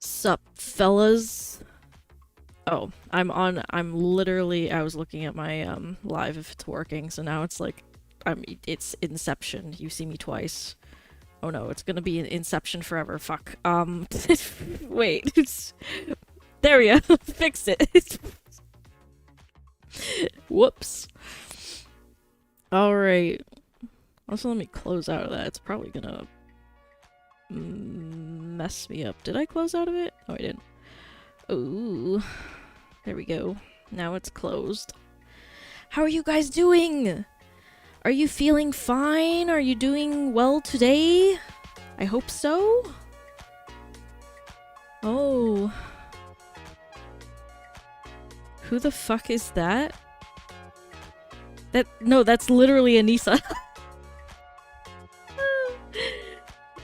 Sup, fellas? Oh, I'm literally, I was looking at my, live if it's working, so now it's like, it's Inception. You see me twice. Oh no, it's gonna be Inception forever, fuck. Wait, there we go, fixed it. Whoops. Alright. Also, let me close out of that, it's probably gonna mess me up. Did I close out of it? Oh, I didn't. Ooh. There we go. Now it's closed. How are you guys doing? Are you feeling fine? Are you doing well today? I hope so. Oh. Who the fuck is that? No, that's literally Anissa.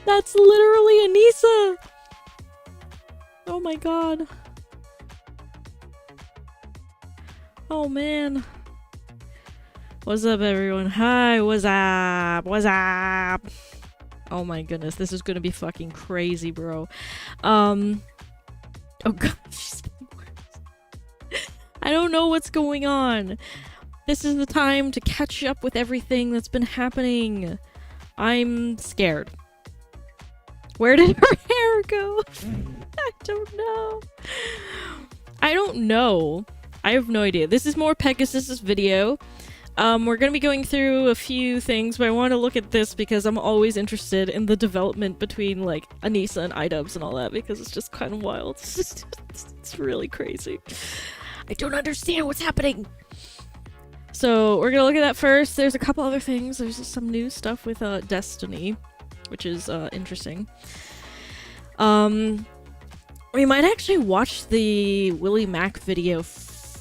That's literally Anissa! Oh my god. Oh man. What's up everyone? Hi, what's up? What's up? Oh my goodness, this is gonna be fucking crazy, bro. Oh gosh. I don't know what's going on. This is the time to catch up with everything that's been happening. I'm scared. Where did her hair go? I don't know. I don't know. I have no idea. This is more Pegasus's video. We're gonna be going through a few things, but I want to look at this because I'm always interested in the development between, like, Anissa and iDubbbz and all that, because it's just kind of wild. It's really crazy. I don't understand what's happening! So, we're gonna look at that first. There's a couple other things. There's some new stuff with, Destiny, which is, interesting. We might actually watch the Willie Mac video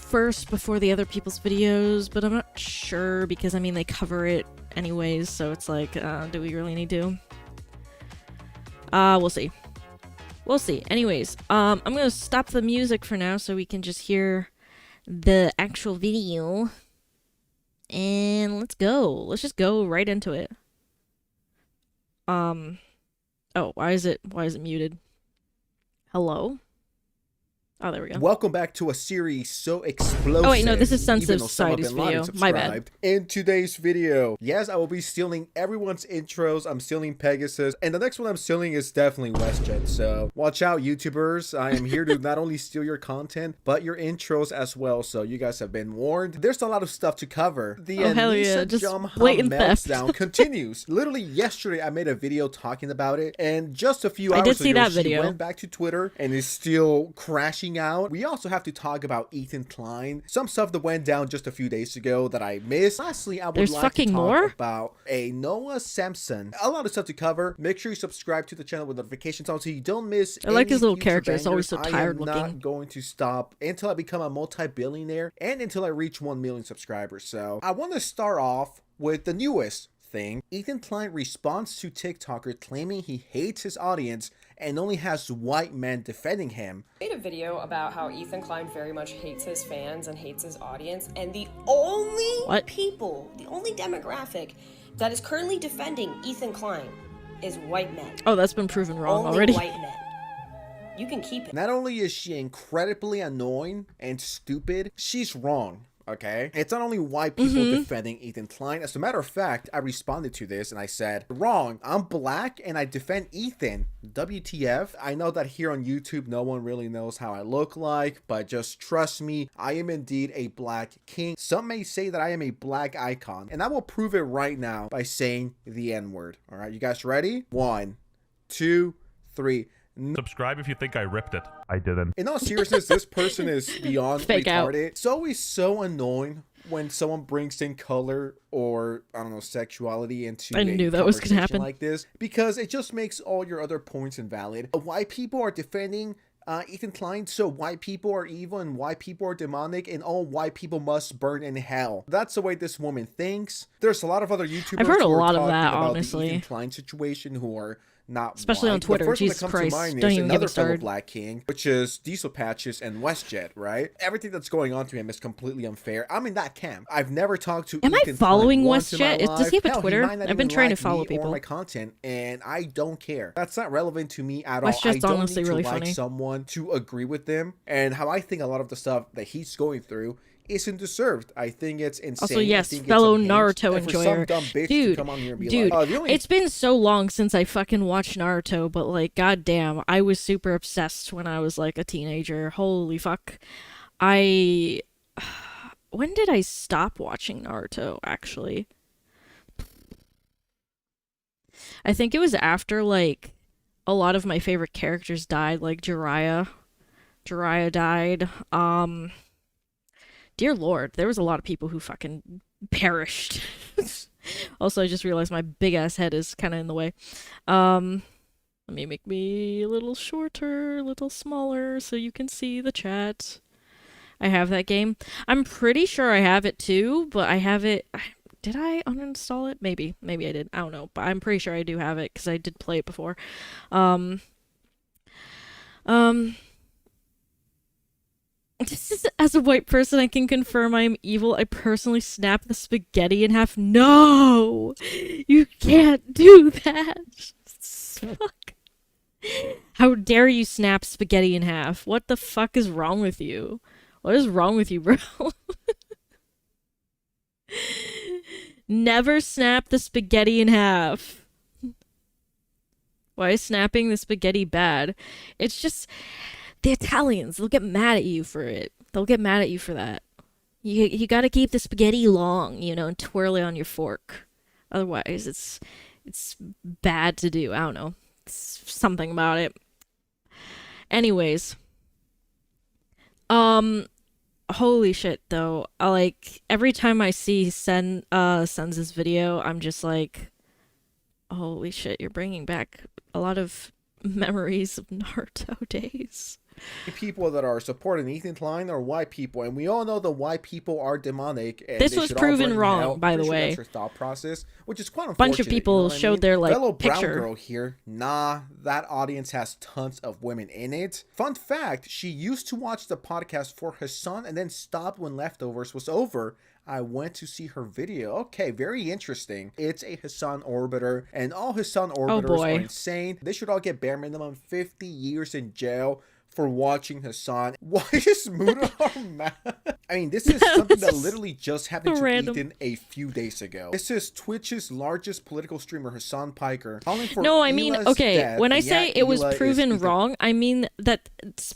first before the other people's videos, but I'm not sure because, I mean, they cover it anyways, so it's like, do we really need to? We'll see. We'll see. Anyways, I'm gonna stop the music for now so we can just hear the actual video. And let's go. Let's just go right into it. Oh, why is it muted? Hello? Oh, there we go. Welcome back to a series so explosive. Oh wait, no, this is Sensitive Society's video. My bad. In today's video, yes, I will be stealing everyone's intros. I'm stealing Pegasus, and the next one I'm stealing is definitely WestJet. So watch out, YouTubers. I am here to not only steal your content, but your intros as well. So you guys have been warned. There's a lot of stuff to cover. The Anissa blatant meltdown continues. Literally yesterday, I made a video talking about it, and just a few hours ago, she went back to Twitter and is still crashing out. We also have to talk about Ethan Klein, some stuff that went down just a few days ago that I missed. Lastly, I would like to talk about a Noah Sampson. A lot of stuff to cover. Make sure you subscribe to the channel with notifications on so you don't miss. I like his little character. It's always so tired looking. I'm not going to stop until I become a multi-billionaire and until I reach 1 million subscribers. So I want to start off with the newest thing. Ethan Klein responds to TikToker claiming he hates his audience and only has white men defending him. I made a video about how Ethan Klein very much hates his fans and hates his audience, and the only people, the only demographic that is currently defending Ethan Klein is white men. Oh, that's been proven wrong only already. White men. You can keep it. Not only is she incredibly annoying and stupid, she's wrong. Okay, it's not only white people defending Ethan Klein. As a matter of fact, I responded to this and I said, wrong, I'm black and I defend Ethan. WTF? I know that here on YouTube, no one really knows how I look like, but just trust me, I am indeed a black king. Some may say that I am a black icon, and I will prove it right now by saying the N-word. All right, you guys ready? 1, 2, 3. Subscribe if you think I ripped it. I didn't. In all seriousness, this person is beyond Fake retarded. out. It's always so annoying when someone brings in color or, I don't know, sexuality into I knew that was gonna happen like this, because it just makes all your other points invalid. White people are defending Ethan Klein, so white people are evil and white people are demonic and all white people must burn in hell. That's the way this woman thinks. There's a lot of other YouTubers I've heard a who are lot of talking that, about honestly. the Ethan Klein situation who are not especially white. on Twitter. Jesus Christ, don't even get me started. Black king, which is Diesel Patches and WestJet, right? Everything that's going on to him is completely unfair. I'm in that camp. I've never talked to. Am Ethan I following Klein once in my WestJet? life. Does he have a Hell, Twitter? might not I've been even trying like to follow me people. or my content, and I don't care. That's not relevant to me at all. WestJet's I don't honestly need really to like funny. someone to agree with them, and how I think a lot of the stuff that he's going through isn't deserved. I think it's insane. Also, yes, fellow Naruto enjoyer. Dude, it's been so long since I fucking watched Naruto, but like, goddamn, I was super obsessed when I was like a teenager. Holy fuck. When did I stop watching Naruto, actually? I think it was after, like, a lot of my favorite characters died, like Jiraiya. Jiraiya died. Dear Lord, there was a lot of people who fucking perished. Also, I just realized my big-ass head is kind of in the way. Let me make me a little shorter, a little smaller, so you can see the chat. I have that game. I'm pretty sure I have it too, but I have it... Did I uninstall it? Maybe. Maybe I did. I don't know, but I'm pretty sure I do have it, because I did play it before. This is, as a white person, I can confirm I am evil. I personally snap the spaghetti in half. No! You can't do that! Fuck. How dare you snap spaghetti in half? What the fuck is wrong with you? What is wrong with you, bro? Never snap the spaghetti in half. Why is snapping the spaghetti bad? It's just... The Italians, they'll get mad at you for it. They'll get mad at you for that. You gotta keep the spaghetti long, you know, and twirl it on your fork. Otherwise, it's bad to do. I don't know. It's something about it. Anyways. Holy shit, though. Like, every time I see Sen's video, I'm just like, holy shit, you're bringing back a lot of memories of Naruto days. People that are supporting Ethan Klein are white people, and we all know the white people are demonic. And This they was should all proven burn in wrong, hell. by the Pretty sure way. that's her thought process, which is quite A unfortunate. bunch of people you know what I showed mean? their like Fellow brown picture. girl here. Nah, that audience has tons of women in it. Fun fact: she used to watch the podcast for her son, and then stopped when Leftovers was over. I went to see her video. Okay, very interesting. It's a Hassan orbiter, and all Hassan orbiters are insane. They should all get bare minimum 50 years in jail for watching Hassan. Why is Mudahar mad? I mean, this is something that literally just happened to Ethan a few days ago. This is Twitch's largest political streamer, Hassan Piker, calling for No, I mean, Hila's okay, death, when I and say yet it was Hila is proven Ethan- wrong, I mean that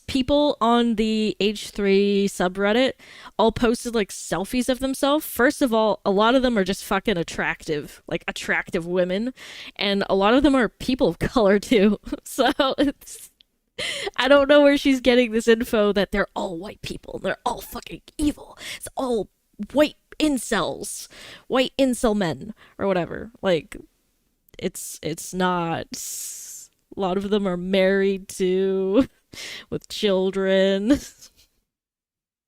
people on the H3 subreddit all posted like selfies of themselves. First of all, a lot of them are just fucking attractive, like attractive women, and a lot of them are people of color too. So it's I don't know where she's getting this info that they're all white people. They're all fucking evil. It's all white incels, white incel men, or whatever. Like, it's not. A lot of them are married to, with children.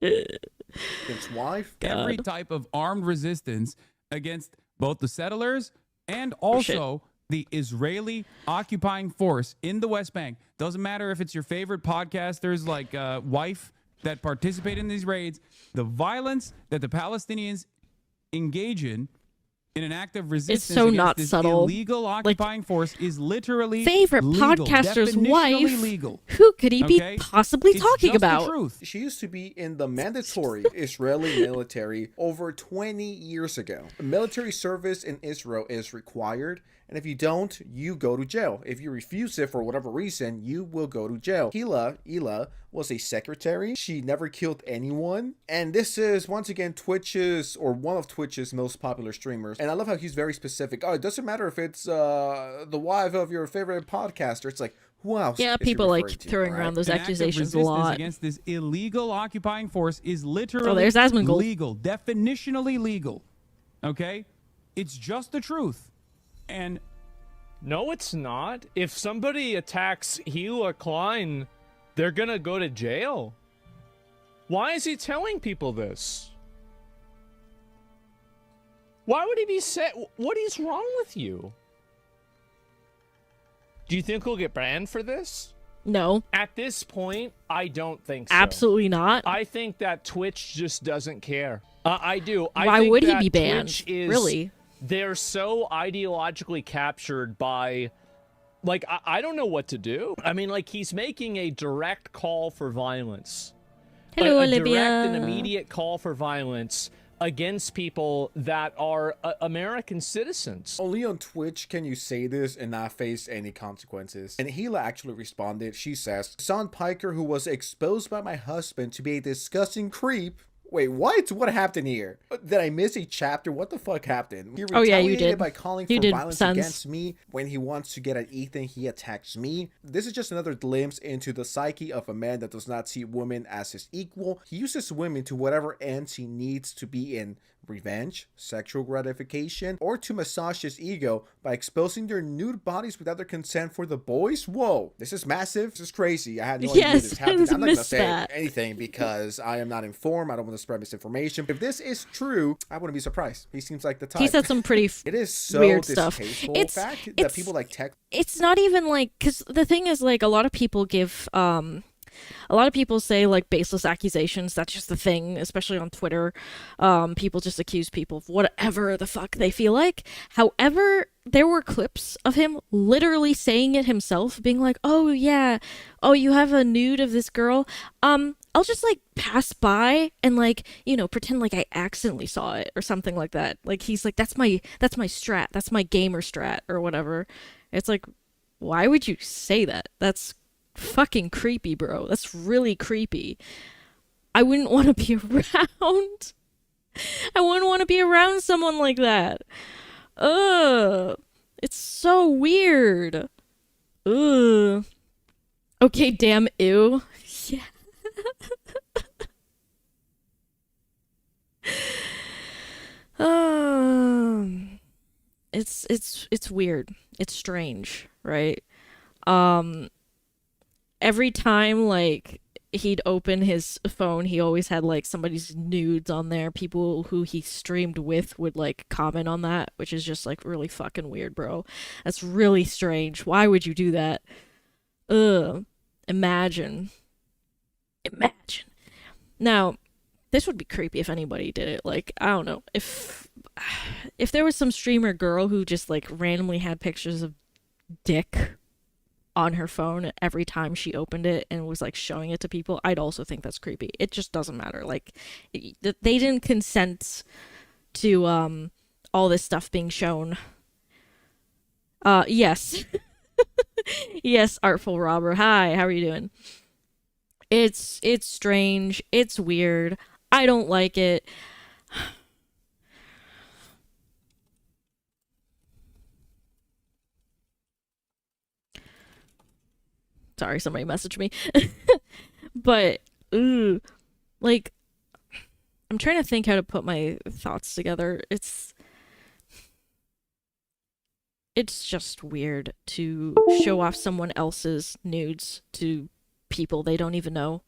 His wife. Every type of armed resistance against both the settlers and also the Israeli occupying force in the West Bank. Doesn't matter if it's your favorite podcasters like Wife that participate in these raids. The violence that the Palestinians engage in an act of resistance so against not this subtle. illegal occupying force is literally Favorite legal, podcaster's definitionally wife? legal. Who could he Okay? be possibly It's talking just the about? truth. She used to be in the mandatory Israeli military over 20 years ago. Military service in Israel is required, and if you don't, you go to jail. If you refuse it for whatever reason, you will go to jail. Hila was a secretary. She never killed anyone. And this is, once again, Twitch's, or one of Twitch's most popular streamers. And I love how he's very specific. Oh, it doesn't matter if it's the wife of your favorite podcaster. It's like, who else? Yeah, is he people like referring to, throwing right? around those An act of accusations a resistance lot. against this illegal occupying force is literally Oh, there's Asmongold. legal, definitionally legal. Okay? It's just the truth. And no, it's not. If somebody attacks Hila Klein, they're gonna go to jail. Why is he telling people this? Why would he be what is wrong with you? Do you think he'll get banned for this? No, At this point, I don't think so. absolutely not. I think that Twitch just doesn't care. I do. Why think would he that be banned? Twitch is, Really? They're so ideologically captured by, like, I don't know what to do. I mean, like, he's making a direct call for violence. Hello, a Olivia. direct and immediate call for violence against people that are American citizens. Only on Twitch can you say this and not face any consequences. And Hila actually responded. She says, Son Piker, who was exposed by my husband to be a disgusting creep. Wait, what? What happened here? Did I miss a chapter? What the fuck happened? He Oh, yeah, you retaliated did. by calling You for did, violence Sons. against me. When he wants to get at Ethan, he attacks me. This is just another glimpse into the psyche of a man that does not see women as his equal. He uses women to whatever ends he needs to be in. Revenge, sexual gratification, or to massage his ego by exposing their nude bodies without their consent for the boys. Whoa, this is massive. This is crazy. I had no idea Yes, this I happened. I'm not gonna missed say that. anything because I am not informed. I don't want to spread misinformation. If this is true, I wouldn't be surprised. He seems like the type. He said some pretty It is so weird stuff. distasteful It's- fact that it's- people like tech. It's not even like, because the thing is, like, a lot of people give a lot of people say like baseless accusations. That's just the thing, especially on Twitter. People just accuse people of whatever the fuck they feel like. However, there were clips of him literally saying it himself, being like, oh yeah, oh, you have a nude of this girl. I'll just like pass by and like, you know, pretend like I accidentally saw it or something like that. Like he's like, that's my strat. That's my gamer strat or whatever. It's like, why would you say that? That's fucking creepy, bro. That's really creepy. I wouldn't want to be around. I wouldn't want to be around someone like that. Ugh. It's so weird. Ugh. Okay, damn, ew. Yeah. It's weird. It's strange, right? Every time like he'd open his phone, he always had like somebody's nudes on there. People who he streamed with would like comment on that, which is just like really fucking weird, bro. That's really strange. Why would you do that? Ugh. Imagine. Now, this would be creepy if anybody did it. Like, I don't know. If there was some streamer girl who just like randomly had pictures of dick on her phone every time she opened it and was like showing it to people, I'd also think that's creepy. It just doesn't matter. Like, they didn't consent to all this stuff being shown. Yes. Yes, Artful Robber. Hi, how are you doing? It's strange. It's weird. I don't like it. Sorry, somebody messaged me. But, like, I'm trying to think how to put my thoughts together. It's just weird to show off someone else's nudes to people they don't even know.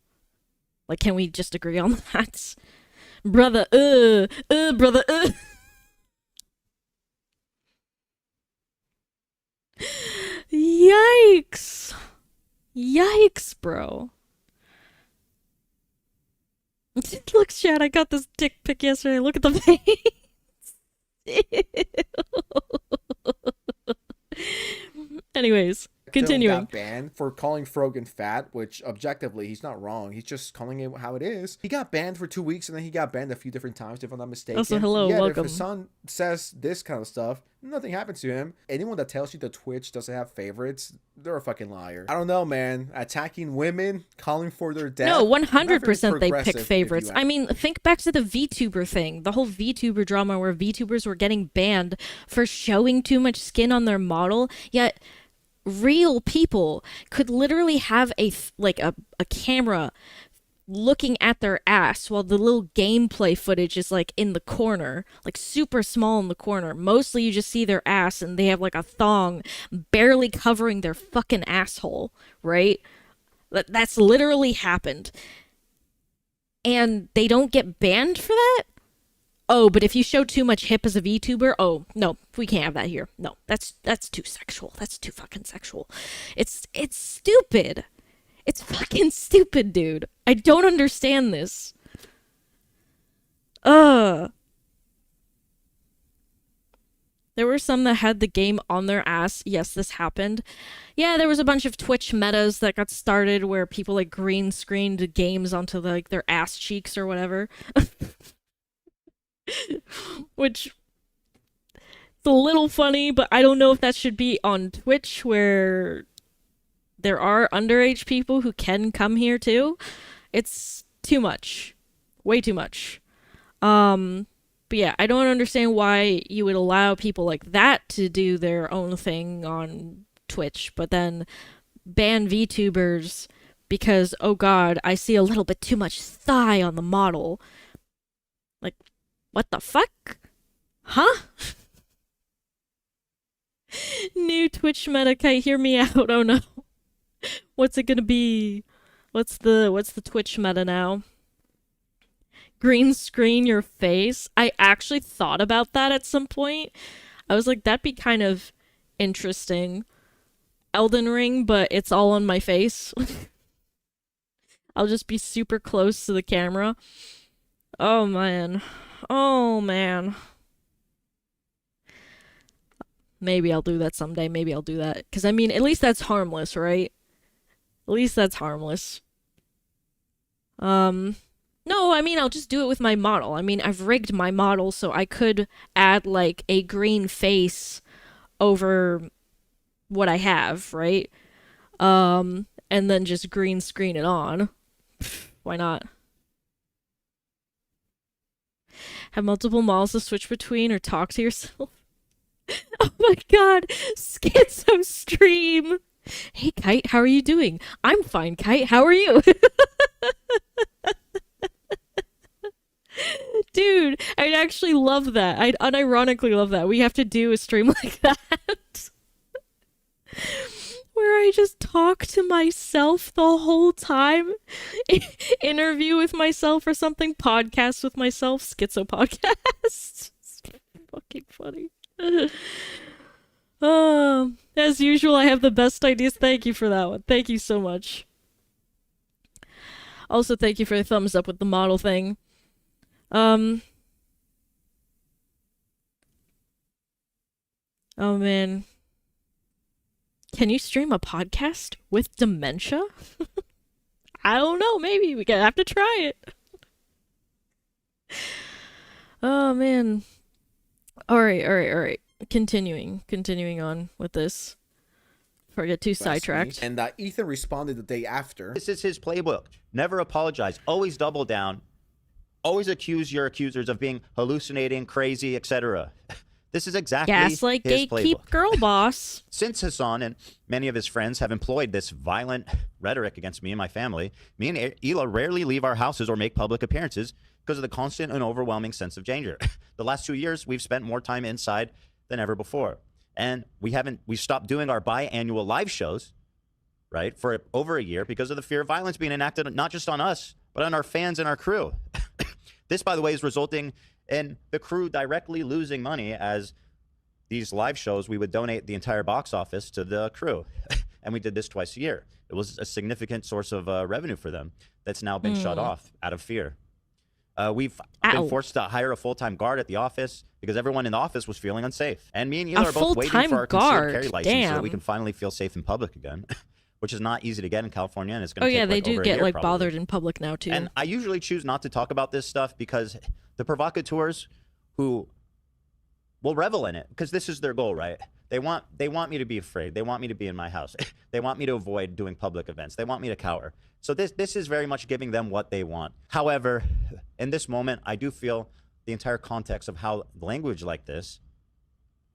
Like, can we just agree on that? Brother, brother, Yikes. Yikes, bro. Look, Chad, I got this dick pic yesterday. Look at the face. Anyways, continuing. Got banned for calling Frogan fat, which objectively he's not wrong. He's just calling it how it is. He got banned for 2 weeks and then he got banned a few different times, if I'm not mistaken. Also, hello, Yet, welcome. if his son says this kind of stuff, nothing happens to him. Anyone that tells you that Twitch doesn't have favorites, they're a fucking liar. I don't know, man. Attacking women, calling for their death. No, 100% they pick progressive, favorites. I mean, think back to the VTuber thing. The whole VTuber drama where VTubers were getting banned for showing too much skin on their model, yet real people could literally have a camera looking at their ass while the little gameplay footage is like in the corner, like super small in the corner. Mostly you just see their ass and they have like a thong barely covering their fucking asshole, right? That's literally happened. And they don't get banned for that? Oh, but if you show too much hip as a VTuber, oh, no, we can't have that here. No, that's too sexual. That's too fucking sexual. It's stupid. It's fucking stupid, dude. I don't understand this. There were some that had the game on their ass. Yes, this happened. Yeah, there was a bunch of Twitch metas that got started where people like green screened games onto like their ass cheeks or whatever. Which it's a little funny, but I don't know if that should be on Twitch where there are underage people who can come here too. It's too much. Way too much. But yeah, I don't understand why you would allow people like that to do their own thing on Twitch, but then ban VTubers because, oh god, I see a little bit too much thigh on the model. Like, what the fuck? Huh? New Twitch meta, Kite, hear me out. Oh no. What's it gonna be? What's the Twitch meta now? Green screen your face? I actually thought about that at some point. I was like, that'd be kind of interesting. Elden Ring, but it's all on my face. I'll just be super close to the camera. Oh man. Oh man. Maybe I'll do that someday. Maybe I'll do that. Because, I mean, at least that's harmless, right? At least that's harmless. No, I mean, I'll just do it with my model. I mean, I've rigged my model so I could add, like, a green face over what I have, right? And then just green screen it on. Why not? Have multiple models to switch between or talk to yourself? Oh my god! Schizo stream! Hey, Kite, how are you doing? I'm fine, Kite. How are you? Dude, I'd actually love that. I'd unironically love that. We have to do a stream like that. Where where I just talk to myself the whole time? Interview with myself or something? Podcast with myself? Schizo podcast? Fucking funny. As usual, I have the best ideas. Thank you for that one. Thank you so much. Also, thank you for the thumbs up with the model thing. Oh man. Can you stream a podcast with dementia? I don't know, maybe. We have to try it. Oh man. Alright. Continuing on with this. Before I get too sidetracked. And Ethan responded the day after. This is his playbook. Never apologize. Always double down. Always accuse your accusers of being hallucinating, crazy, etc. This is exactly Gaslight, his gatekeep, playbook. girl boss. Since Hassan and many of his friends have employed this violent rhetoric against me and my family, me and Hila rarely leave our houses or make public appearances because of the constant and overwhelming sense of danger. The last 2 years, we've spent more time inside than ever before. And we stopped doing our biannual live shows, right, for over a year because of the fear of violence being enacted not just on us, but on our fans and our crew. This, by the way, is resulting in the crew directly losing money, as these live shows, we would donate the entire box office to the crew. And we did this twice a year. It was a significant source of revenue for them that's now been shut off out of fear. We've been forced to hire a full-time guard at the office because everyone in the office was feeling unsafe. And me and Hila are both waiting for our concealed carry license so that we can finally feel safe in public again, which is not easy to get in California, and it's going to take they do over a get year, probably. bothered in public now too. And I usually choose not to talk about this stuff because the provocateurs who will revel in it, because this is their goal, right? They want me to be afraid. They want me to be in my house. They want me to avoid doing public events. They want me to cower. So this is very much giving them what they want. However, in this moment, I do feel the entire context of how language like this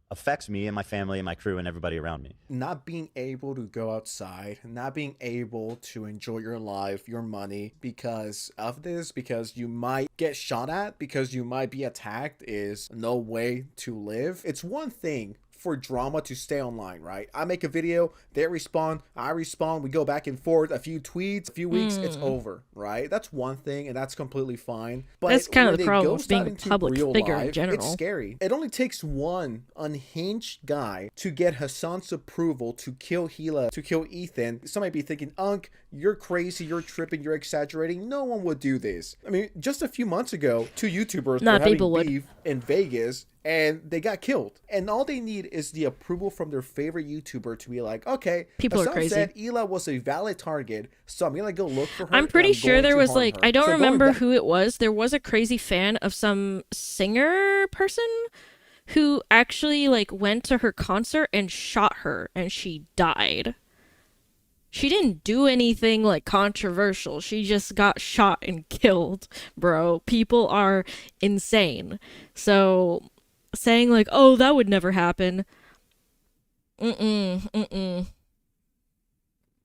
affects me and my family and my crew and everybody around me. Not being able to go outside, not being able to enjoy your life, your money because of this, because you might get shot at, because you might be attacked, is no way to live. It's one thing for drama to stay online, right? I make a video, they respond, I respond, we go back and forth, a few tweets, a few weeks, it's over, right? That's one thing, and that's completely fine. But that's kind of the when it problem goes with being out a into public real figure in life, general. it's scary. It only takes one unhinged guy to get Hassan's approval to kill Hila, to kill Ethan. Some might be thinking, Unc, you're crazy, you're tripping, you're exaggerating. No one would do this. I mean, just a few months ago, two YouTubers were having beef in Vegas, and they got killed. And all they need is the approval from their favorite YouTuber to be like, okay, people Hassan are crazy. said Hila was a valid target, so I'm gonna go look for her. I'm pretty sure there was like, I don't remember back, who it was. There was a crazy fan of some singer person who actually like went to her concert and shot her, and she died. She didn't do anything like controversial. She just got shot and killed, bro. People are insane. So saying like, oh, that would never happen. No,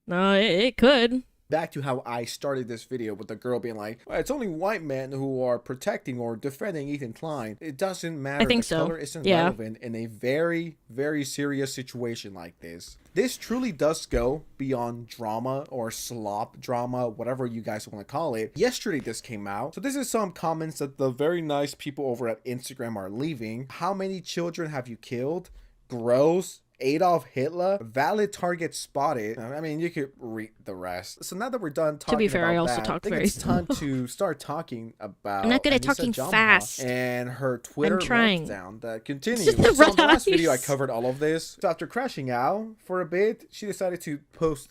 it could. Back to how I started this video with the girl being like, well, it's only white men who are protecting or defending Ethan Klein. It doesn't matter. I think the so. color isn't relevant in a very, very serious situation like this. This truly does go beyond drama or slop drama, whatever you guys want to call it. Yesterday this came out. So this is some comments that the very nice people over at Instagram are leaving. How many children have you killed? Gross. Adolf Hitler, valid target spotted. I mean, you could read the rest. So now that we're done talking to be fair, about I also that, talk I think very it's time to start talking about I'm not good at Anissa talking Jamha fast. and her Twitter I'm trying. meltdown that continues. Just the So in the last rise. video, I covered all of this. So after crashing out for a bit, she decided to post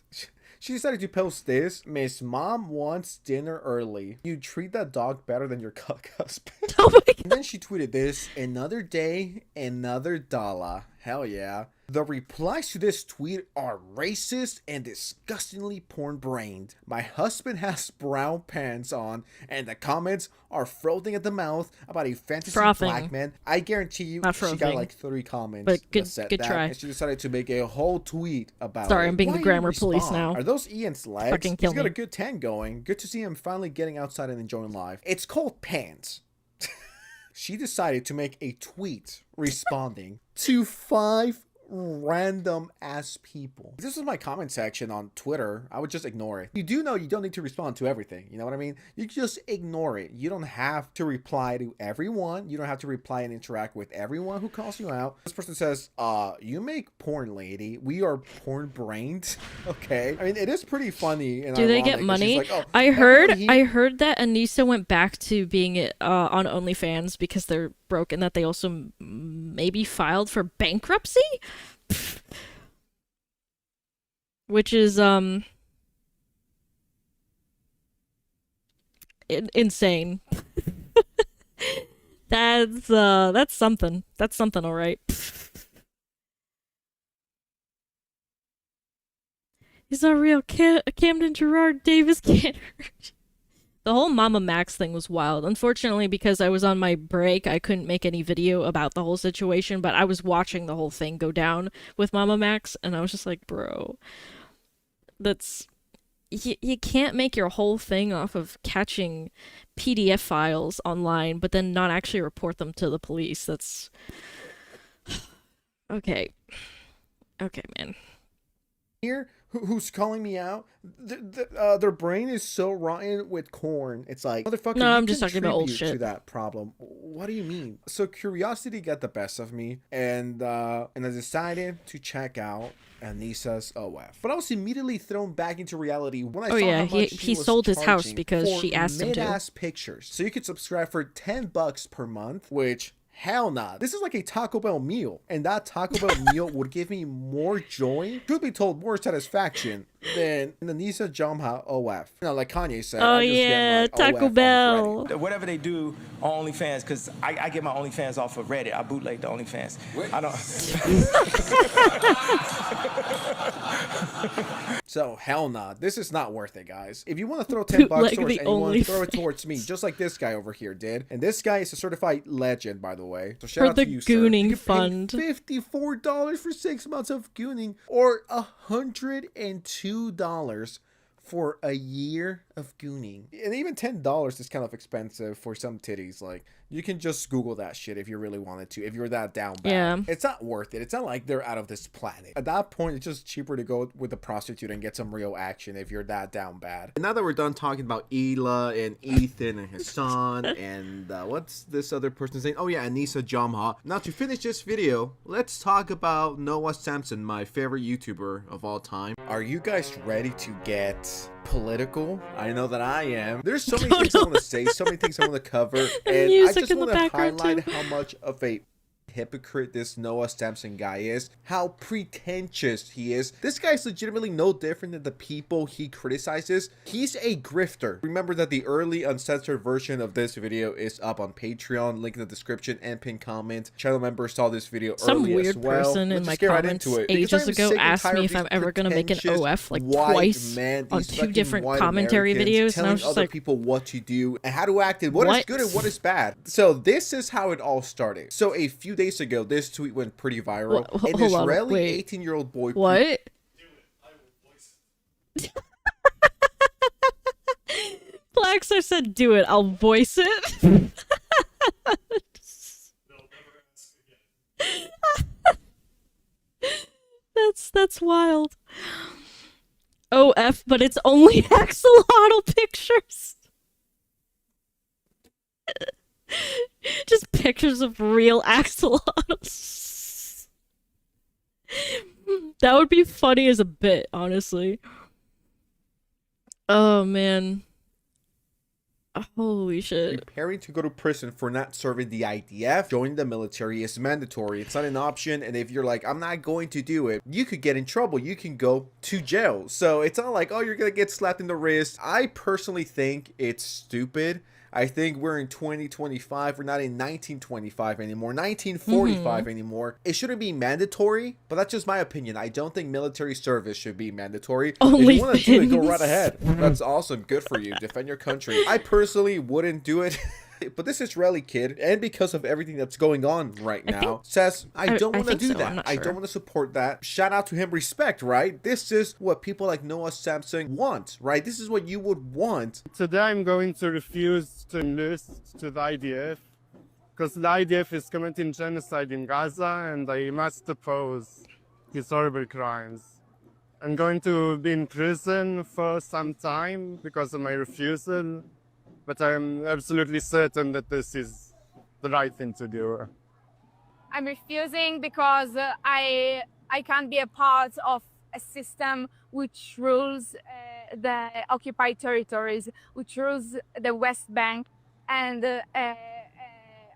this. Miss Mom wants dinner early. You treat that dog better than your cuck husband. Oh my god. And then she tweeted this, another day, another dollar. Hell yeah. The replies to this tweet are racist and disgustingly porn-brained. My husband has brown pants on, and the comments are frothing at the mouth about a fantasy black man. I guarantee you she got like 3 comments. But good, that said good that, try. and she decided to make a whole tweet about Sorry, it. I'm being the Why grammar you police respond? now. Are those Ian's legs? Fucking kill He's got me. a good tan going. Good to see him finally getting outside and enjoying life. It's called pants. She decided to make a tweet responding to 5 random ass people. If this is my comment section on Twitter, I would just ignore it. You do know you don't need to respond to everything. You know what I mean? You just ignore it. You don't have to reply to everyone. You don't have to reply and interact with everyone who calls you out. This person says, you make porn, lady. We are porn brained. Okay. I mean, it is pretty funny. And do they get money? Like, oh, I heard that Anissa went back to being on OnlyFans because they're broke, and that they also maybe filed for bankruptcy, which is insane. That's something. That's something, all right. He's not real. Camden Gerard Davis can't hurt. The whole Mama Max thing was wild. Unfortunately, because I was on my break, I couldn't make any video about the whole situation, but I was watching the whole thing go down with Mama Max, and I was just like, bro, that's... You can't make your whole thing off of catching PDF files online, but then not actually report them to the police. That's... Okay. Okay, man. Here, who's calling me out? Their brain is so rotten with corn. It's like, motherfucker, no, I'm just talking about old shit. To that problem. What do you mean? So curiosity got the best of me, and I decided to check out Anissa's OF. But I was immediately thrown back into reality when I saw how much he sold his house because she asked him to. Mid-ass pictures. So you could subscribe for $10 per month, which... Hell nah. This is like a Taco Bell meal. And that Taco Bell meal would give me more joy, truth be told, more satisfaction than the Anissa Jamha OF. You know, like Kanye said. Oh yeah, Taco Bell. Whatever they do on OnlyFans, because I get my OnlyFans off of Reddit. I bootleg the OnlyFans. I don't... So, hell nah. This is not worth it, guys. If you want to throw $10 towards anyone, throw it towards me, just like this guy over here did. And this guy is a certified legend, by the way. So shout out to you, sir. Gooning fund. $54 for 6 months of gooning, or $102 for a year of gooning. And even $10 is kind of expensive for some titties. Like, you can just Google that shit if you really wanted to, if you're that down bad. Yeah. It's not worth it. It's not like they're out of this planet. At that point, it's just cheaper to go with the prostitute and get some real action if you're that down bad. And now that we're done talking about Hila and Ethan and Hassan and what's this other person's name? Oh yeah, Anissa Jamha. Now to finish this video, let's talk about Noah Samson, my favorite YouTuber of all time. Are you guys ready to get political? I know that I am. There's so many things I want to say, so many things I want to cover, and I just want to highlight how much of a hypocrite this Noah Samson guy is, how pretentious he is. This guy's legitimately no different than the people he criticizes. He's a grifter. Remember that the early uncensored version of this video is up on Patreon, link in the description and pinned comment. Channel members saw this video early as well. Some weird person in my comments ages ago asked me if I'm ever gonna make an OF like twice on 2 different commentary videos, and I was just like, people what to do and how to act and what is good and what is bad. So this is how it all started. So a few days ago, this tweet went pretty viral. An Israeli 18-year-old boy. What? Blackstar said, "Do it. I'll voice it." That's wild. OF, but it's only axolotl pictures. Just pictures of real axolotls. That would be funny as a bit, honestly. Oh, man. Holy shit. Preparing to go to prison for not serving the IDF. Joining the military is mandatory. It's not an option. And if you're like, I'm not going to do it, you could get in trouble. You can go to jail. So it's not like, oh, you're going to get slapped in the wrist. I personally think it's stupid. I think we're in 2025. We're not in 1925 anymore, 1945 anymore. It shouldn't be mandatory, but that's just my opinion. I don't think military service should be mandatory. Only if you want to do it, go right ahead. That's awesome. Good for you. Defend your country. I personally wouldn't do it. But this Israeli kid, and because of everything that's going on right now, says, I don't want to do that. I don't want to support that. Shout out to him. Respect, right? This is what people like Noah Samson want, right? This is what you would want. Today I'm going to refuse to enlist to the IDF because the IDF is committing genocide in Gaza and I must oppose. his horrible crimes. I'm going to be in prison for some time because of my refusal, but I'm absolutely certain that this is the right thing to do. I'm refusing because I can't be a part of a system which rules the occupied territories, which rules the West Bank, and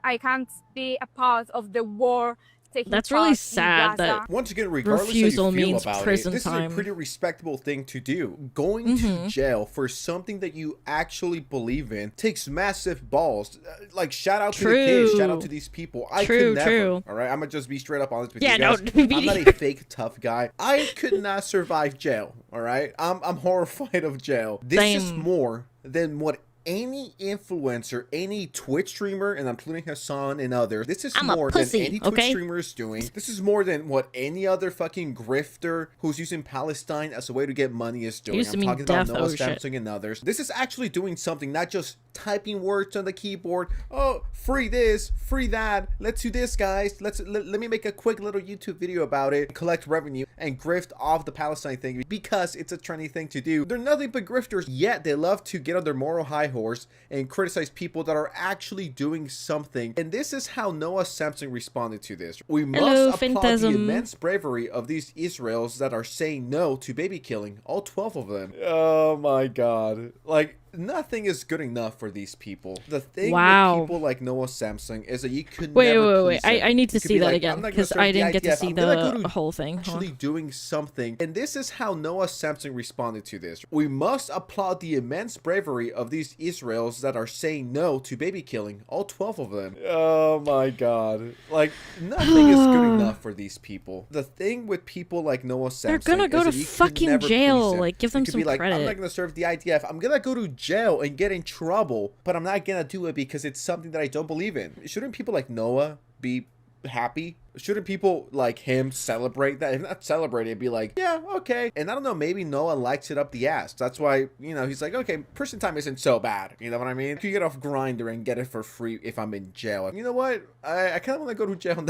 I can't be a part of the war. That's really sad that once again, regardless refusal how you feel means about prison it, this time. is a pretty respectable thing to do. Going to jail for something that you actually believe in takes massive balls. Like, shout out to the kids, shout out to these people. I could never. All right, I'm gonna just be straight up honest with you guys. I'm not a fake tough guy. I could not survive jail. All right, I'm horrified of jail. This is more than what any influencer, any Twitch streamer, and I'm including Hassan and others, this is more than any Twitch streamer is doing. This is more than what any other fucking grifter who's using Palestine as a way to get money is doing. I'm talking about Noah Samsung and others. This is actually doing something, not just typing words on the keyboard. Oh, free this, free that. Let's do this, guys. Let me make a quick little YouTube video about it, collect revenue, and grift off the Palestine thing because it's a trendy thing to do. They're nothing but grifters, yet they love to get on their moral high horse and criticize people that are actually doing something. And this is how Noah Samsung responded to this. We must applaud the immense bravery of these Israels that are saying no to baby killing, all 12 of them. Oh my god. Like, nothing is good enough for these people. The thing with people like Noah Samsung is that you could wait. I need to see that again because I didn't get to see the whole thing. Actually doing something. And this is how Noah Samsung responded to this. We must applaud the immense bravery of these Israels that are saying no to baby killing, all 12 of them. Oh my god. Like, nothing is good enough for these people. The thing with people like Noah Samsung, they're gonna go to fucking jail. Like, give them some credit. I'm not gonna serve the IDF. I'm gonna go to jail and get in trouble, but I'm not gonna do it because it's something that I don't believe in. Shouldn't people like Noah be happy? Shouldn't people like him celebrate that? If not celebrate it, be like, yeah, okay. And I don't know, maybe Noah likes it up the ass. That's why, you know, he's like, okay, prison time isn't so bad. You know what I mean? You can get off Grindr and get it for free if I'm in jail. You know what? I kind of want to go to jail.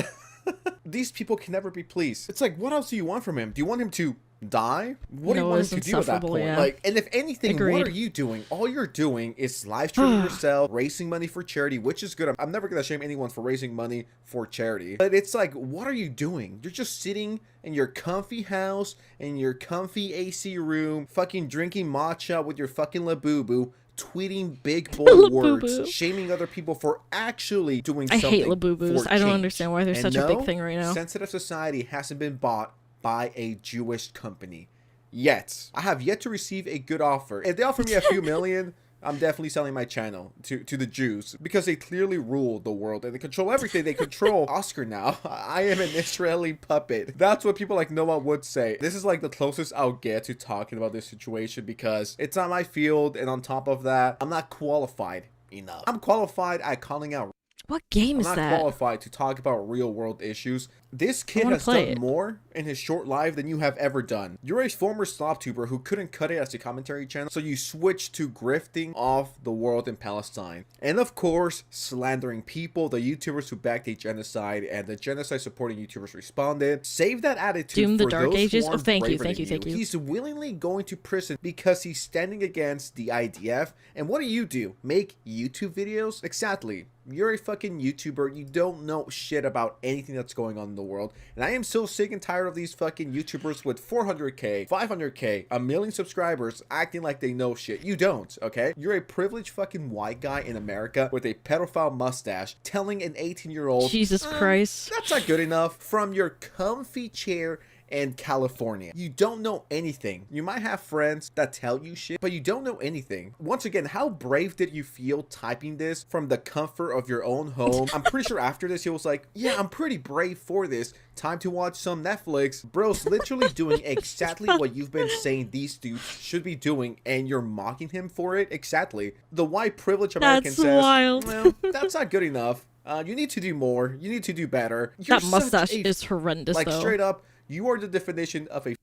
These people can never be pleased. It's like, what else do you want from him? Do you want him to die? What do you want him to do at that point? Like, and if anything, what are you doing? All you're doing is live streaming yourself, raising money for charity, which is good. I'm never gonna shame anyone for raising money for charity, but it's like, what are you doing? You're just sitting in your comfy house, in your comfy AC room, fucking drinking matcha with your fucking labubu, tweeting big bold words, shaming other people for actually doing something. I hate labubus. I don't understand why they're such a big thing right now. Sensitive Society hasn't been bought by a Jewish company yet. I have yet to receive a good offer. If they offer me a few million, I'm definitely selling my channel to the Jews because they clearly rule the world and they control everything. They control Oscar now. I am an Israeli puppet. That's what people like Noah would say. This is like the closest I'll get to talking about this situation because it's not my field, and on top of that, I'm not qualified enough. I'm qualified at calling out. What game is that? I'm not qualified to talk about real world issues. This kid has done more in his short life than you have ever done. You're a former SlopTuber who couldn't cut it as a commentary channel, so you switched to grifting off the world in Palestine. And of course, slandering people, the YouTubers who backed a genocide, and the genocide supporting YouTubers responded. Save that attitude Doom the for Dark those Ages. who Oh, aren't thank you. He's willingly going to prison because he's standing against the IDF. And what do? Make YouTube videos? Exactly. You're a fucking YouTuber. You don't know shit about anything that's going on in the world. And I am so sick and tired of these fucking YouTubers with 400k, 500k, a million subscribers acting like they know shit. You don't, okay? You're a privileged fucking white guy in America with a pedophile mustache telling an 18-year-old, Jesus Christ, that's not good enough, from your comfy chair in California. You don't know anything. You might have friends that tell you shit, but you don't know anything. Once again, how brave did you feel typing this from the comfort of your own home? I'm pretty sure after this, he was like, yeah, I'm pretty brave for this. Time to watch some Netflix. Bro's literally doing exactly what you've been saying these dudes should be doing, and you're mocking him for it? Exactly. The white privileged American says, wild. Well, that's not good enough. You need to do more. You need to do better. That mustache is horrendous, like, though. Straight up, you are the definition of a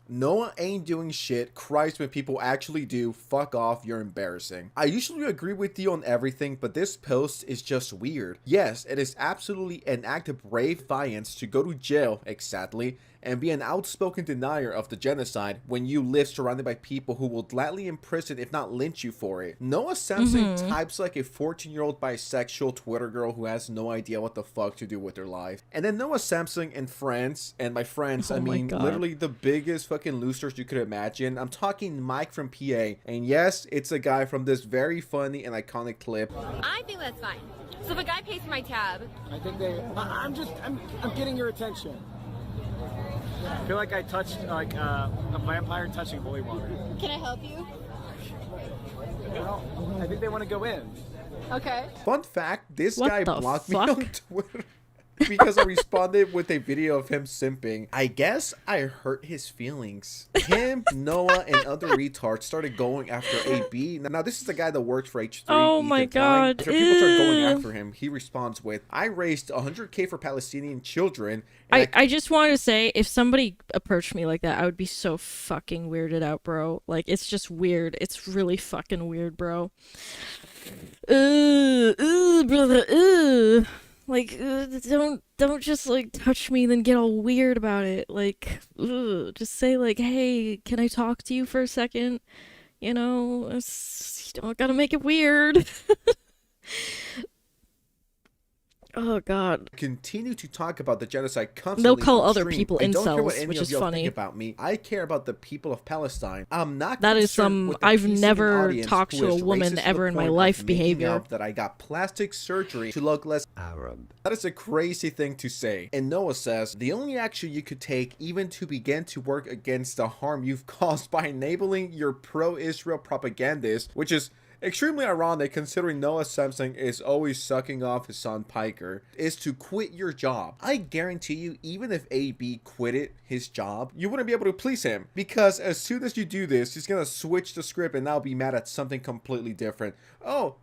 Noah ain't doing shit. Christ, when people actually do, fuck off, you're embarrassing. I usually agree with you on everything, but this post is just weird. Yes, it is absolutely an act of brave defiance to go to jail, exactly, and be an outspoken denier of the genocide when you live surrounded by people who will gladly imprison if not lynch you for it. Noah Samson types like a 14-year-old bisexual Twitter girl who has no idea what the fuck to do with her life. And then Noah Samson and friends, and by friends I mean literally the biggest fucking losers you could imagine. I'm talking Mike from PA, and yes, it's a guy from this very funny and iconic clip. I think that's fine. So if a guy pays for my tab, I think I'm getting your attention. I feel like I touched like a vampire touching holy water. can I help you? Well, I think they want to go in. Okay. Fun fact, this What guy the blocked me fuck? on Twitter because I responded with a video of him simping. I guess I hurt his feelings. Him, Noah, and other retards started going after AB. Now this is the guy that works for H3. Oh Ethan my Klein. God. After people start going Ew. after him, he responds with, I raised 100K for Palestinian children. I just want to say, if somebody approached me like that, I would be so fucking weirded out, bro. Like, it's just weird. It's really fucking weird, bro. Brother, like, don't just, like, touch me then get all weird about it. Like, just say, like, hey, can I talk to you for a second? You know, you don't gotta make it weird. Oh God. Continue to talk about the genocide constantly. They'll call on other stream. people I don't care what incels, any which of is y'all funny. think about me. I care about the people of Palestine. I'm not. That is concerned some with the I've peacekeeping never audience talked who to a is woman racist to ever the in my point of life making behavior. up that I got plastic surgery to look less Arab. That is a crazy thing to say. And Noah says the only action you could take, even to begin to work against the harm you've caused by enabling your pro-Israel propagandists, which is extremely ironic considering Noah Samson is always sucking off his son Piker, is to quit your job. I guarantee you, even if AB quitted his job, you wouldn't be able to please him, because as soon as you do this, he's gonna switch the script and now be mad at something completely different. Oh,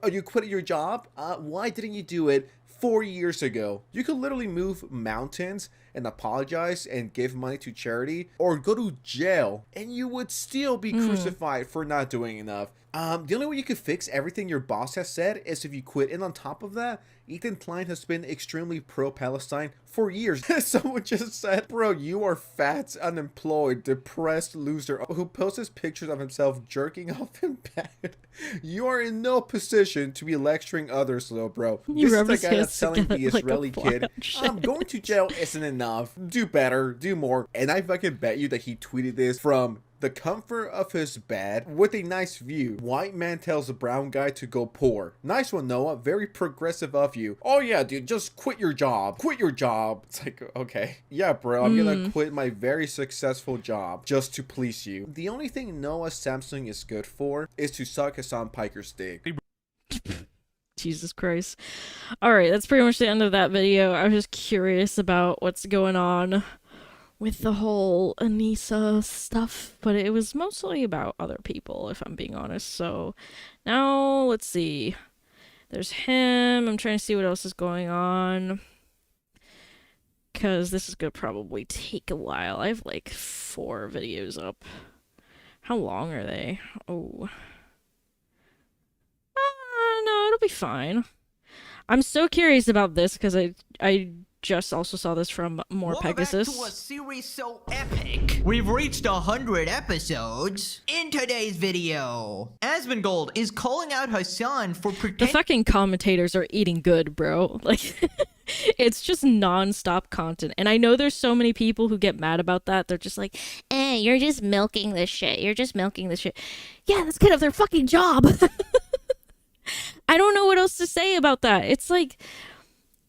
you quit your job? Why didn't you do it 4 years ago? You could literally move mountains and apologize and give money to charity, or go to jail and you would still be crucified for not doing enough. The only way you could fix everything your boss has said is if you quit. And on top of that, Ethan Klein has been extremely pro-Palestine for years. Someone just said, bro, you are fat, unemployed, depressed loser who posts pictures of himself jerking off in bed. You are in no position to be lecturing others, though, bro. This is the guy that's telling the Israeli kid, going to jail isn't enough. Do better, do more. And I fucking bet you that he tweeted this from the comfort of his bed with a nice view. White man tells a brown guy to go poor. Nice one, Noah. Very progressive of you. Oh yeah, dude, just quit your job. Quit your job. It's like, okay. Yeah, bro, I'm gonna quit my very successful job just to please you. The only thing Noah Samson is good for is to suck Hassan Piker's dick. Jesus Christ. Alright, that's pretty much the end of that video. I was just curious about what's going on with the whole Anissa stuff, but it was mostly about other people, if I'm being honest. So now let's see. There's him. I'm trying to see what else is going on, because this is gonna probably take a while. I have like 4 videos up. How long are they? Oh. No, it'll be fine. I'm so curious about this because I just also saw this from More Pegasus. Welcome back to a series so epic. We've reached 100 episodes. In today's video, Asmongold is calling out Hassan for The pretending. fucking commentators are eating good, bro. Like, it's just non-stop content. And I know there's so many people who get mad about that. They're just like, you're just milking this shit. You're just milking this shit. Yeah, that's kind of their fucking job. I don't know what else to say about that. It's like,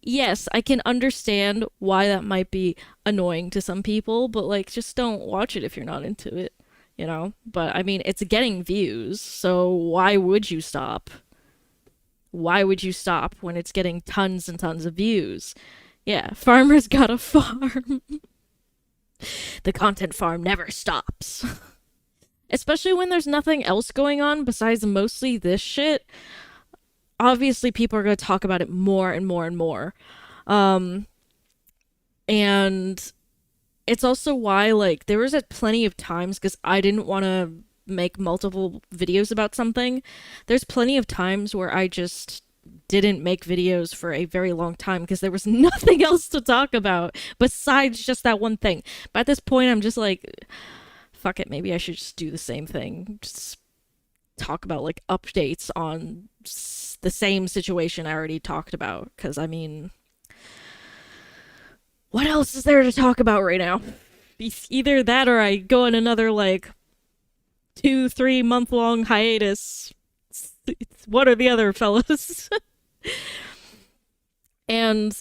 yes, I can understand why that might be annoying to some people, but like, just don't watch it if you're not into it, you know? But I mean, it's getting views, so why would you stop? Why would you stop when it's getting tons and tons of views? Yeah, farmers got a farm. The content farm never stops. Especially when there's nothing else going on besides mostly this shit. Obviously, people are going to talk about it more and more and more. And it's also why, like, there was plenty of times, because I didn't want to make multiple videos about something. There's plenty of times where I just didn't make videos for a very long time because there was nothing else to talk about besides just that one thing. But at this point, I'm just like, fuck it, maybe I should just do the same thing. Just talk about, like, updates on the same situation I already talked about. Because, I mean, what else is there to talk about right now? Either that or I go on another, like, 2-3 month long hiatus. What are the other fellas? And,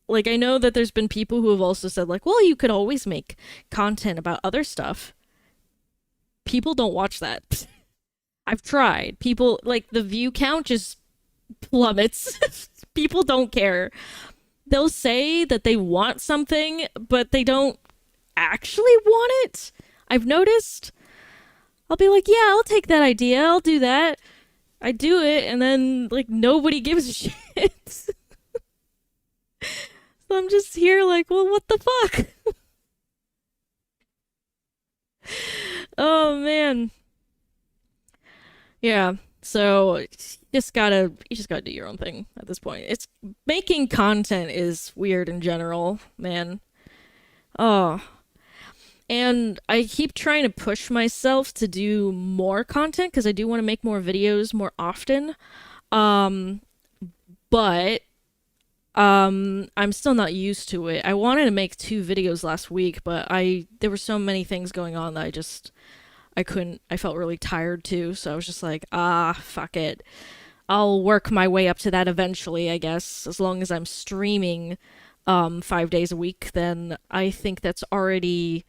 like, I know that there's been people who have also said, like, well, you could always make content about other stuff. People don't watch that. I've tried. People, like, the view count just plummets. People don't care. They'll say that they want something, but they don't actually want it. I've noticed. I'll be like, yeah, I'll take that idea. I'll do that. I do it, and then, like, nobody gives a shit. So I'm just here like, well, what the fuck? Oh, man. Yeah, so you just gotta do your own thing at this point. It's making content is weird in general, man. Oh. And I keep trying to push myself to do more content because I do want to make more videos more often. But I'm still not used to it. I wanted to make 2 videos last week, but there were so many things going on that I couldn't. I felt really tired too, so I was just like, fuck it. I'll work my way up to that eventually, I guess. As long as I'm streaming 5 days a week, then I think that's already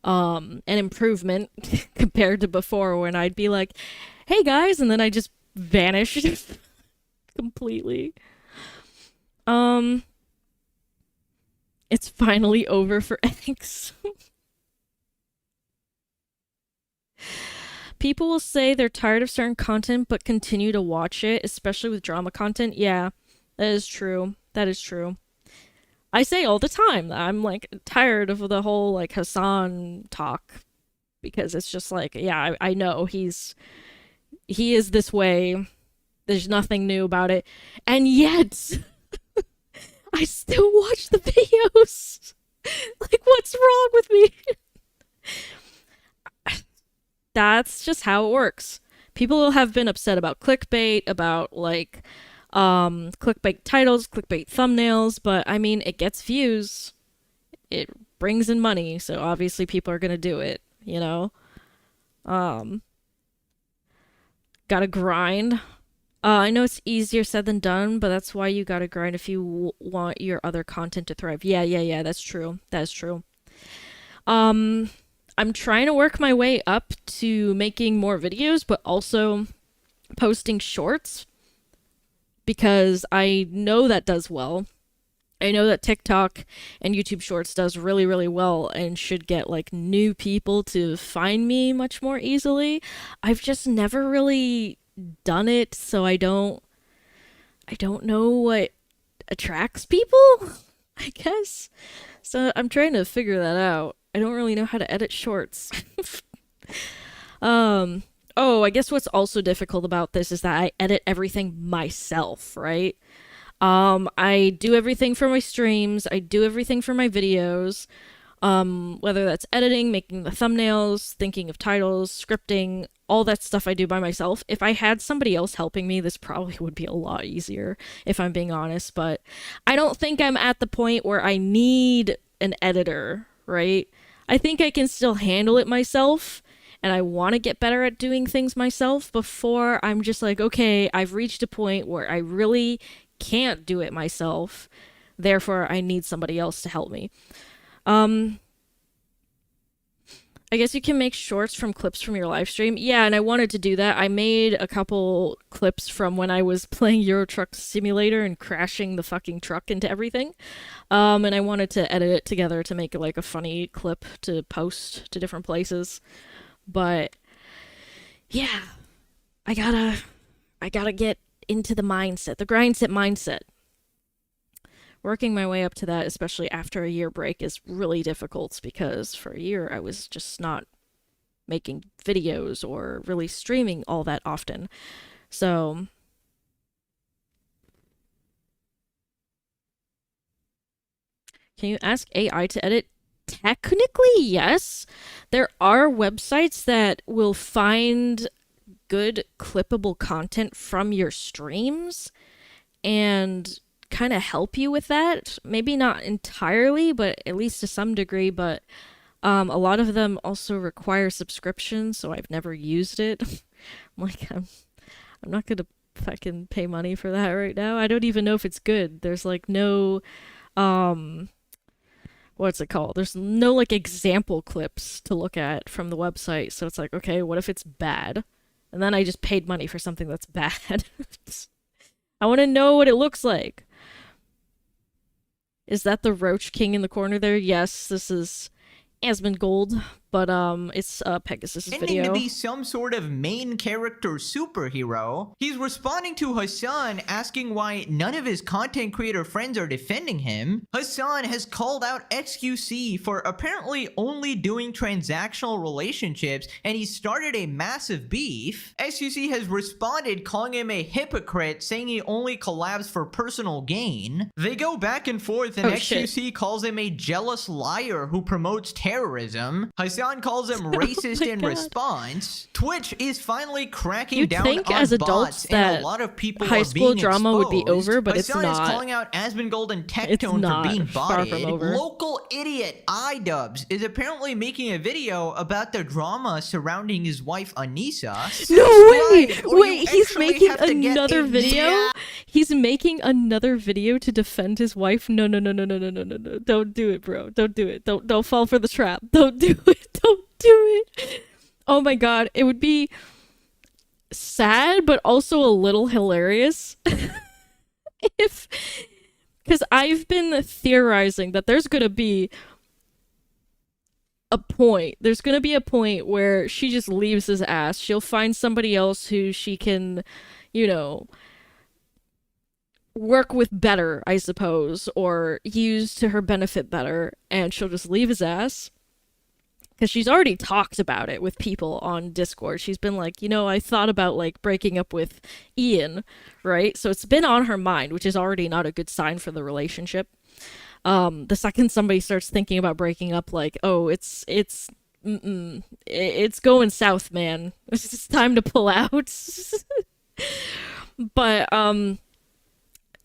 an improvement compared to before when I'd be like, hey guys, and then I just vanished completely. It's finally over for X. People will say they're tired of certain content but continue to watch it, especially with drama content. Yeah, that is true. That is true. I say all the time that I'm, like, tired of the whole, like, Hassan talk, because it's just like, yeah, I know he is this way. There's nothing new about it. And yet, I still watch the videos. Like, what's wrong with me? That's just how it works. People have been upset about clickbait, about, like, clickbait titles, clickbait thumbnails, but I mean, it gets views. It brings in money, so obviously people are gonna do it, you know? Gotta grind. I know it's easier said than done, but that's why you gotta grind if you want your other content to thrive. Yeah, that's true. That is true. I'm trying to work my way up to making more videos, but also posting shorts, because I know that does well. I know that TikTok and YouTube Shorts does really, really well and should get, like, new people to find me much more easily. I've just never really done it, so I don't know what attracts people, I guess. So I'm trying to figure that out. I don't really know how to edit shorts. Oh, I guess what's also difficult about this is that I edit everything myself, right? I do everything for my streams, I do everything for my videos, whether that's editing, making the thumbnails, thinking of titles, scripting, all that stuff I do by myself. If I had somebody else helping me, this probably would be a lot easier, if I'm being honest, but I don't think I'm at the point where I need an editor, right? I think I can still handle it myself, and I want to get better at doing things myself before I'm just like, okay, I've reached a point where I really can't do it myself, therefore I need somebody else to help me. I guess you can make shorts from clips from your live stream. Yeah, and I wanted to do that. I made a couple clips from when I was playing Euro Truck Simulator and crashing the fucking truck into everything. And I wanted to edit it together to make, like, a funny clip to post to different places. But yeah, I gotta get into the mindset, the grindset mindset. working my way up to that, especially after a year break, is really difficult because for a year I was just not making videos or really streaming all that often. So can you ask AI to edit? Technically, yes. There are websites that will find good clippable content from your streams and kind of help you with that. Maybe not entirely, but at least to some degree. But a lot of them also require subscriptions, so I've never used it. I'm like, I'm not gonna fucking pay money for that right now. I don't even know if it's good. There's like no what's it called? There's no like example clips to look at from the website. So it's like, okay, what if it's bad? And then I just paid money for something that's bad. I want to know what it looks like. Is that the Roach King in the corner there? Yes, this is Asmongold, but it's Pegasus's video. Pretending to be some sort of main character superhero. He's responding to Hassan asking why none of his content creator friends are defending him. Hassan has called out XQC for apparently only doing transactional relationships, and he started a massive beef. XQC has responded calling him a hypocrite, saying he only collabs for personal gain. They go back and forth, and XQC calls him a jealous liar who promotes terrorism. Hassan calls him racist in response. Twitch is finally cracking down on as adults bots, and a lot of people high are school being drama exposed. would be over, but Hassan it's not. is calling out Asmongold and It's Tectone not. for being Far from botted. over. Local idiot iDubbbz is apparently making a video about the drama surrounding his wife Anissa. Wait, he's making another video? He's making another video to defend his wife? No. Don't do it, bro. Don't do it. Don't fall for the trap. Don't do it. Don't do it. Oh my god, it would be sad, but also a little hilarious because I've been theorizing that there's gonna be a point. There's gonna be a point where she just leaves his ass. She'll find somebody else who she can, you know, work with better, I suppose, or use to her benefit better, and she'll just leave his ass. Because she's already talked about it with people on Discord. She's been like, you know, I thought about like breaking up with Ian, right? So it's been on her mind, which is already not a good sign for the relationship. The second somebody starts thinking about breaking up, like, oh, it's going south, man. It's time to pull out. But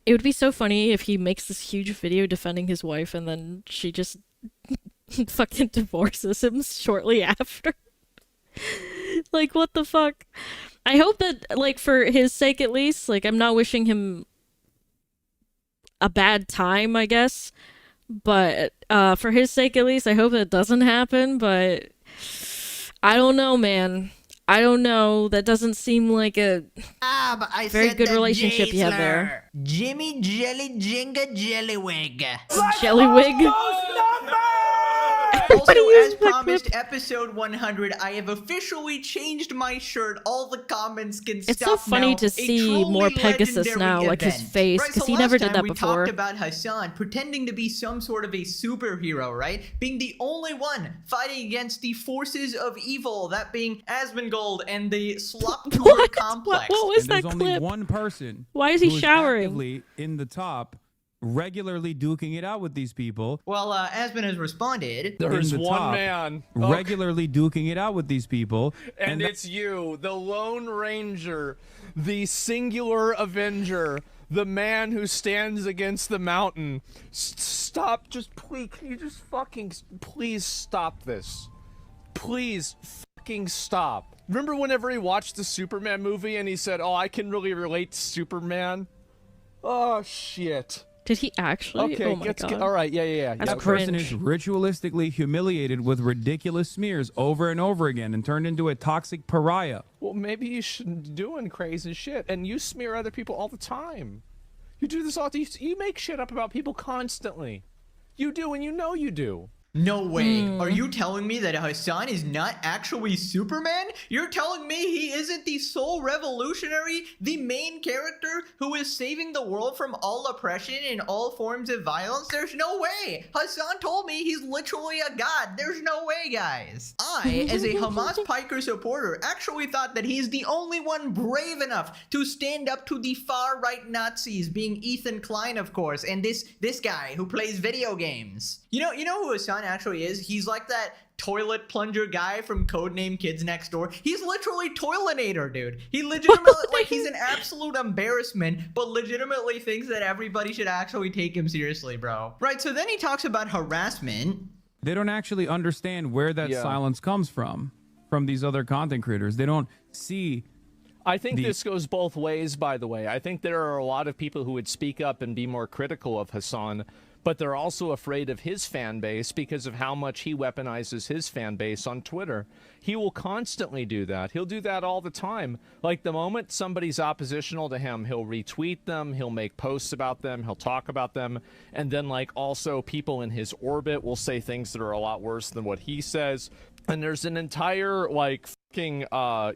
it would be so funny if he makes this huge video defending his wife and then she just fucking divorces him shortly after. Like, what the fuck? I hope that, like, for his sake at least, like, I'm not wishing him a bad time, I guess. But for his sake at least, I hope it doesn't happen, but I don't know, man. I don't know. That doesn't seem like a but I very said good the relationship you have J-slur. there. Jimmy Jelly Jenga Jellywig. Jellywig? Also, as promised, episode 100, I have officially changed my shirt. All the comments can stop It's so funny now. to A see truly more Pegasus legendary now, like his event. face, Right, because so he never last did time that we before. talked about Hassan pretending to be some sort of a superhero, right? Being the only one fighting against the forces of evil, that being Asmongold and the Slop Tour complex. What was And there's that only clip? one person. Why is he who showering? actively in the top, regularly duking it out with these people. Well, Asmon has responded. There's in the one top, man. regularly duking it out with these people, And it's you, the Lone Ranger, the singular Avenger, the man who stands against the mountain. Stop, just please, can you just fucking, please stop this. Please fucking stop. Remember whenever he watched the Superman movie and he said, oh, I can really relate to Superman? Oh, shit. Did he actually? Okay, oh my god. all right, yeah. That's that person cringe. is ritualistically humiliated with ridiculous smears over and over again and turned into a toxic pariah. Well, maybe you shouldn't be doing crazy shit, and you smear other people all the time. You do this all the time. You make shit up about people constantly. You do, and you know you do. No way. Are you telling me that Hassan is not actually Superman? You're telling me he isn't the sole revolutionary, the main character who is saving the world from all oppression and all forms of violence? There's no way. Hassan told me he's literally a god. There's no way, guys. I, as a Hamas Piker supporter, actually thought that he's the only one brave enough to stand up to the far-right Nazis, being Ethan Klein, of course, and this guy who plays video games. You know who Hassan actually is? He's like that toilet plunger guy from Codename Kids Next Door. He's literally Toilinator, dude. He legitimately, like, he's an absolute embarrassment, but legitimately thinks that everybody should actually take him seriously, bro. Right, so then he talks about harassment. They don't actually understand where that silence comes from these other content creators. They don't see... I think this goes both ways, by the way. I think there are a lot of people who would speak up and be more critical of Hassan, but they're also afraid of his fan base because of how much he weaponizes his fan base on Twitter. He will constantly do that. He'll do that all the time. Like, the moment somebody's oppositional to him, he'll retweet them, he'll make posts about them, he'll talk about them, and then, like, also people in his orbit will say things that are a lot worse than what he says. And there's an entire, like, fucking,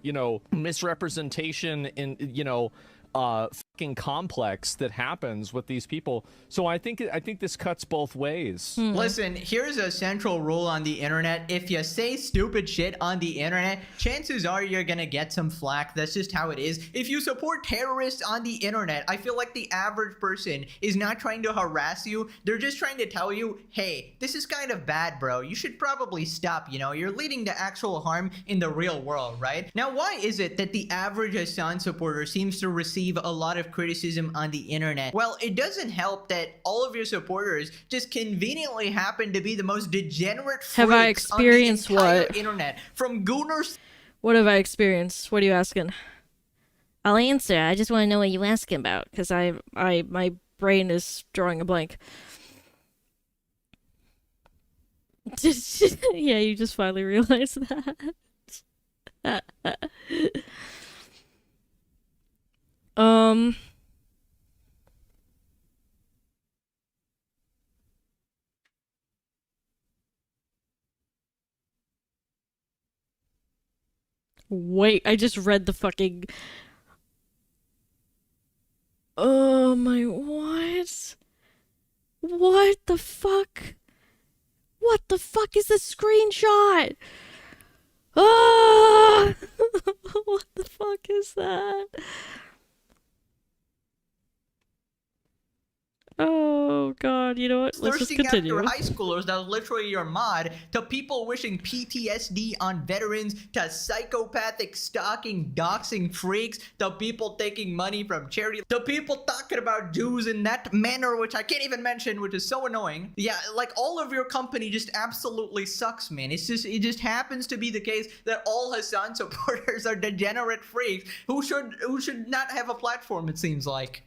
you know, misrepresentation in, you know, fucking complex that happens with these people. So I think this cuts both ways. Listen, here's a central rule on the internet. If you say stupid shit on the internet, chances are you're gonna get some flack. That's just how it is. If you support terrorists on the internet, I feel like the average person is not trying to harass you. They're just trying to tell you, hey, this is kind of bad, bro. You should probably stop, you know? You're leading to actual harm in the real world, right? Now, why is it that the average Hassan supporter seems to receive a lot of criticism on the internet? Well, it doesn't help that all of your supporters just conveniently happen to be the most degenerate freaks have I experienced on the entire what? internet. From Gooners. What have I experienced? What are you asking? I'll answer. I just want to know what you're asking about, because my brain is drawing a blank. Yeah, you just finally realized that. Wait, I just read the fucking... Oh my, what? What the fuck? What the fuck is this screenshot? Ah! What the fuck is that? Oh god, you know what? Let's just continue. After high schoolers, that was literally your mod, to people wishing PTSD on veterans, to psychopathic stalking, doxing freaks, to people taking money from charity, to people talking about Jews in that manner, which I can't even mention, which is so annoying. Yeah, like, all of your company just absolutely sucks, man. It just happens to be the case that all Hassan supporters are degenerate freaks who should not have a platform, it seems like.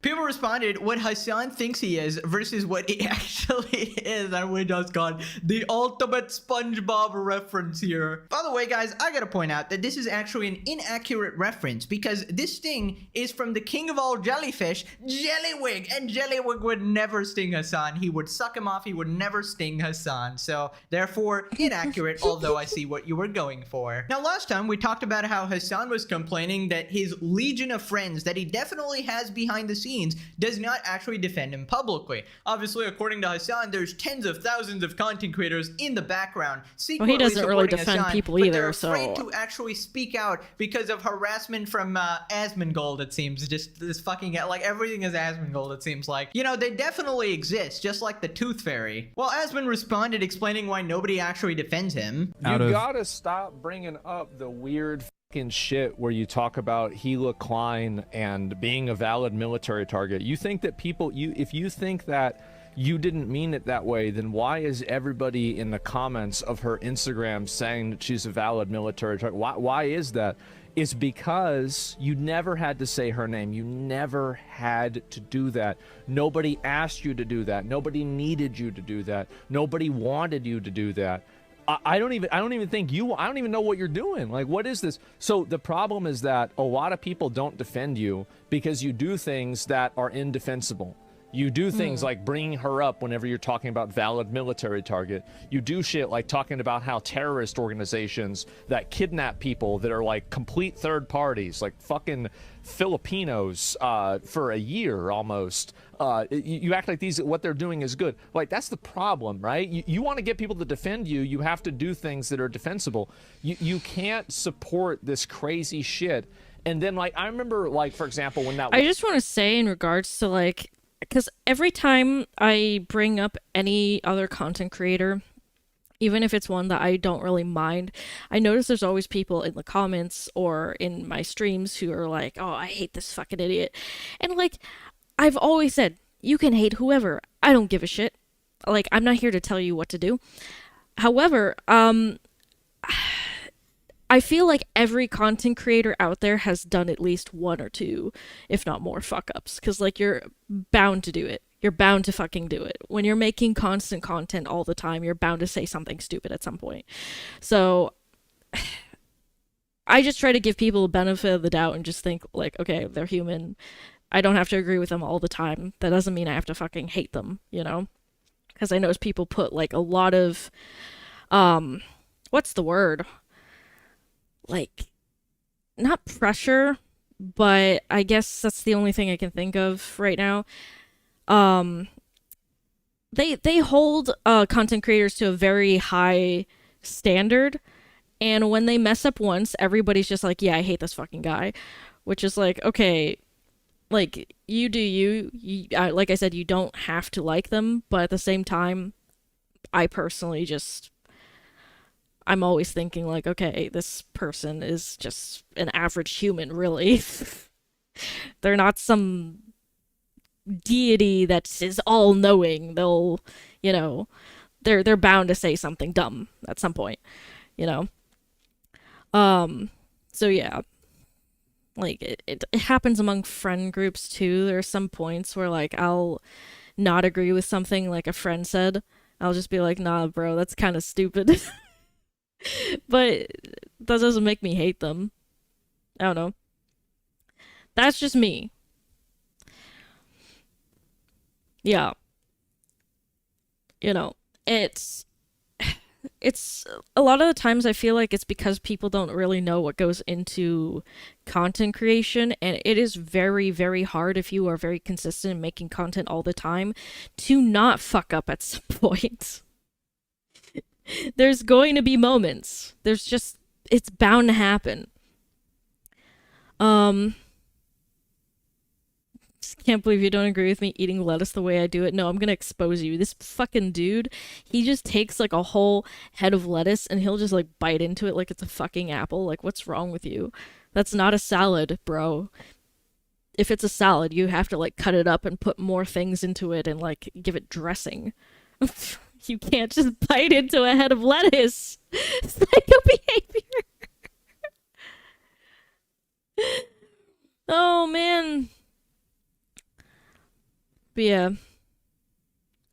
People responded what Hassan thinks he is versus what he actually is, and we just got the ultimate SpongeBob reference here. By the way, guys, I gotta point out that this is actually an inaccurate reference, because this sting is from the king of all jellyfish, Jellywig, and Jellywig would never sting Hassan. He would suck him off. He would never sting Hassan. So, therefore, inaccurate, although I see what you were going for. Now, last time we talked about how Hassan was complaining that his legion of friends that he definitely has behind the scenes does not actually defend him publicly. Obviously, according to Hassan, there's tens of thousands of content creators in the background secretly he doesn't really defend Hassan, people but either, they're so... afraid to actually speak out because of harassment from Asmongold, it seems. Just this fucking, like, everything is Asmongold, it seems like. You know, they definitely exist, just like the Tooth Fairy. Well, Asmon responded explaining why nobody actually defends him. You gotta stop bringing up the weird fucking shit where you talk about Gila Klein and being a valid military target. You think that people, if you think that you didn't mean it that way, then why is everybody in the comments of her Instagram saying that she's a valid military target? Why is that? It's because you never had to say her name. You never had to do that. Nobody asked you to do that. Nobody needed you to do that. Nobody wanted you to do that. I don't even know what you're doing. Like, what is this? So the problem is that a lot of people don't defend you because you do things that are indefensible. You do things like bringing her up whenever you're talking about valid military target. You do shit like talking about how terrorist organizations that kidnap people that are like complete third parties, like fucking Filipinos for a year almost. You act like what they're doing is good. Like, that's the problem, right? You want to get people to defend you, you have to do things that are defensible. You can't support this crazy shit. And then, like, I remember, like, for example, when that... I just want to say in regards to, like, because every time I bring up any other content creator, even if it's one that I don't really mind, I notice there's always people in the comments or in my streams who are like, oh, I hate this fucking idiot. And, like, I've always said, you can hate whoever. I don't give a shit. Like, I'm not here to tell you what to do. However, I feel like every content creator out there has done at least one or two, if not more, fuck-ups. Because, like, you're bound to do it. You're bound to fucking do it. When you're making constant content all the time, you're bound to say something stupid at some point. So, I just try to give people the benefit of the doubt and just think, like, okay, they're human. I don't have to agree with them all the time. That doesn't mean I have to fucking hate them, you know? Because I notice people put, like, a lot of, what's the word? Like, not pressure, but I guess that's the only thing I can think of right now. They hold content creators to a very high standard, and when they mess up once, everybody's just like, yeah, I hate this fucking guy, which is like, okay, like, you do you like I said, you don't have to like them, but at the same time, I personally just... I'm always thinking, like, okay, this person is just an average human, really. They're not some deity that is all-knowing. They'll, you know, they're bound to say something dumb at some point, you know? So yeah. Like, it happens among friend groups, too. There are some points where, like, I'll not agree with something like a friend said. I'll just be like, nah, bro, that's kind of stupid. But that doesn't make me hate them. I don't know. That's just me. Yeah. You know, it's a lot of the times I feel like it's because people don't really know what goes into content creation, and it is very, very hard if you are very consistent in making content all the time to not fuck up at some point. There's going to be moments. It's bound to happen. Just can't believe you don't agree with me eating lettuce the way I do it. No, I'm gonna expose you. This fucking dude, he just takes like a whole head of lettuce and he'll just like bite into it like it's a fucking apple. Like, what's wrong with you? That's not a salad, bro. If it's a salad, you have to like cut it up and put more things into it and like give it dressing. You can't just bite into a head of lettuce. Psycho behavior. Oh, man. But yeah.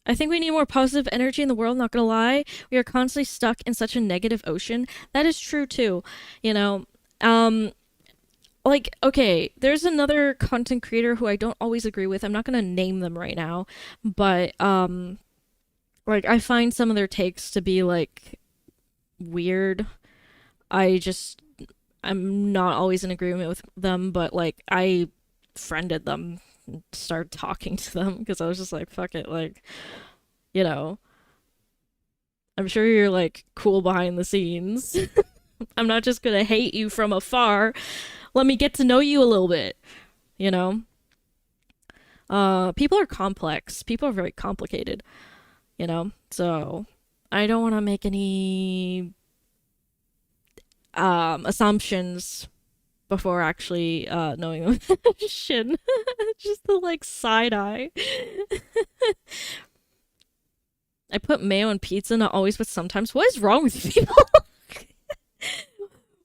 I think we need more positive energy in the world, not gonna lie. We are constantly stuck in such a negative ocean. That is true, too. You know, like, okay, there's another content creator who I don't always agree with. I'm not gonna name them right now, but, like, I find some of their takes to be, like, weird. I'm not always in agreement with them, but, like, I friended them and started talking to them because I was just like, fuck it, like, you know. I'm sure you're, like, cool behind the scenes. I'm not just gonna hate you from afar. Let me get to know you a little bit, you know? People are complex. People are very complicated. You know, so I don't want to make any assumptions before actually knowing them. Shit. Just the like side eye. I put mayo on pizza, not always, but sometimes. What is wrong with you people?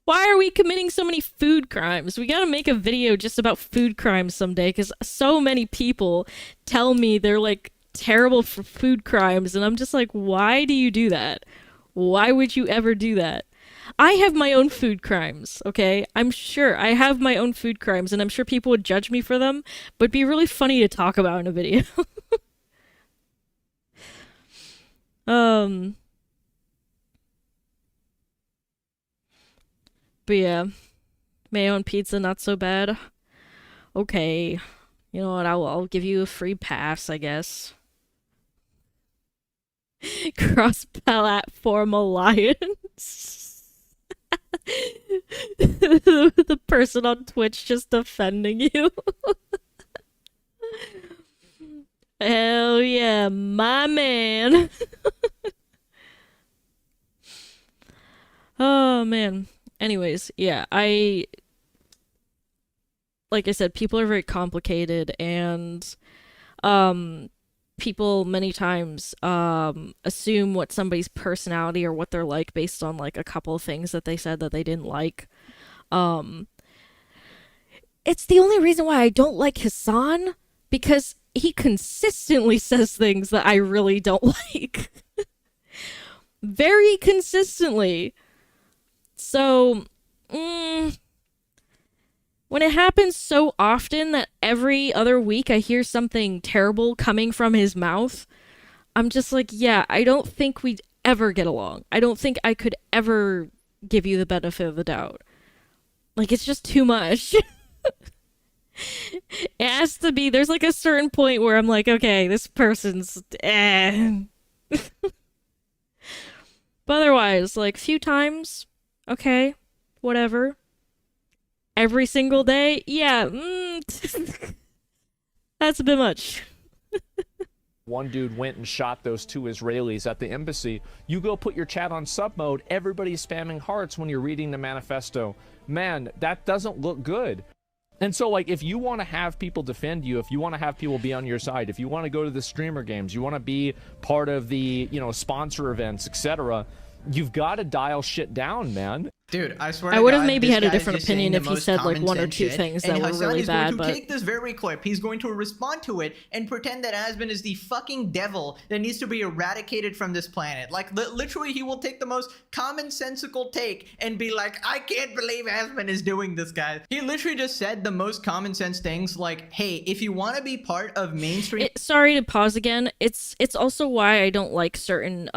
Why are we committing so many food crimes? We gotta make a video just about food crimes someday, because so many people tell me they're like terrible for food crimes, and I'm just like, why do you do that? Why would you ever do that? I have my own food crimes, okay? I'm sure I have my own food crimes, and I'm sure people would judge me for them, but it'd be really funny to talk about in a video. But yeah, mayo and pizza, not so bad. Okay, you know what, I'll give you a free pass, I guess. Cross-platform alliance. The person on Twitch just defending you. Hell yeah, my man. Oh man. Anyways, yeah, like I said, people are very complicated, and people many times assume what somebody's personality or what they're like based on like a couple of things that they said that they didn't like. It's the only reason why I don't like Hassan, because he consistently says things that I really don't like. Very consistently. So, when it happens so often that every other week I hear something terrible coming from his mouth, I'm just like, yeah, I don't think we'd ever get along. I don't think I could ever give you the benefit of the doubt. Like, it's just too much. It has to be, there's like a certain point where I'm like, okay, this person's But otherwise, like, few times, okay, whatever. Every single day, yeah, that's a bit much. One dude went and shot those 2 Israelis at the embassy. You go put your chat on sub mode, everybody's spamming hearts when you're reading the manifesto. Man, that doesn't look good. And so, like, if you want to have people defend you, if you want to have people be on your side, if you want to go to the streamer games, you want to be part of the, you know, sponsor events, etc., you've got to dial shit down, man. Dude, I swear I would have God, maybe this had a guy's different just saying opinion the if he most said like common one or sense two shit, things and that were Hassan really is bad, going to but take this very clip, he's going to respond to it and pretend that Aspen is the fucking devil that needs to be eradicated from this planet. Like, literally, he will take the most commonsensical take and be like, I can't believe Aspen is doing this, guys. He literally just said the most common sense things like, hey, if you want to be part of mainstream... Sorry to pause again. It's also why I don't like certain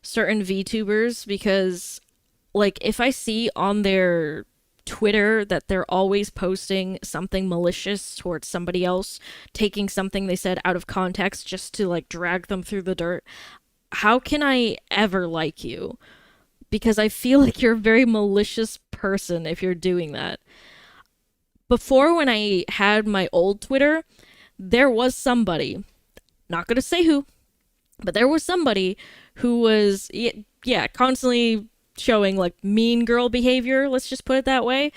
VTubers, because like if I see on their Twitter that they're always posting something malicious towards somebody else, taking something they said out of context just to like drag them through the dirt, how can I ever like you? Because I feel like you're a very malicious person if you're doing that. Before, when I had my old Twitter, there was somebody, not gonna say who, but there was somebody who was, yeah, constantly showing like mean girl behavior, let's just put it that way.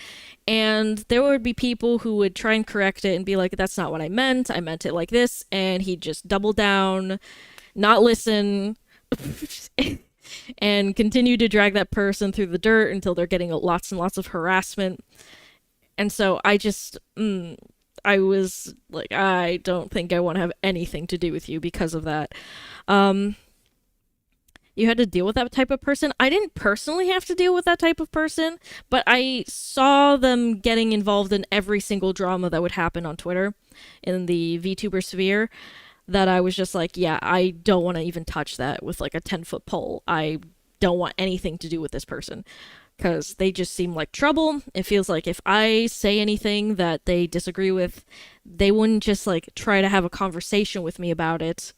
And there would be people who would try and correct it and be like, that's not what I meant it like this. And he'd just double down, not listen, and continue to drag that person through the dirt until they're getting lots and lots of harassment. And so I just, I was like, I don't think I want to have anything to do with you because of that. You had to deal with that type of person. I didn't personally have to deal with that type of person, but I saw them getting involved in every single drama that would happen on Twitter in the VTuber sphere, that I was just like, yeah, I don't want to even touch that with like a 10-foot pole. I don't want anything to do with this person because they just seem like trouble. It feels like if I say anything that they disagree with, they wouldn't just like try to have a conversation with me about it.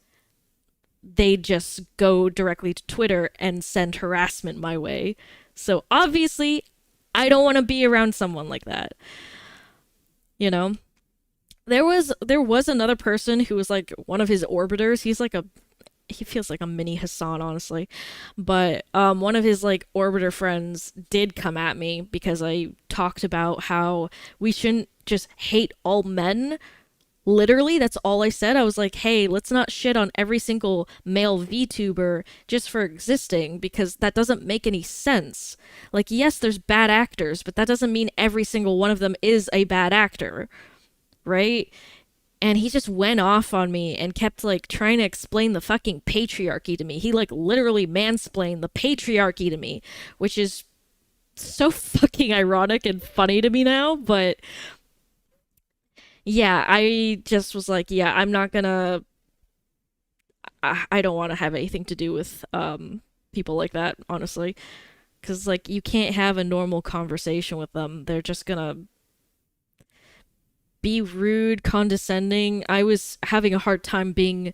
They just go directly to Twitter and send harassment my way. So obviously, I don't want to be around someone like that. You know? There was another person who was like one of his orbiters. He feels like a mini Hassan, honestly. But one of his like orbiter friends did come at me because I talked about how we shouldn't just hate all men. Literally, that's all I said. I was like, hey, let's not shit on every single male VTuber just for existing, because that doesn't make any sense. Like, yes, there's bad actors, but that doesn't mean every single one of them is a bad actor, right? And he just went off on me and kept like trying to explain the fucking patriarchy to me. He like literally mansplained the patriarchy to me, which is so fucking ironic and funny to me now. But yeah, I just was like, yeah, I'm not gonna. I don't want to have anything to do with people like that, honestly, because like you can't have a normal conversation with them. They're just gonna be rude, condescending. I was having a hard time being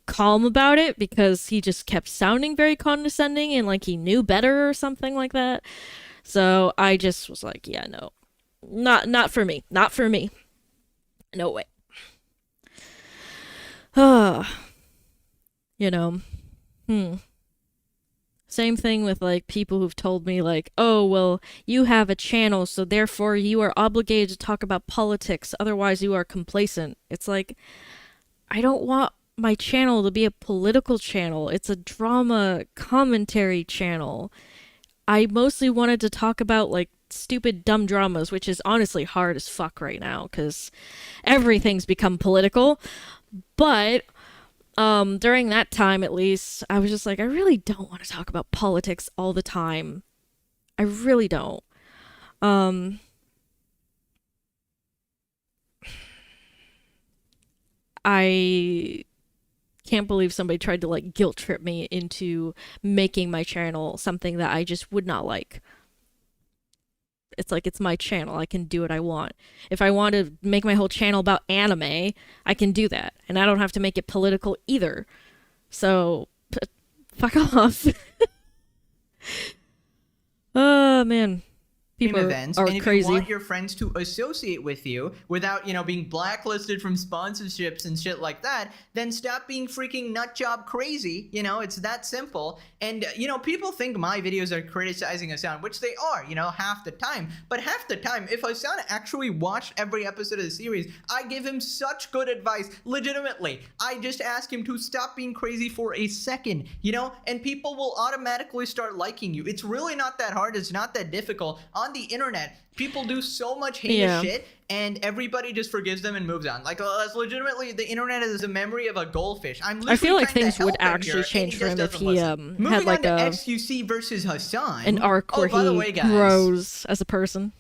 calm about it because he just kept sounding very condescending and like he knew better or something like that. So I just was like, yeah, no. Not for me. Not for me. No way. You know. Same thing with like people who've told me like, oh, well, you have a channel, so therefore you are obligated to talk about politics, otherwise you are complacent. It's like, I don't want my channel to be a political channel. It's a drama commentary channel. I mostly wanted to talk about like stupid dumb dramas, which is honestly hard as fuck right now because everything's become political. But during that time, at least, I was just like, I really don't want to talk about politics all the time. I really don't. I can't believe somebody tried to like guilt trip me into making my channel something that I just would not like. It's like, it's my channel. I can do what I want. If I want to make my whole channel about anime, I can do that. And I don't have to make it political either. So, fuck off. Oh, man. People events, are and if crazy. you want your friends to associate with you without, being blacklisted from sponsorships and shit like that, then stop being freaking nutjob crazy. It's that simple. And, people think my videos are criticizing Hassan, which they are, half the time. But half the time, if Hassan actually watched every episode of the series, I give him such good advice, legitimately. I just ask him to stop being crazy for a second, and people will automatically start liking you. It's really not that hard. It's not that difficult. On the internet, people do so much heinous shit, and everybody just forgives them and moves on. Like, that's legitimately, the internet is a memory of a goldfish. I feel like things would actually change for him if he had like a XQC versus Hassan, an arc where he grows as a person.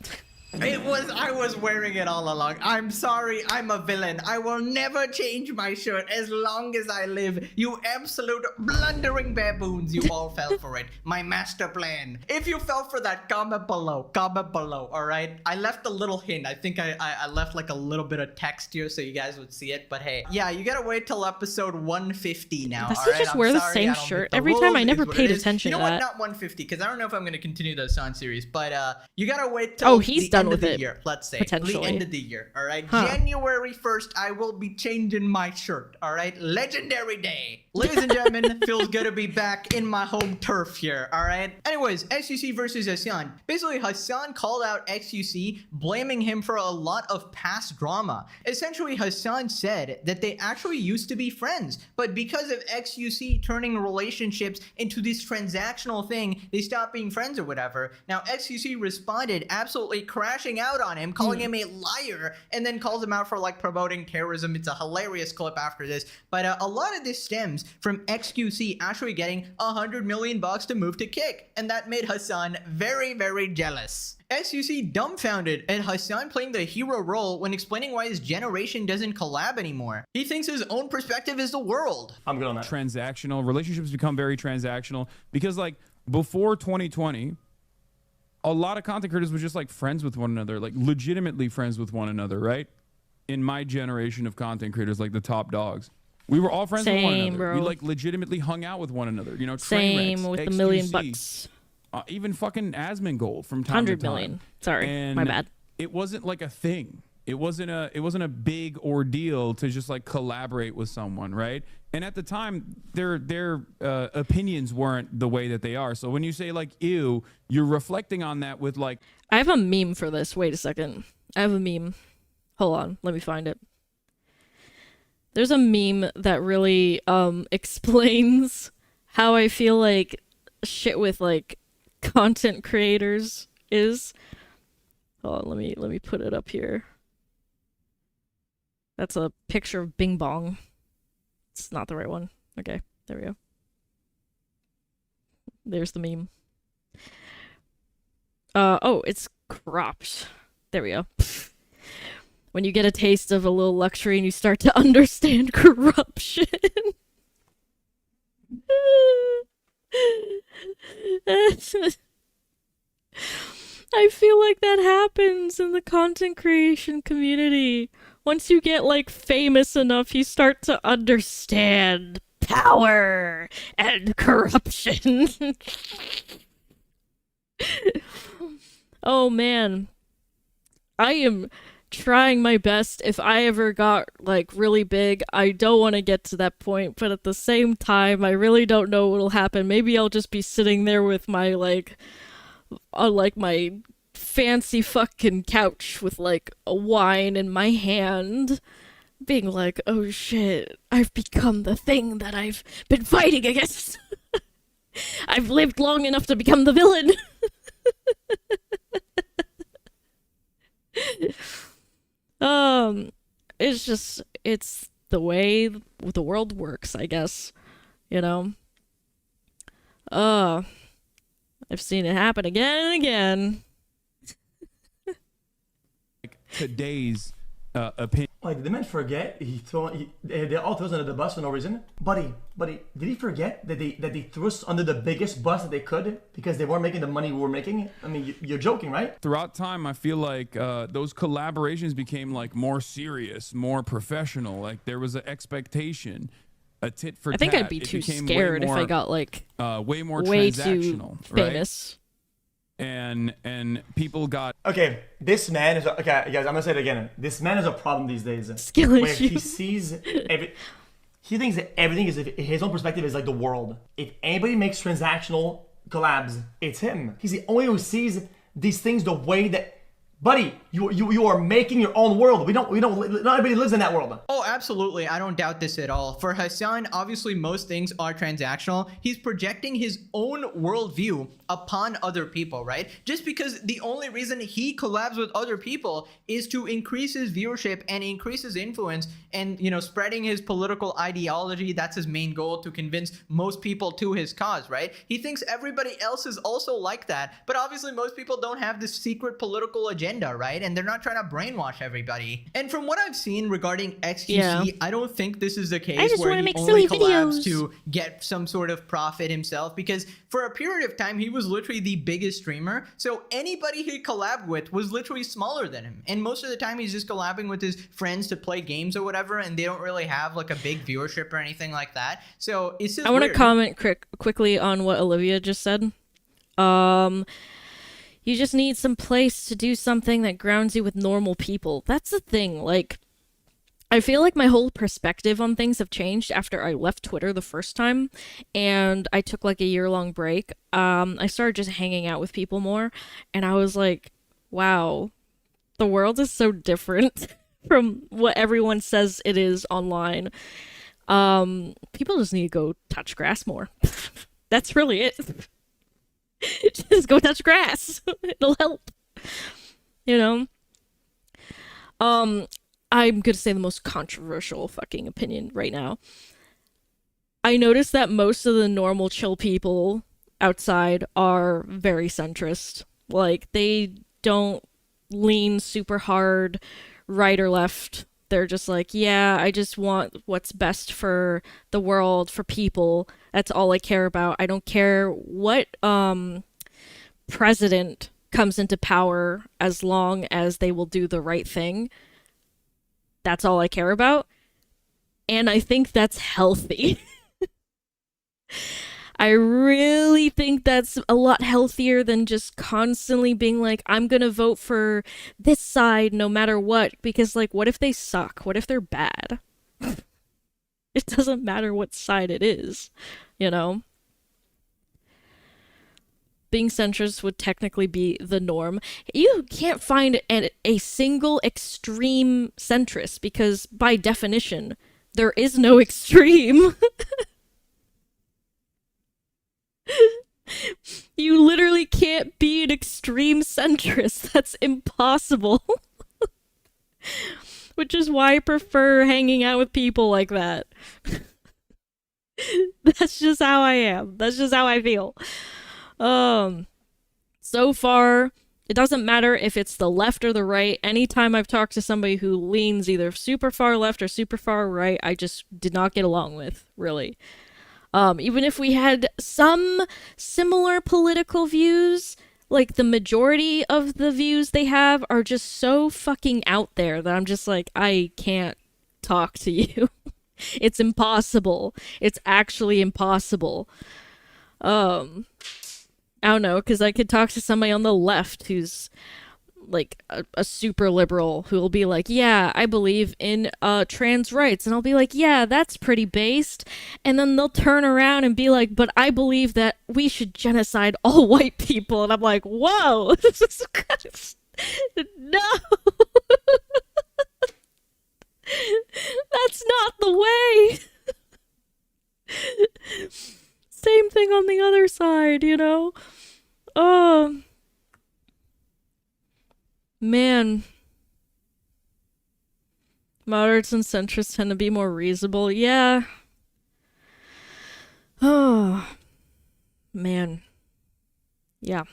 I was wearing it all along. I'm sorry, I'm a villain. I will never change my shirt as long as I live. You absolute blundering baboons, you all fell for it. My master plan. If you fell for that, comment below, alright? I left a little hint. I think I left like a little bit of text here so you guys would see it, but hey. Yeah, you gotta wait till episode 150 now, Does alright? he just wear the same shirt every time? I never paid attention to that. You know what, not 150, because I don't know if I'm gonna continue the Hassan series, but you gotta wait till he's done with it, year, let's say potentially. the end of the year, all right? January 1st, I will be changing my shirt, all right? Legendary day. Ladies and gentlemen, feels good to be back in my home turf here, all right? Anyways, XQC versus Hassan. Basically, Hassan called out XQC, blaming him for a lot of past drama. Essentially, Hassan said that they actually used to be friends, but because of XQC turning relationships into this transactional thing, they stopped being friends or whatever. Now, XQC responded absolutely crashing out on him, calling him a liar, and then calls him out for like promoting terrorism. It's a hilarious clip after this, but a lot of this stems from XQC actually getting $100 million to move to Kick, and that made Hassan very, very jealous. XQC dumbfounded at Hassan playing the hero role when explaining why his generation doesn't collab anymore. He thinks his own perspective is the world. I'm good on that. Transactional relationships become very transactional because like before 2020, a lot of content creators were just like friends with one another, like legitimately friends with one another, right? In my generation of content creators, like the top dogs, we were all friends with one another. Bro. We like legitimately hung out with one another. Same Trainwrecks, with XQC, the $1 million. Even fucking Asmongold from time to 100 time. million. Sorry, and my bad. It wasn't like a thing. It wasn't a big ordeal to just like collaborate with someone, right? And at the time, their opinions weren't the way that they are. So when you say like ew, you're reflecting on that with like. I have a meme for this. Wait a second. I have a meme. Hold on. Let me find it. There's a meme that really explains how I feel like shit with like content creators is. Hold on, let me put it up here. That's a picture of Bing Bong. It's not the right one. Okay, there we go. There's the meme. Oh, it's cropped. There we go. When you get a taste of a little luxury and you start to understand corruption. I feel like that happens in the content creation community. Once you get, like, famous enough, you start to understand power and corruption. Oh, man. I am trying my best. If I ever got, like, really big, I don't want to get to that point, but at the same time, I really don't know what'll happen. Maybe I'll just be sitting there with my, like, my fancy fucking couch with, like, a wine in my hand, being like, oh shit, I've become the thing that I've been fighting against. I've lived long enough to become the villain. It's the way the world works, I guess, you know? I've seen it happen again and again. Today's opinion. Like, the man forget they all threw us under the bus for no reason. Buddy, did he forget that they threw us under the biggest bus that they could because they weren't making the money we were making? I mean, you're joking, right? Throughout time, I feel like those collaborations became like more serious, more professional. Like there was an expectation, a tit for tat. I think I'd be too scared if I got like way more way transactional, too famous. Right? And people got okay. This man is okay, guys. I'm gonna say it again. This man is a problem these days. Skill where issue. he sees he thinks that everything is his own perspective is like the world. If anybody makes transactional collabs, it's him. He's the only one who sees these things the way that. Buddy, you are making your own world. Not everybody lives in that world. Oh, absolutely. I don't doubt this at all. For Hassan, obviously most things are transactional. He's projecting his own worldview upon other people, right? Just because the only reason he collabs with other people is to increase his viewership and increase his influence and, you know, spreading his political ideology. That's his main goal, to convince most people to his cause, right? He thinks everybody else is also like that, but obviously most people don't have this secret political agenda, right? And they're not trying to brainwash everybody. And from what I've seen regarding XQC, I don't think this is the case where he only collabs to get some sort of profit himself, because for a period of time, he was literally the biggest streamer. So anybody he collabed with was literally smaller than him. And most of the time, he's just collabing with his friends to play games or whatever, and they don't really have like a big viewership or anything like that. So it's just I want to comment quickly on what Olivia just said. You just need some place to do something that grounds you with normal people. That's the thing. Like, I feel like my whole perspective on things have changed after I left Twitter the first time, and I took like a year-long break. I started just hanging out with people more, and I was like, wow, the world is so different from what everyone says it is online. People just need to go touch grass more. That's really it. Just go touch grass. It'll help. You know? I'm gonna say the most controversial fucking opinion right now. I noticed that most of the normal chill people outside are very centrist. Like, they don't lean super hard right or left. They're just like, yeah, I just want what's best for the world, for people. That's all I care about. I don't care what president comes into power as long as they will do the right thing. That's all I care about. And I think that's healthy. I really think that's a lot healthier than just constantly being like, I'm gonna vote for this side no matter what, because, like, what if they suck? What if they're bad? It doesn't matter what side it is, you know? Being centrist would technically be the norm. You can't find a single extreme centrist, because by definition, there is no extreme. You literally can't be an extreme centrist. That's impossible. Which is why I prefer hanging out with people like that. That's just how I am. That's just how I feel. So far, it doesn't matter if it's the left or the right. Anytime I've talked to somebody who leans either super far left or super far right, I just did not get along with, really. Even if we had some similar political views, like the majority of the views they have are just so fucking out there that I'm just like, I can't talk to you. It's impossible. It's actually impossible. I don't know, because I could talk to somebody on the left who's like a super liberal who will be like, yeah, I believe in trans rights. And I'll be like, yeah, that's pretty based. And then they'll turn around and be like, but I believe that we should genocide all white people. And I'm like, whoa, this is no. That's not the way. Same thing on the other side, you know? Oh. Man. Moderates and centrists tend to be more reasonable. Yeah. Oh. Man. Yeah.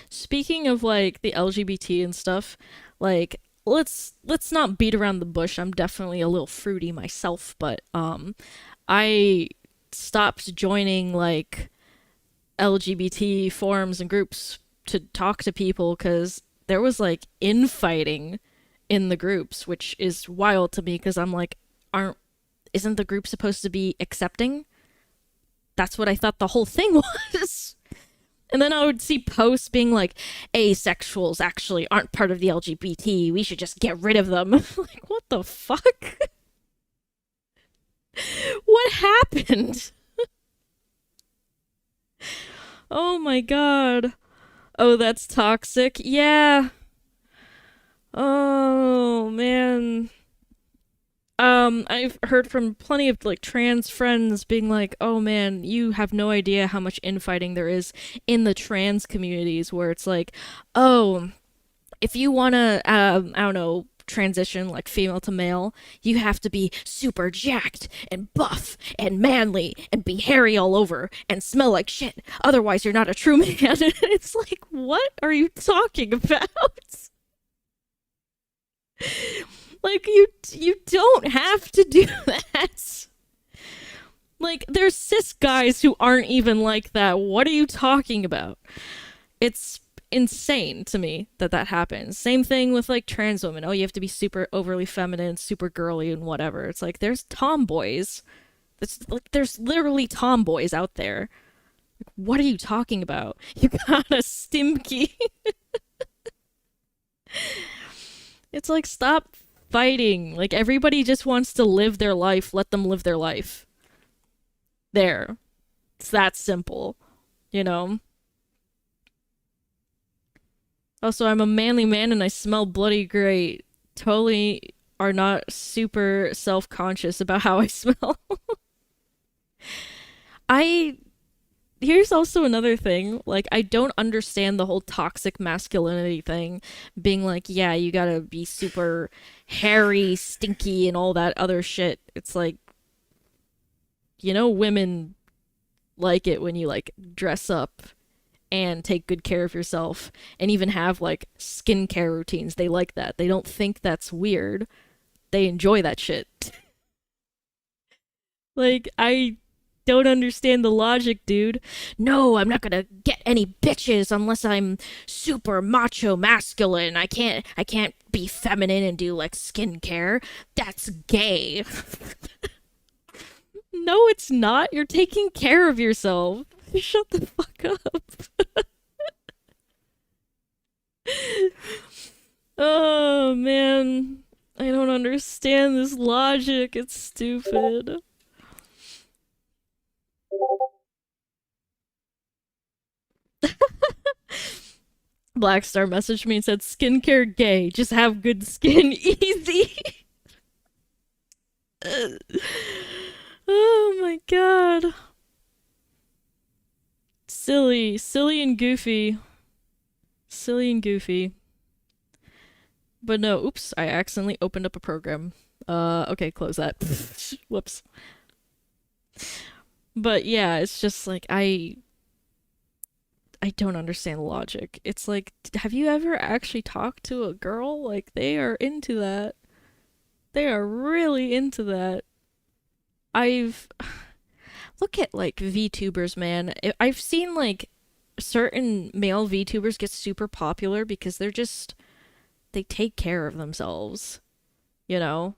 Speaking of, like, the LGBT and stuff, like, let's not beat around the bush. I'm definitely a little fruity myself, but, I stopped joining, like, LGBT forums and groups to talk to people because there was, like, infighting in the groups, which is wild to me because I'm like, isn't the group supposed to be accepting? That's what I thought the whole thing was. And then I would see posts being like, asexuals actually aren't part of the LGBT. We should just get rid of them. Like, what the fuck? What happened? Oh my god. Oh, that's toxic. Yeah. Oh, man. I've heard from plenty of, like, trans friends being like, oh man, you have no idea how much infighting there is in the trans communities, where it's like, oh, if you wanna, I don't know, transition, like, female to male, you have to be super jacked and buff and manly and be hairy all over and smell like shit. Otherwise, you're not a true man. It's like, what are you talking about? Like, you don't have to do that. Like, there's cis guys who aren't even like that. What are you talking about? It's insane to me that happens. Same thing with, like, trans women. Oh, you have to be super overly feminine, super girly, and whatever. It's like, there's tomboys. There's literally tomboys out there. Like, what are you talking about? You got a stimky. It's like, stop fighting. Like, everybody just wants to live their life. Let them live their life. There. It's that simple. You know? Also, I'm a manly man and I smell bloody great. Totally are not super self-conscious about how I smell. Here's also another thing. Like, I don't understand the whole toxic masculinity thing. Being like, yeah, you gotta be super hairy, stinky, and all that other shit. It's like, you know, women like it when you, like, dress up and take good care of yourself and even have, like, skincare routines. They like that. They don't think that's weird. They enjoy that shit. Like, I don't understand the logic, dude. No, I'm not gonna get any bitches unless I'm super macho masculine. I can't be feminine and do, like, skincare. That's gay. No, it's not. You're taking care of yourself. Shut the fuck up. Oh, man. I don't understand this logic. It's stupid. Blackstar messaged me and said, skincare gay. Just have good skin. Easy. Oh my god. Silly and goofy. Silly and goofy. But no, oops, I accidentally opened up a program. Okay, close that. Whoops. But yeah, it's just like, I don't understand the logic. It's like, have you ever actually talked to a girl? Like, they are into that. They are really into that. Look at, like, VTubers, man. I've seen, like, certain male VTubers get super popular because they take care of themselves. You know?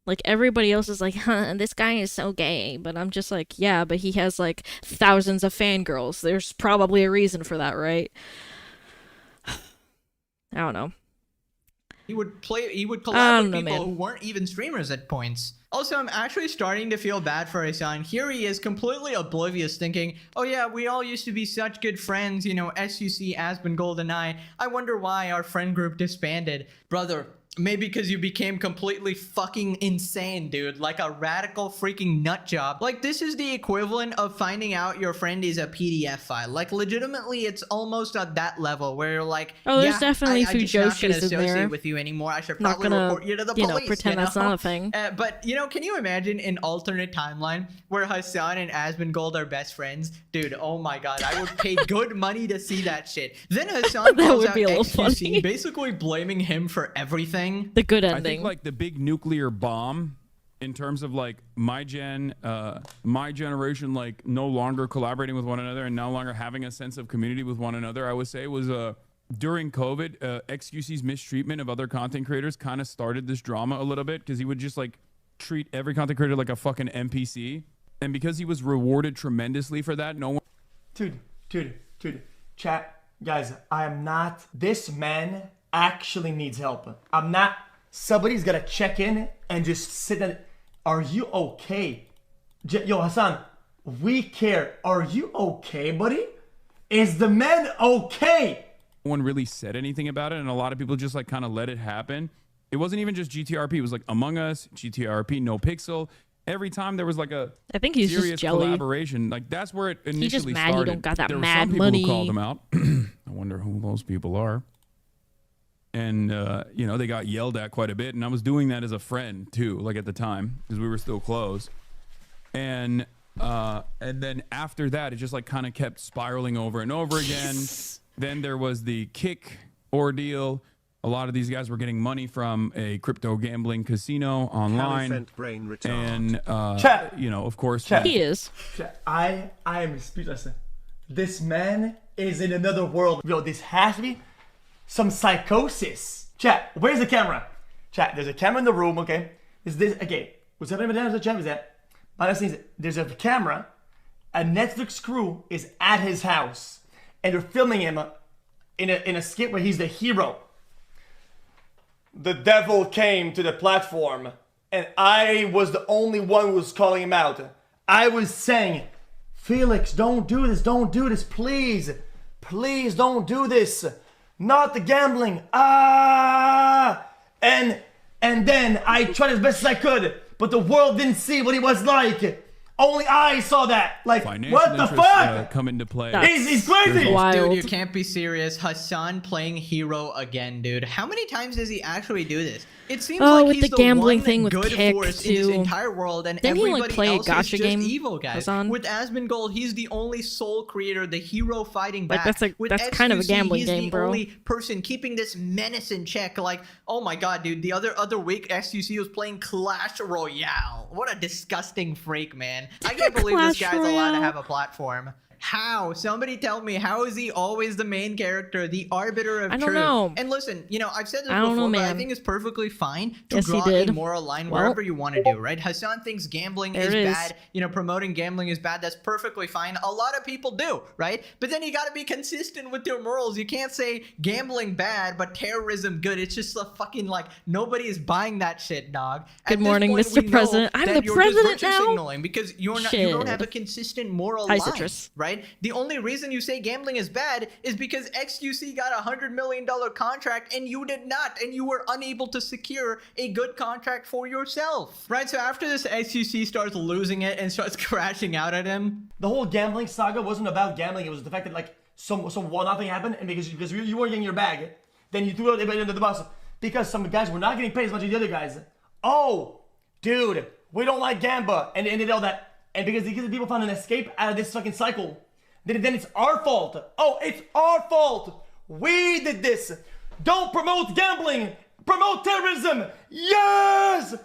Like, everybody else is like, huh, this guy is so gay. But I'm just like, yeah, but he has, like, thousands of fangirls. There's probably a reason for that, right? I don't know. He would collab with people who weren't even streamers at points. Also, I'm actually starting to feel bad for Hassan. Here he is, completely oblivious, thinking, oh yeah, we all used to be such good friends, you know, SUC, Asmongold, and I wonder why our friend group disbanded. Brother, maybe because you became completely fucking insane, dude. Like a radical freaking nut job. Like, this is the equivalent of finding out your friend is a PDF file. Like, legitimately, it's almost at that level where you're like, oh, there's yeah, definitely I just not gonna Fujoshis in associate there. with you anymore. I should Not probably gonna, report you to the police. pretend that's not a thing. But, you know, can you imagine an alternate timeline where Hassan and Asmongold are best friends? Dude, oh my god, I would pay good money to see that shit. Then Hassan That calls would out be a little XQC, funny. basically blaming him for everything. The good I ending. think like the big nuclear bomb in terms of like my generation like no longer collaborating with one another and no longer having a sense of community with one another, I would say was during COVID, XQC's mistreatment of other content creators kind of started this drama a little bit because he would just like treat every content creator like a fucking NPC, and because he was rewarded tremendously for that, no one. Dude, chat, guys, I am not. This man actually needs help. I'm not. Somebody's gotta check in and just sit there. Are you okay? Yo, Hassan, we care. Are you okay, buddy? Is the man okay? No one really said anything about it, and a lot of people just like kind of let it happen. It wasn't even just GTRP. It was like Among Us, GTRP, No Pixel. Every time there was like a I think he's serious just jelly. collaboration, like that's where it initially He's just mad started. he don't got that there were mad some people money. who called him out. I wonder who those people are. And you know, they got yelled at quite a bit, and I was doing that as a friend too, like at the time, because we were still close. And then after that, it just like kind of kept spiraling over and over again. Then there was the kick ordeal. A lot of these guys were getting money from a crypto gambling casino online, and Chat. you know, of course, Chat. He is. Chat, I am speechless. This man is in another world. Yo, this has to be some psychosis. Chat, where's the camera? Chat, there's a camera in the room, okay? Is this, okay, what's happening with the chat is that, there's a camera, a Netflix crew is at his house, and they're filming him in a skit where he's the hero. The devil came to the platform, and I was the only one who was calling him out. I was saying, Felix, don't do this, please. Please don't do this. Not the gambling. And then I tried as best as I could, but the world didn't see what he was like. Only I saw that. Like, financial what the interests, fuck? come into play. He's crazy. Dude, you can't be serious. Hassan playing hero again, dude. How many times does he actually do this? It seems like with he's the gambling one thing with good Kick, force in this too. entire world, and Didn't he, like, everybody play a else gacha is just game, evil guys. Hassan? With Asmongold, he's the only sole creator, the hero fighting Like, back. that's With kind of a XQC, gambling he's game, the bro. only person keeping this menace in check. Like, oh my god, dude, the other week XQC was playing Clash Royale. What a disgusting freak, man. I can't believe this Clash guy's allowed to Royale. have a platform. How? Somebody tell me, how is he always the main character, the arbiter of I don't truth? know. And listen, you know, I've said this I don't before, know, but I man. think it's perfectly fine to Yes, he draw did. a moral line Well, wherever you want to do, right? Hassan thinks gambling there is it is. bad, you know, promoting gambling is bad. That's perfectly fine. A lot of people do, right? But then you got to be consistent with your morals. You can't say gambling bad, but terrorism good. It's just a fucking like, nobody is buying that shit, dog. At Good this morning, point, Mr. we know President. I'm that the you're president just virtue now? signaling because you don't have a Shit. consistent moral Hi, line, Citrus. right? The only reason you say gambling is bad is because XQC got a $100 million contract and you did not, and you were unable to secure a good contract for yourself, right? So after this, XQC starts losing it and starts crashing out at him. The whole gambling saga wasn't about gambling. It was the fact that like some one-off thing happened, and because you weren't getting your bag, then you threw it under the bus. because some guys were not getting paid as much as the other guys. Oh, dude, we don't like Gamba, and they all that. And because the people found an escape out of this fucking cycle, then it's our fault. Oh, it's our fault. We did this. Don't promote gambling. Promote terrorism. Yes!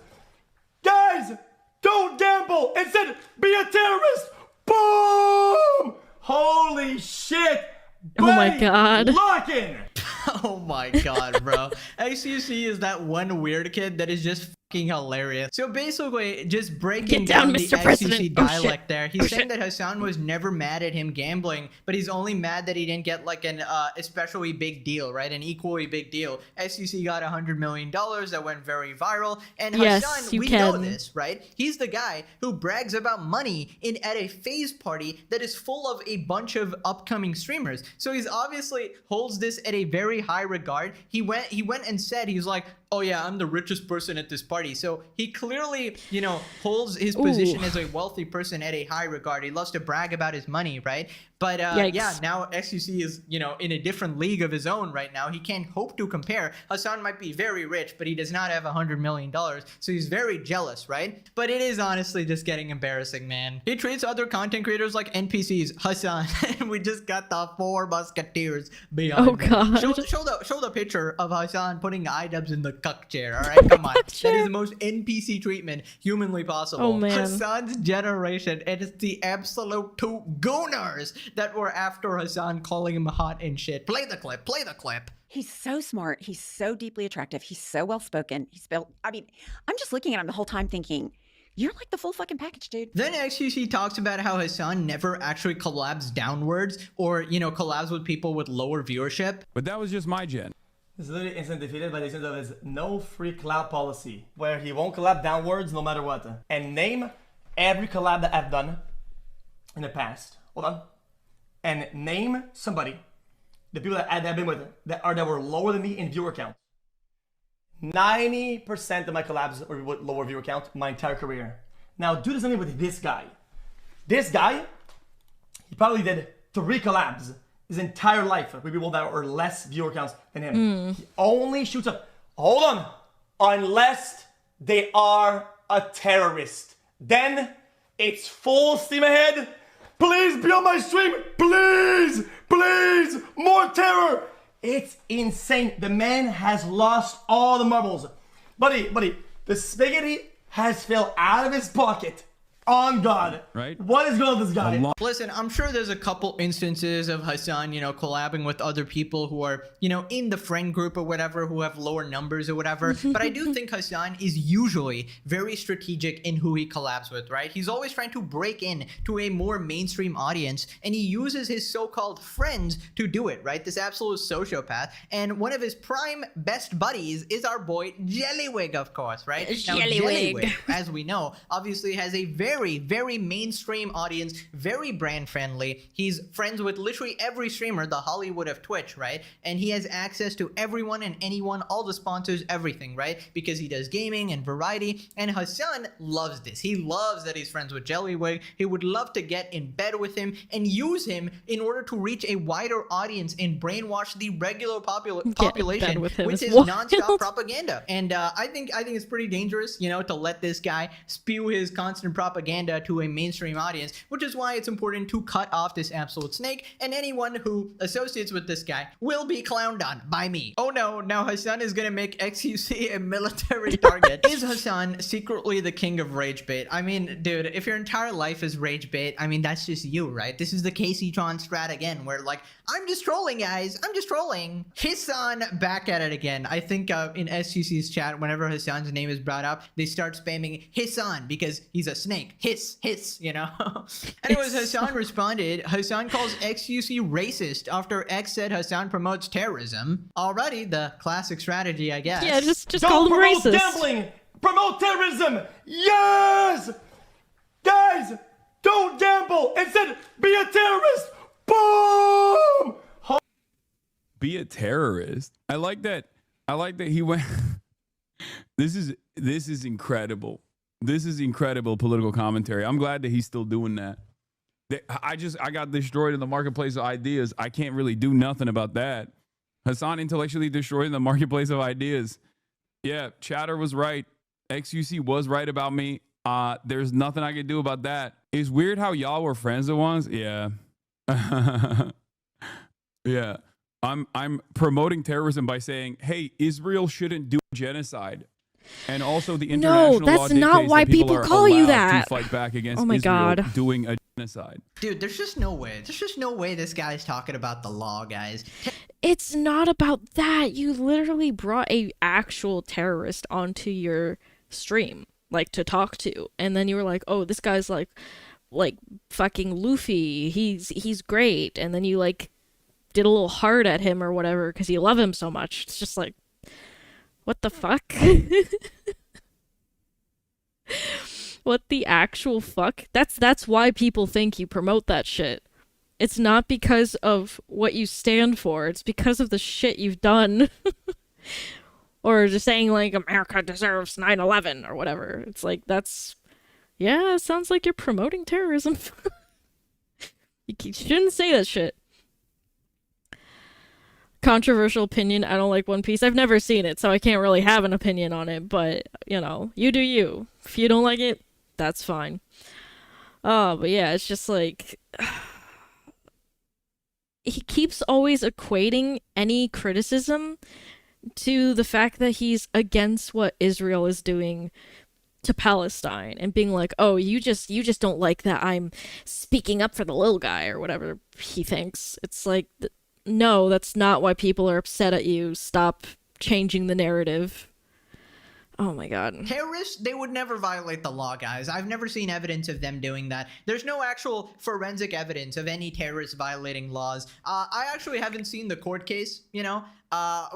Guys, don't gamble. Instead, be a terrorist. Boom! Holy shit. Oh my god. Lock in. Oh my god, bro. XQC is that one weird kid that is just fucking hilarious. So basically, just breaking down the Mr. XQC President. dialect there. He's saying shit. that Hassan was never mad at him gambling, but he's only mad that he didn't get like an especially big deal, right? An equally big deal. XQC got $100 million that went very viral. And Yes, Hassan, you we can. know this, right? He's the guy who brags about money at a phase party that is full of a bunch of upcoming streamers. So he's obviously holds this at a very high regard. He went and said, he's like, oh yeah, I'm the richest person at this party. So he clearly, you know, holds his position as a wealthy person at a high regard. He loves to brag about his money, right? But yeah, now XQC is, you know, in a different league of his own right now. He can't hope to compare. Hassan might be very rich, but he does not have $100 million. So he's very jealous, right? But it is honestly just getting embarrassing, man. He treats other content creators like NPCs. Hassan, we just got the 4 musketeers beyond. Oh god. Show the picture of Hassan putting iDubbbz in the cuck chair, all right? Come on. That is the most NPC treatment humanly possible. Oh, man. Hassan's generation, it is the absolute 2 gooners that were after Hassan, calling him hot and shit. Play the clip. He's so smart. He's so deeply attractive. He's so well spoken. I mean, I'm just looking at him the whole time thinking, you're like the full fucking package, dude. Then XQC talks about how Hassan never actually collabs downwards or, you know, collabs with people with lower viewership. But that was just my gen. This is literally instant defeated by the sense of his no free collab policy, where he won't collab downwards no matter what. And name every collab that I've done in the past. Hold on. And name somebody, the people that I've been with, that were lower than me in viewer count. 90% of my collabs were with lower viewer count my entire career. Now do something with this guy. This guy, he probably did 3 collabs his entire life with people that were less viewer counts than him. He only shoots up. Hold on. Unless they are a terrorist. Then it's full steam ahead. Please be on my stream. Please. Please. More terror. It's insane. The man has lost all the marbles. Buddy, the spaghetti has fell out of his pocket. On God. Right? What is going on with this guy? Listen, I'm sure there's a couple instances of Hassan, you know, collabing with other people who are, you know, in the friend group or whatever, who have lower numbers or whatever. But I do think Hassan is usually very strategic in who he collabs with, right? He's always trying to break in to a more mainstream audience, and he uses his so-called friends to do it, right? This absolute sociopath. And one of his prime best buddies is our boy Jellywig, of course, right? Now, Jellywig, as we know, obviously has a very mainstream audience, very brand friendly. He's friends with literally every streamer, the Hollywood of Twitch, right? And he has access to everyone and anyone, all the sponsors, everything, right? Because he does gaming and variety. And Hassan loves this. He loves that he's friends with Jellywig. He would love to get in bed with him and use him in order to reach a wider audience and brainwash the regular population with his non-stop propaganda. And I think it's pretty dangerous, you know, to let this guy spew his constant propaganda to a mainstream audience, which is why it's important to cut off this absolute snake, and anyone who associates with this guy will be clowned on by me. Oh no, now Hassan is gonna make XQC a military target. Is Hassan secretly the king of rage bait? I mean, dude, if your entire life is rage bait, I mean, that's just you, right? This is the Casey-tron strat again, where like, I'm just trolling, guys. I'm just trolling. Hassan back at it again. I think in SQC's chat, whenever Hassan's name is brought up, they start spamming Hassan because he's a snake. Hiss, you know? Anyways, Hassan responded. Hassan calls XQC racist after X said Hassan promotes terrorism. Alrighty, the classic strategy, I guess. Yeah, just call him racist. Don't promote gambling! Promote terrorism! Yes! Guys, don't gamble! Instead, be a terrorist! Boom! Be a terrorist. I like that he went. This is incredible. This is incredible political commentary. I'm glad that he's still doing that. I got destroyed in the marketplace of ideas. I can't really do nothing about that. Hassan intellectually destroying the marketplace of ideas. Yeah, Chatter was right. XUC was right about me. There's nothing I can do about that. It's weird how y'all were friends at once. Yeah. Yeah. I'm promoting terrorism by saying, hey, Israel shouldn't do genocide. And also the international No, that's law not dictates why that people people are call you allowed that. to fight back against Oh my Israel God. doing a genocide. Dude, there's just no way. There's just no way this guy's talking about the law, guys. It's not about that. You literally brought a actual terrorist onto your stream, like, to talk to, and then you were like, oh, this guy's like fucking Luffy. He's great, and then you like did a little hard at him or whatever because you love him so much. It's just like, what the fuck? What the actual fuck? That's why people think you promote that shit. It's not because of what you stand for. It's because of the shit you've done. Or just saying, like, America deserves 9/11 or whatever. It's like, yeah, it sounds like you're promoting terrorism. You shouldn't say that shit. Controversial opinion, I don't like One Piece. I've never seen it, so I can't really have an opinion on it, but, you know, you do you. If you don't like it, that's fine. But yeah, it's just like... he keeps always equating any criticism to the fact that he's against what Israel is doing to Palestine and being like, oh, you just don't like that I'm speaking up for the little guy or whatever he thinks. It's like, no, that's not why people are upset at you. Stop changing the narrative. Oh my god. Terrorists, they would never violate the law, guys. I've never seen evidence of them doing that. There's no actual forensic evidence of any terrorists violating laws. I actually haven't seen the court case, you know,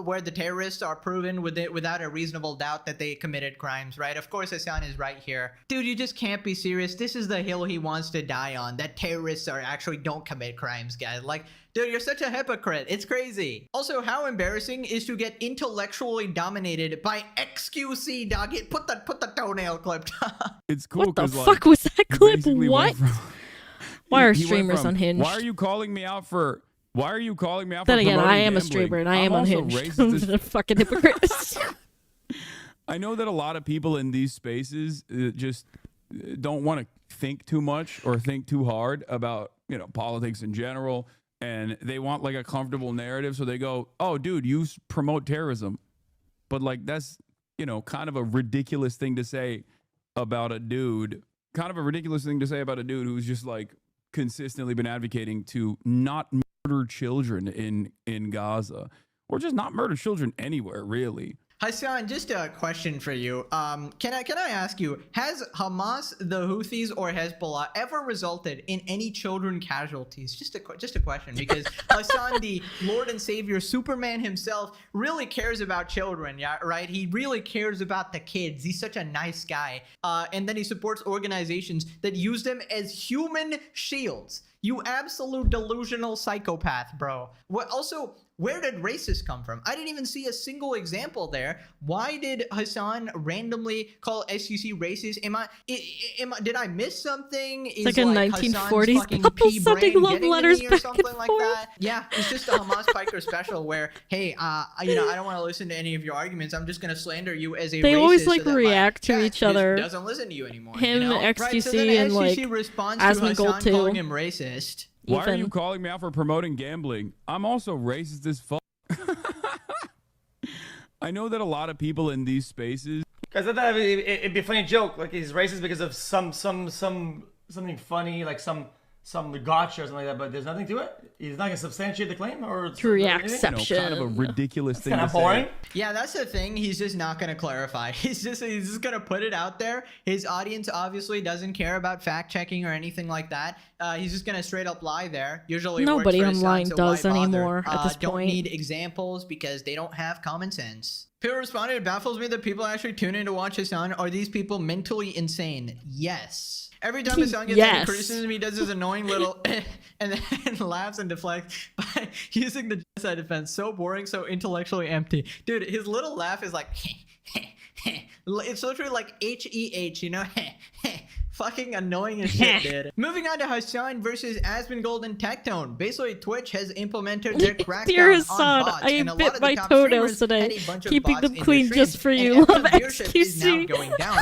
where the terrorists are proven without a reasonable doubt that they committed crimes, right? Of course, Hassan is right here. Dude, you just can't be serious. This is the hill he wants to die on, that terrorists don't commit crimes, guys. Like, dude, you're such a hypocrite. It's crazy. Also, how embarrassing is to get intellectually dominated by XQC, dog. Put the toenail clip. It's cool. What the fuck was that clip? What? Why are he went streamers from, unhinged? Why are you calling me out for Then again, I am a streamer and I am also unhinged. racist I'm a fucking hypocrite. I know that a lot of people in these spaces just don't want to think too much or think too hard about, you know, politics in general, and they want like a comfortable narrative, so they go, oh, dude, you promote terrorism. But like, that's, you know, kind of a ridiculous thing to say about a dude. Kind of a ridiculous thing to say about a dude who's just like consistently been advocating to not murder children in Gaza, or just not murder children anywhere, really. Hassan, just a question for you. Can I ask you, has Hamas, the Houthis, or Hezbollah ever resulted in any children casualties? Just a question, because Hassan, the Lord and Savior Superman himself, really cares about children, yeah, right? He really cares about the kids. He's such a nice guy. And then he supports organizations that use them as human shields. You absolute delusional psychopath, bro. Also, where did racist come from? I didn't even see a single example there. Why did Hassan randomly call SUC racist? Did I miss something? It's like a 1940s couple sending love letters back and forth. Like that? Yeah, it's just a Hamas Piker special where, hey, you know, I don't want to listen to any of your arguments. I'm just going to slander you as a racist. They always like so react to each other. Doesn't listen to you anymore. Him, you know? XQC, right, so then and SUC like responds to Hassan too. calling him racist. Why are you calling me out for promoting gambling? I'm also racist as fuck. I know that a lot of people in these spaces. Because I thought it'd be a funny joke, like he's racist because of something funny, like some gotcha or something like that. But there's nothing to it. He's not gonna substantiate the claim or through reaction. You know, kind of a ridiculous thing. Kind of to boring. Say. Yeah, that's the thing. He's just not gonna clarify. He's just gonna put it out there. His audience obviously doesn't care about fact checking or anything like that. He's just gonna straight up lie there. Usually nobody works for online Hassan, so does why bother? anymore at this don't point. need examples because they don't have common sense. People responded, it baffles me that people actually tune in to watch Hassan. Are these people mentally insane? Yes. Every time Hassan gets any criticism, he does his annoying little and then laughs and deflects by using the genocide defense. So boring, so intellectually empty. Dude, his little laugh is like, it's literally like H-E-H, you know? Fucking annoying as shit, dude. Moving on to Hassan versus Asmongold and Tectone. Basically, Twitch has implemented their Dear crackdown Hassan, on bots, I and a lot bit of my the top toenails streamers today, had a bunch of keeping bots them in their clean streams, just for and you. Love everyone's viewership is now XQC. going down.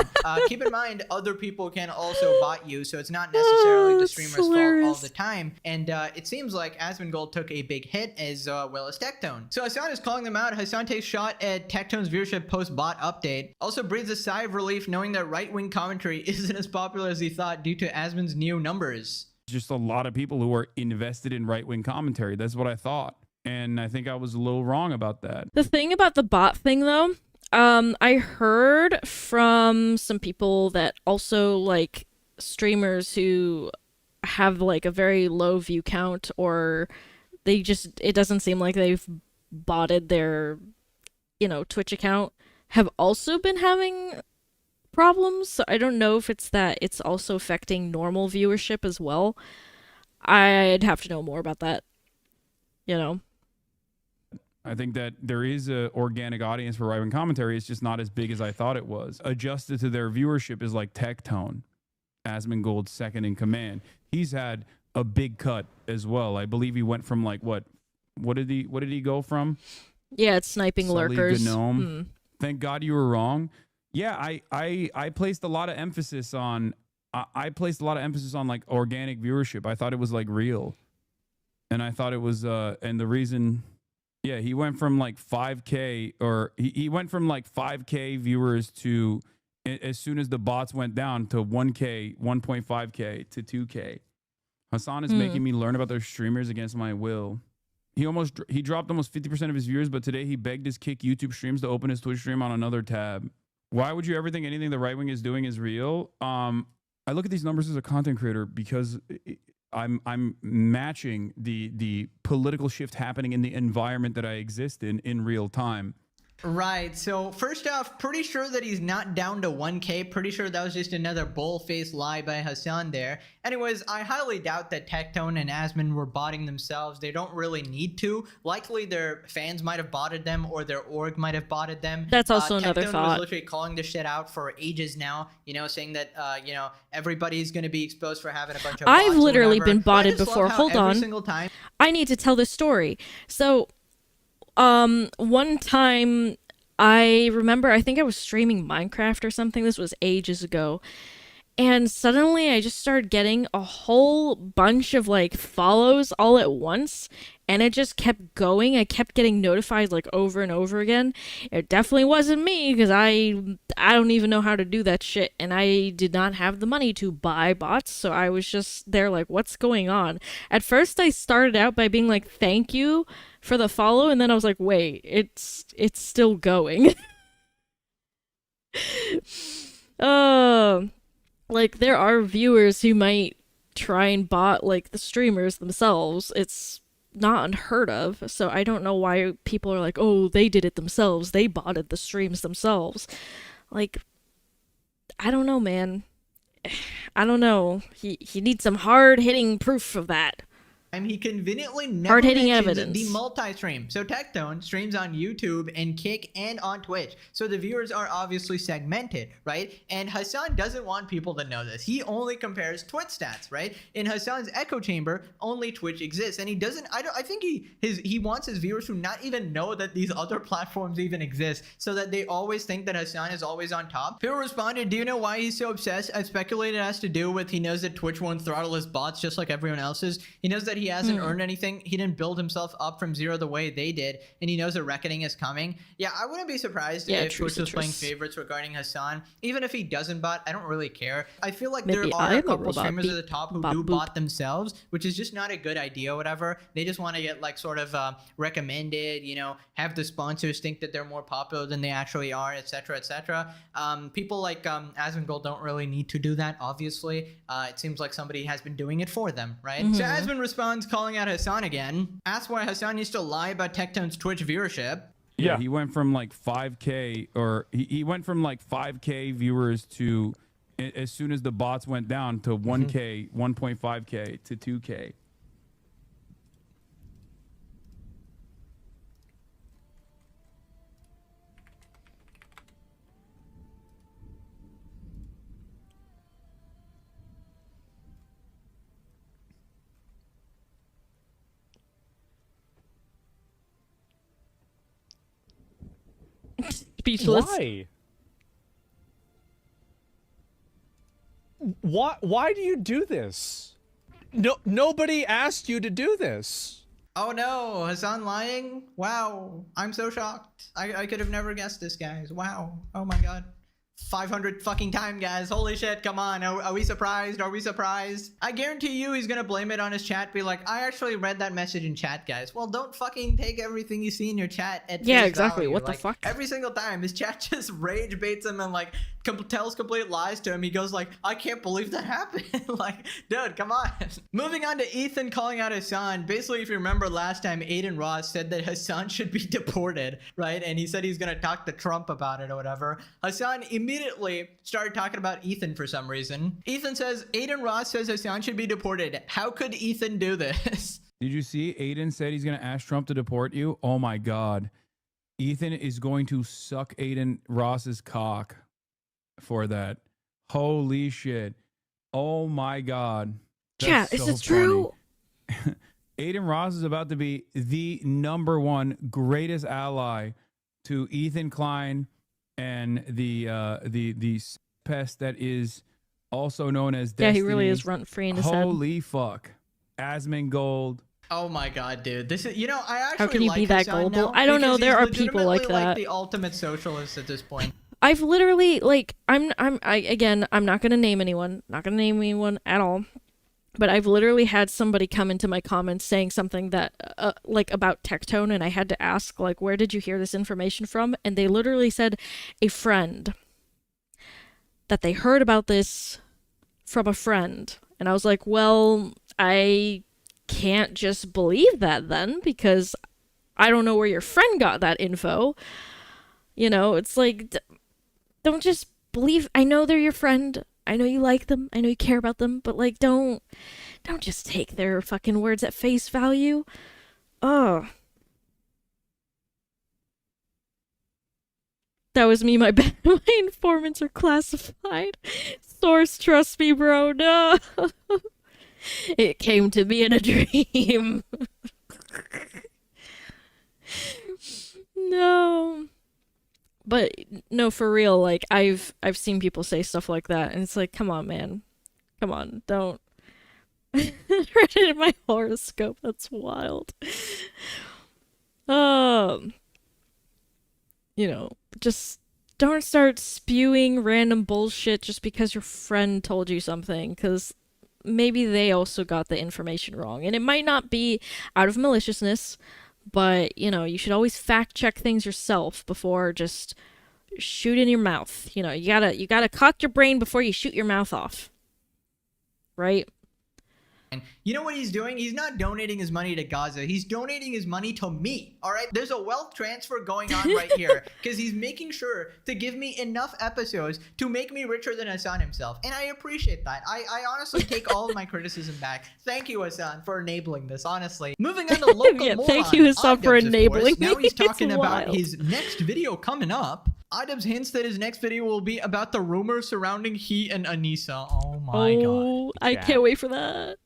Keep in mind, other people can also bot you, so it's not necessarily the streamer's fault all the time. And it seems like Asmongold took a big hit as well as Tectone. So Hassan is calling them out. Hassan takes shot at Tectone's viewership post-bot update. Also breathes a sigh of relief knowing that right-wing commentary isn't as popular as he thought due to Asmon's new numbers. Just a lot of people who are invested in right-wing commentary. That's what I thought. And I think I was a little wrong about that. The thing about the bot thing, though, I heard from some people that also, like, streamers who have, like, a very low view count, or they just, it doesn't seem like they've botted their, you know, Twitch account, have also been having problems. So I don't know if it's that it's also affecting normal viewership as well. I'd have to know more about that, you know. I think that there is a organic audience for right-wing commentary. It's just not as big as I thought it was. Adjusted to their viewership is like Tectone, Asmongold's second in command. He's had a big cut as well. I believe he went from like what did he go from? Yeah, it's sniping Sully lurkers. Gnome. Thank God you were wrong. Yeah, I placed a lot of emphasis on like organic viewership. I thought it was like real, and I thought it was and the reason. Yeah, he went from like 5K, or he went from like 5K viewers to, as soon as the bots went down, to 1K, 1.5K to 2K. Hassan is making me learn about those streamers against my will. He dropped almost 50% of his viewers, but today he begged his Kick YouTube streams to open his Twitch stream on another tab. Why would you ever think anything the right wing is doing is real? I look at these numbers as a content creator because I'm matching the political shift happening in the environment that I exist in real time. Right, so first off, pretty sure that he's not down to 1K. Pretty sure that was just another bull-faced lie by Hassan there. Anyways, I highly doubt that Tectone and Asmon were botting themselves. They don't really need to. Likely their fans might have botted them, or their org might have botted them. That's also another Tectone thought. was literally calling this shit out for ages now, you know, saying that, you know, everybody's going to be exposed for having a bunch of bots. I've literally been But I botted just love before. how Hold every on. single time I need to tell this story. So, one time I remember, I think I was streaming Minecraft or something. This was ages ago. And suddenly I just started getting a whole bunch of like follows all at once. And it just kept going. I kept getting notified like over and over again. It definitely wasn't me, because I don't even know how to do that shit. And I did not have the money to buy bots. So I was just there like, what's going on? At first I started out by being like, thank you for the follow. And then I was like, wait, it's still going. Like there are viewers who might try and bot like the streamers themselves. It's not unheard of, so I don't know why people are like, oh, they did it themselves, they botted the streams themselves. Like, I don't know, man. I don't know. He needs some hard-hitting proof of that. he conveniently never Hard-hitting mentions evidence. the multi-stream. So Tectone streams on YouTube and Kick and on Twitch. So the viewers are obviously segmented, right? And Hassan doesn't want people to know this. He only compares Twitch stats, right? In Hassan's echo chamber, only Twitch exists. And he doesn't, I think he wants his viewers to not even know that these other platforms even exist, so that they always think that Hassan is always on top. People responded, do you know why he's so obsessed? I speculated it has to do with he knows that Twitch won't throttle his bots just like everyone else's. He knows that he hasn't earned anything. He didn't build himself up from zero the way they did, and he knows a reckoning is coming. Yeah, I wouldn't be surprised if Twitch was playing favorites regarding Hassan. Even if he doesn't bot, I don't really care. I feel like Maybe there are a I'm a couple robot. streamers at the top who do bot themselves, which is just not a good idea, whatever. They just want to get like sort of recommended, you know, have the sponsors think that they're more popular than they actually are, etc., etc. People like Asmongold don't really need to do that, obviously. It seems like somebody has been doing it for them, right? So Asmon responds, calling out Hassan again, asks why Hassan used to lie about Tectone's Twitch viewership. Yeah, he went from like 5K, or he went from like 5K viewers to, as soon as the bots went down, to 1K, 1.5K to 2K. speechless. Why do you do this? No, nobody asked you to do this. Oh no, Hassan lying? Wow, I'm so shocked. I could have never guessed this, guys. Wow. Oh my god. 500 fucking time, guys. Holy shit, come on. Are we surprised? Are we surprised? I guarantee you he's gonna blame it on his chat, be like, I actually read that message in chat, guys. Well, don't fucking take everything you see in your chat at Yeah, face exactly. value. What Like, the fuck? every single time his chat just rage baits him and like tells complete lies to him. He goes like, I can't believe that happened. Like, dude, come on. Moving on to Ethan calling out Hassan. Basically, if you remember last time, Aiden Ross said that Hassan should be deported, right? And he said he's gonna talk to Trump about it or whatever. Hassan immediately started talking about Ethan for some reason. Ethan says, Aiden Ross says Hassan should be deported. How could Ethan do this? Did you see Aiden said he's going to ask Trump to deport you? Oh my God. Ethan is going to suck Aiden Ross's cock for that. Holy shit. Oh my God. Chat, is this true? Aiden Ross is about to be the #1 greatest ally to Ethan Klein and the pest that is also known as Destiny. Yeah, he really is runt free in his head. Holy fuck. Asmongold. Oh my god, dude. This is, you know, I actually How can he like be that Hassan gullible? now I don't know. because There he's are people like legitimately that. the ultimate socialist at this point. I've literally, like, I'm not gonna name anyone. Not gonna name anyone at all. But I've literally had somebody come into my comments saying something that, like, about Tectone, and I had to ask, like, where did you hear this information from? And they literally said a friend. That they heard about this from a friend. And I was like, well, I can't just believe that then, because I don't know where your friend got that info. You know, it's like, don't just believe. I know they're your friend. I know you like them. I know you care about them. But, like, don't just take their fucking words at face value. Oh. That was me. My my informants are classified. Source, trust me, bro. No. It came to me in a dream. No. But no, for real, like I've seen people say stuff like that, and it's like, come on, man. Come on, don't read it in my horoscope. That's wild. You know, just don't start spewing random bullshit just because your friend told you something, because maybe they also got the information wrong. And it might not be out of maliciousness, but, you know, you should always fact check things yourself before just shoot in your mouth. You know, you gotta cock your brain before you shoot your mouth off. Right? And you know what he's doing? He's not donating his money to Gaza. He's donating his money to me. All right? There's a wealth transfer going on right here because he's making sure to give me enough episodes to make me richer than Hassan himself. And I appreciate that. I honestly take all of my criticism back. Thank you, Hassan, for enabling this, honestly. Moving on to local Yeah, moron, thank you, Hassan, for Idubbbz, of enabling course. Now he's me. talking It's about wild. his next video coming up. Idubbbz hints that his next video will be about the rumors surrounding he and Anissa. Oh my god. I can't wait for that.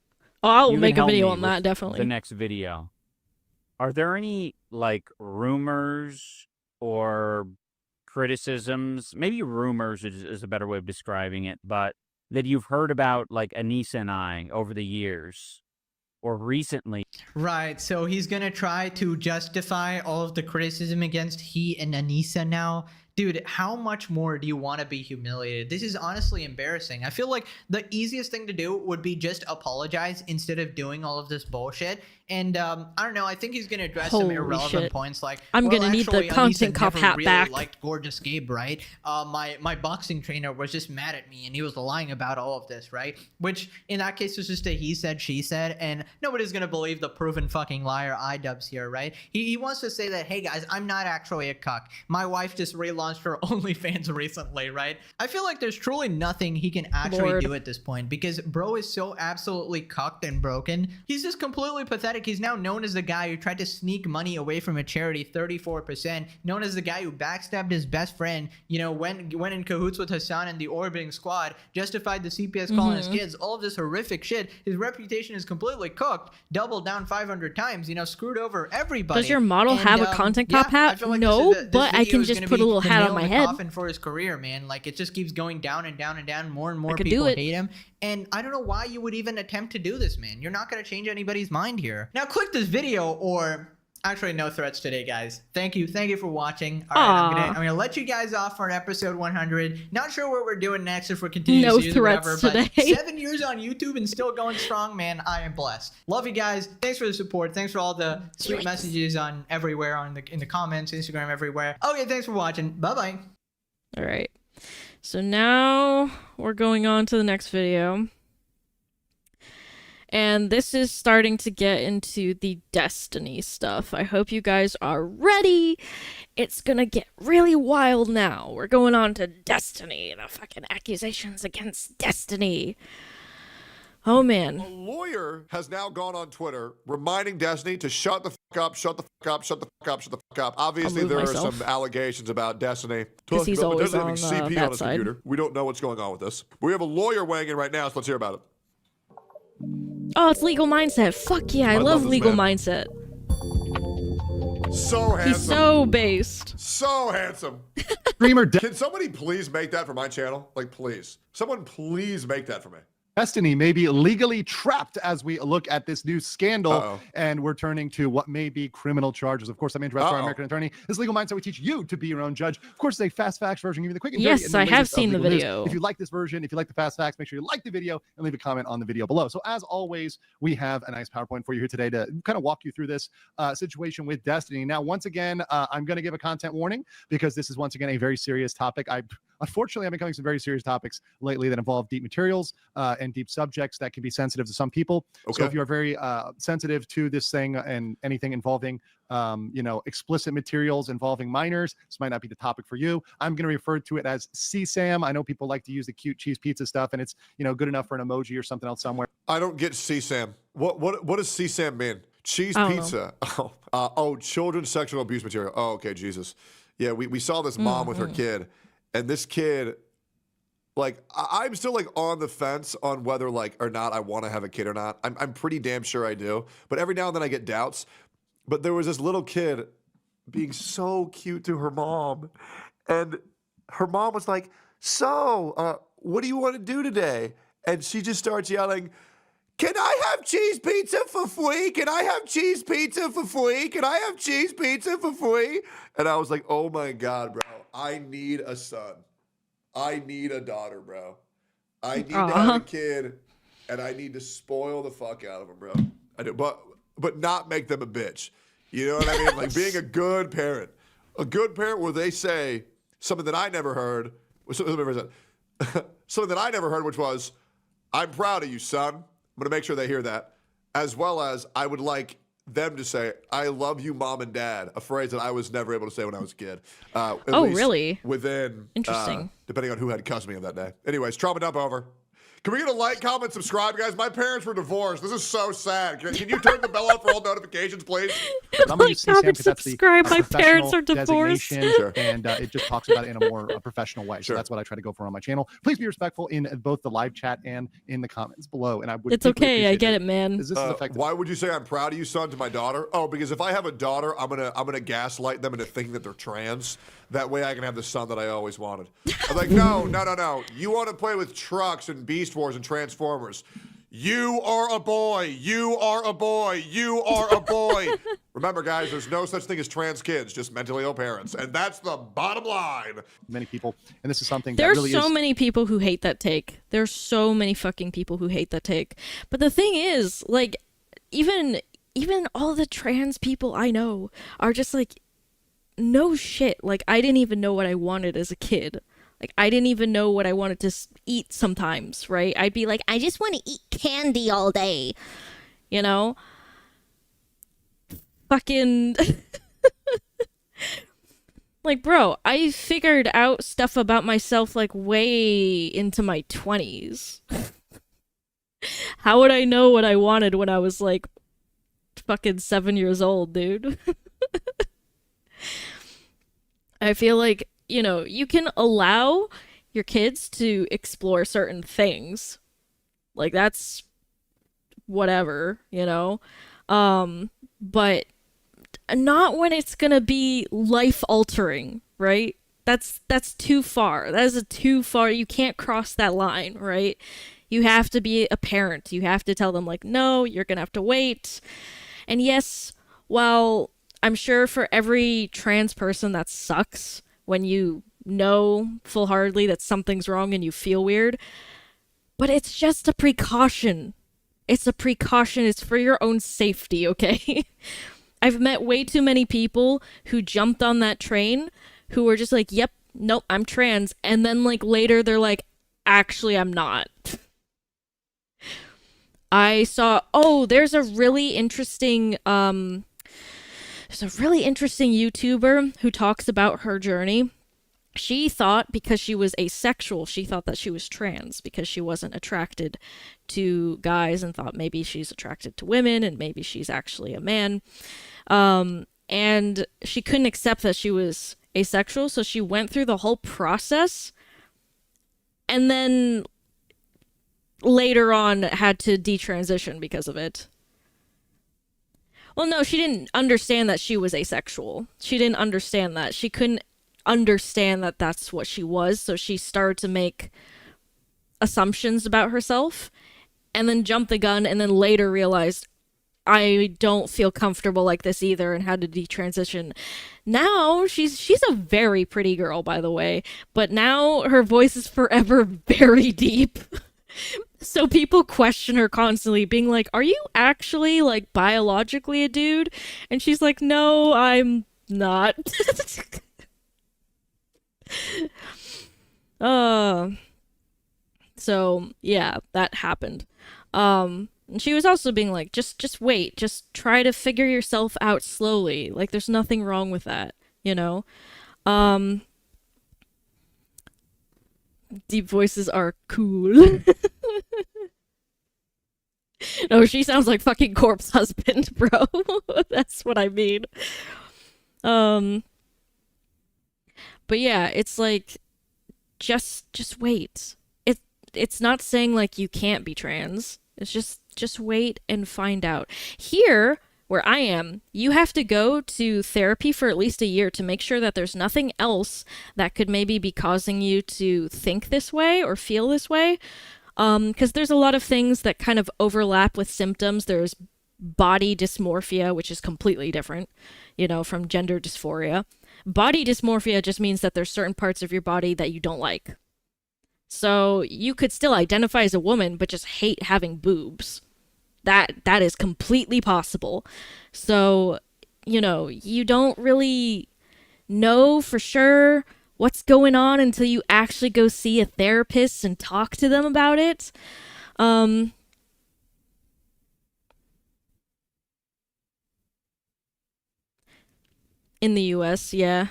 Oh, I'll You can make a help video me on that, with definitely. The next video. Are there any like rumors or criticisms? Maybe rumors is a better way of describing it, but that you've heard about like Anissa and I over the years or recently. Right, so he's gonna try to justify all of the criticism against he and Anissa now. Dude, how much more do you want to be humiliated? This is honestly embarrassing. I feel like the easiest thing to do would be just apologize instead of doing all of this bullshit. And I don't know, I think he's going to address some Holy irrelevant shit. points like, I'm well, gonna need the actually, content Anissa cop never hat really back. liked Gorgeous Gabe, right? My boxing trainer was just mad at me and he was lying about all of this, right? Which in that case was just a he said, she said, and nobody's going to believe the proven fucking liar Idubbbz here, right? He wants to say that, hey guys, I'm not actually a cuck. My wife just relaunched her OnlyFans recently, right? I feel like there's truly nothing he can actually Lord. do at this point because bro is so absolutely cucked and broken. He's just completely pathetic. He's now known as the guy who tried to sneak money away from a charity, 34%, known as the guy who backstabbed his best friend, you know, went in cahoots with Hassan and the orbiting squad, justified the CPS calling his kids, all of this horrific shit. His reputation is completely cooked, doubled down 500 times, you know, screwed over everybody. Does your model And, have a content cop yeah, I hat? feel like No, this but I video can is just gonna put a be little the hat nail on my in the head. coffin for his career, man. Like, it just keeps going down and down and down. More and more could people do it. hate him. And I don't know why you would even attempt to do this, man. You're not going to change anybody's mind here. Now, click this video or... Actually, no threats today, guys. Thank you for watching. All right, I'm gonna let you guys off for episode 100. Not sure what we're doing next, if we're continuing No the series or threats whatever, but today. 7 years on YouTube and still going strong, man. I am blessed. Love you guys. Thanks for the support. Thanks for all the sweet messages on everywhere, in the comments, Instagram, everywhere. Okay, thanks for watching. Bye bye. All right. So now we're going on to the next video. And this is starting to get into the Destiny stuff. I hope you guys are ready. It's gonna get really wild now. We're going on to Destiny. The fucking accusations against Destiny. Oh, man. A lawyer has now gone on Twitter reminding Destiny to shut the fuck up, shut the fuck up, shut the fuck up, shut the fuck up. Obviously, there are some allegations about Destiny. 'Cause he's always on CP that on his side. computer. We don't know what's going on with this. We have a lawyer weighing in right now, so let's hear about it. Oh, it's Legal Mindset. Fuck yeah, I love this Legal man. Mindset. So handsome. He's so based. So handsome. Streamer Can somebody please make that for my channel? Like, please. Someone please make that for me. Destiny may be legally trapped as we look at this new scandal, and we're turning to what may be criminal charges. Of course, I'm Andrew, our American attorney. This Legal Mindset, we teach you to be your own judge. Of course, it's a fast facts version, give you the quick and dirty. Yes, I have seen the video. If you like this version, if you like the fast facts, make sure you like the video and leave a comment on the video below. So as always, we have a nice PowerPoint for you here today to kind of walk you through this situation with Destiny. Now, once again, I'm going to give a content warning because this is once again a very serious topic. Unfortunately, I've been covering some very serious topics lately that involve deep materials and deep subjects that can be sensitive to some people. So if you are very sensitive to this thing and anything involving, explicit materials involving minors, this might not be the topic for you. I'm going to refer to it as CSAM. I know people like to use the cute cheese pizza stuff, and it's good enough for an emoji or something else somewhere. I don't get CSAM. What does CSAM mean? Cheese pizza. Children's sexual abuse material. Oh, okay, Jesus. Yeah, we saw this mom with her kid. And this kid, like, I'm still like on the fence on whether like or not I want to have a kid or not. I'm pretty damn sure I do. But every now and then I get doubts. But there was this little kid being so cute to her mom. And her mom was like, so, what do you want to do today? And she just starts yelling, can I have cheese pizza for free? Can I have cheese pizza for free? Can I have cheese pizza for free? And I was like, oh my God, bro. I need a son. I need a daughter, bro. I need to have a kid, and I need to spoil the fuck out of them, bro. I do, but not make them a bitch. You know what I mean? Like being a good parent where they say something that I never heard. Something that I never heard, which was, "I'm proud of you, son." I'm gonna make sure they hear that, as well as I would like them to say, "I love you, mom and dad," a phrase that I was never able to say when I was a kid. At least really? Within interesting, depending on who had custody of that day. Anyways, trauma dump over. Can we get a like, comment, subscribe, guys? My parents were divorced. This is so sad. Can you turn the bell on for all notifications, please? I'm going to use CSAM because that's the my parents are divorced. Sure. And it just talks about it in a more professional way. So that's what I try to go for on my channel. Please be respectful in both the live chat and in the comments below. And I would. It's okay. I get it, man. Why would you say I'm proud of you, son, to my daughter? Oh, because if I have a daughter, I'm gonna gaslight them into thinking that they're trans. That way I can have the son that I always wanted. I'm like, no. You want to play with trucks and Beast Wars and Transformers. You are a boy. You are a boy. You are a boy. Remember, guys, there's no such thing as trans kids, just mentally ill parents. And that's the bottom line. Many people. And this is something There's that really so many people who hate that take. There's so many fucking people who hate that take. But the thing is, like, even all the trans people I know are just like, no shit. Like, I didn't even know what I wanted as a kid. Like, I didn't even know what I wanted to eat sometimes, right? I'd be like, I just want to eat candy all day, you know? Fucking... like, bro, I figured out stuff about myself, like, way into my 20s. How would I know what I wanted when I was, like, fucking 7 years old, dude? I feel like, you know, you can allow your kids to explore certain things. Like, that's whatever, you know? But not when it's gonna be life-altering, right? That's too far. That is a too far. You can't cross that line, right? You have to be a parent. You have to tell them, like, no, you're gonna have to wait. And yes, while I'm sure for every trans person that sucks when you know full-heartedly that something's wrong and you feel weird, but it's just a precaution. It's a precaution. It's for your own safety, okay? I've met way too many people who jumped on that train who were just like, yep, nope, I'm trans. And then like later they're like, actually, I'm not. I saw, there's a really interesting YouTuber who talks about her journey. She thought because she was asexual, she thought that she was trans because she wasn't attracted to guys and thought maybe she's attracted to women and maybe she's actually a man. And she couldn't accept that she was asexual, so she went through the whole process and then later on had to detransition because of it. Well, no, she didn't understand that she was asexual. She didn't understand that. She couldn't understand that that's what she was, so she started to make assumptions about herself and then jumped the gun and then later realized, I don't feel comfortable like this either, and had to detransition. Now she's a very pretty girl, by the way, but now her voice is forever very deep. So people question her constantly, being like, are you actually like biologically a dude? And she's like, no, I'm not. So yeah, that happened. And she was also being like, just wait, just try to figure yourself out slowly. Like, there's nothing wrong with that, you know? Deep voices are cool. No, she sounds like fucking Corpse Husband, bro. That's what I mean. But yeah, it's like, just wait. It's not saying like you can't be trans. It's just wait and find out. Here, where I am, you have to go to therapy for at least a year to make sure that there's nothing else that could maybe be causing you to think this way or feel this way. Because there's a lot of things that kind of overlap with symptoms. There's body dysmorphia, which is completely different, you know, from gender dysphoria. Body dysmorphia just means that there's certain parts of your body that you don't like. So you could still identify as a woman, but just hate having boobs. That is completely possible. So, you know, you don't really know for sure what's going on until you actually go see a therapist and talk to them about it. In the US, yeah.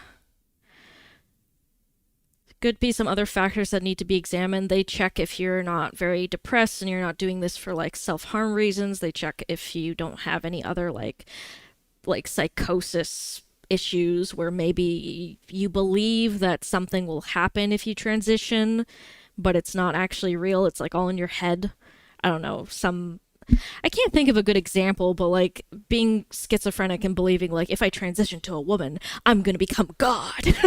Could be some other factors that need to be examined. They check if you're not very depressed and you're not doing this for like self-harm reasons. They check if you don't have any other like psychosis issues where maybe you believe that something will happen if you transition, but it's not actually real. It's like all in your head. I don't know, I can't think of a good example, but like being schizophrenic and believing like if I transition to a woman, I'm gonna become God.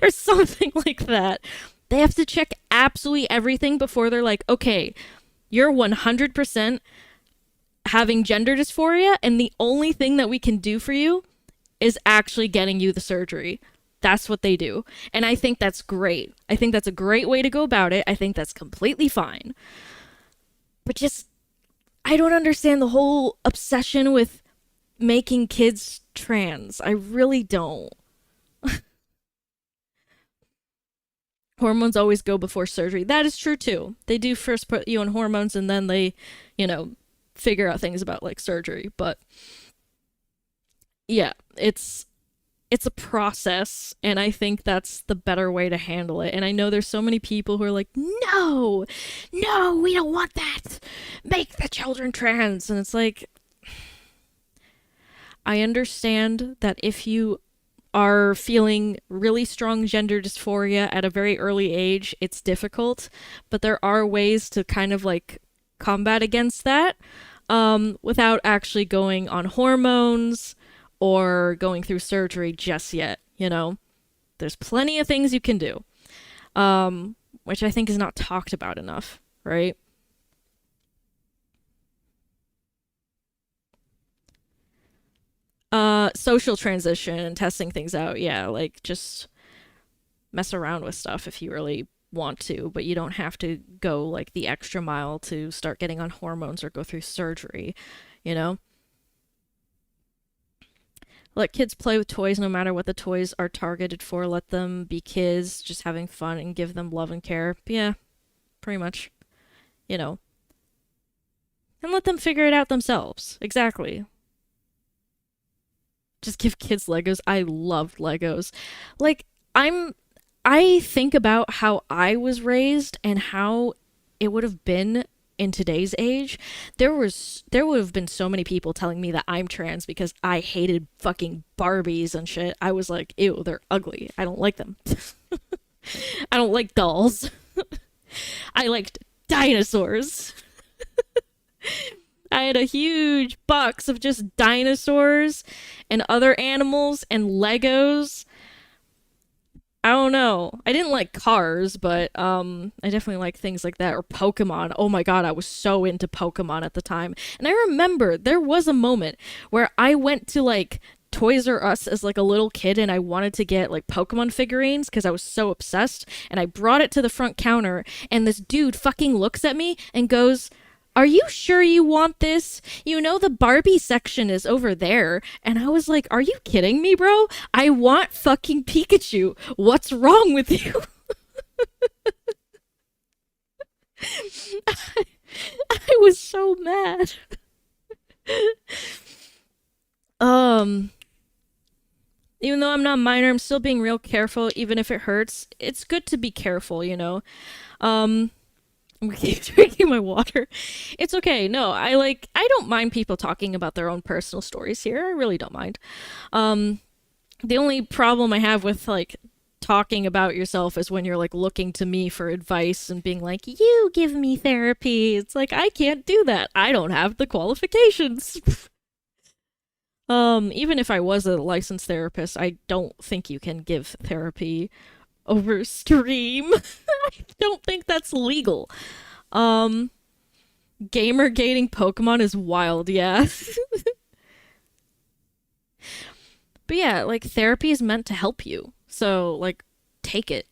Or something like that. They have to check absolutely everything before they're like, okay, you're 100% having gender dysphoria, and the only thing that we can do for you is actually getting you the surgery. That's what they do. And I think that's great. I think that's a great way to go about it. I think that's completely fine. But just, I don't understand the whole obsession with making kids trans. I really don't. Hormones always go before surgery. That is true too. They do first put you on hormones and then they, you know, figure out things about like surgery. But yeah, it's a process, and I think that's the better way to handle it. And I know there's so many people who are like, no, we don't want that. Make the children trans. And it's like, I understand that if you are feeling really strong gender dysphoria at a very early age, it's difficult, but there are ways to kind of like combat against that without actually going on hormones or going through surgery just yet, you know? There's plenty of things you can do, which I think is not talked about enough, right? Social transition and testing things out. Yeah, like just mess around with stuff if you really want to, but you don't have to go like the extra mile to start getting on hormones or go through surgery, you know? Let kids play with toys no matter what the toys are targeted for. Let them be kids, just having fun, and give them love and care. Yeah, pretty much. You know. And let them figure it out themselves. Exactly. Just give kids Legos. I loved Legos. Like, I think about how I was raised and how it would have been in today's age. There would have been so many people telling me that I'm trans because I hated fucking Barbies and shit. I was like, ew, they're ugly. I don't like them. I don't like dolls. I liked dinosaurs. I had a huge box of just dinosaurs and other animals and Legos. I don't know. I didn't like cars, but I definitely like things like that. Or Pokemon. Oh my god, I was so into Pokemon at the time. And I remember there was a moment where I went to like Toys R Us as like a little kid and I wanted to get like Pokemon figurines because I was so obsessed. And I brought it to the front counter and this dude fucking looks at me and goes, "Are you sure you want this? You know the Barbie section is over there." And I was like, "Are you kidding me, bro? I want fucking Pikachu. What's wrong with you?" I was so mad. Even though I'm not minor, I'm still being real careful, even if it hurts. It's good to be careful, you know? I'm drinking my water. It's okay. No, I don't mind people talking about their own personal stories here. I really don't mind. The only problem I have with like talking about yourself is when you're like looking to me for advice and being like, "You give me therapy." It's like, I can't do that. I don't have the qualifications. Even if I was a licensed therapist, I don't think you can give therapy over stream. I don't think that's legal. Gamer gating Pokemon is wild, yeah. But yeah, like therapy is meant to help you. So like take it.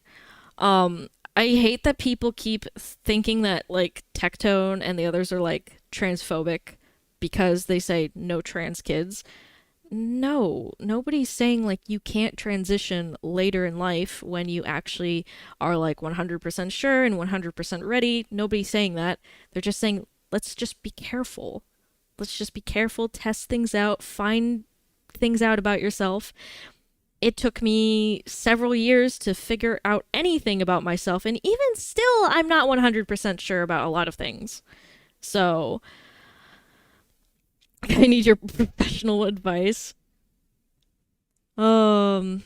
I hate that people keep thinking that like Tectone and the others are like transphobic because they say no trans kids. No, nobody's saying like you can't transition later in life when you actually are like 100% sure and 100% ready. Nobody's saying that. They're just saying, let's just be careful. Let's just be careful, test things out, find things out about yourself. It took me several years to figure out anything about myself, and even still, I'm not 100% sure about a lot of things. So I need your professional advice. Oh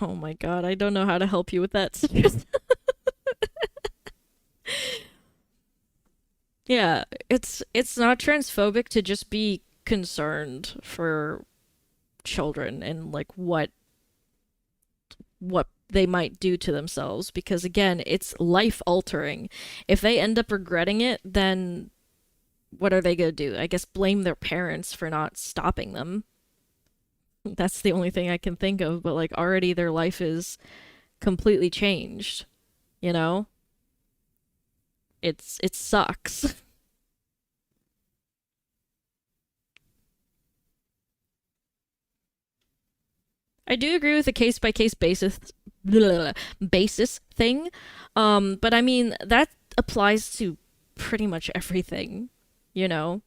my god, I don't know how to help you with that. Yeah, it's not transphobic to just be concerned for children and like what they might do to themselves, because again, it's life altering. If they end up regretting it, then what are they gonna do? I guess blame their parents for not stopping them. That's the only thing I can think of, but like already their life is completely changed, you know? It sucks. I do agree with the case-by-case basis thing, but I mean, that applies to pretty much everything, you know?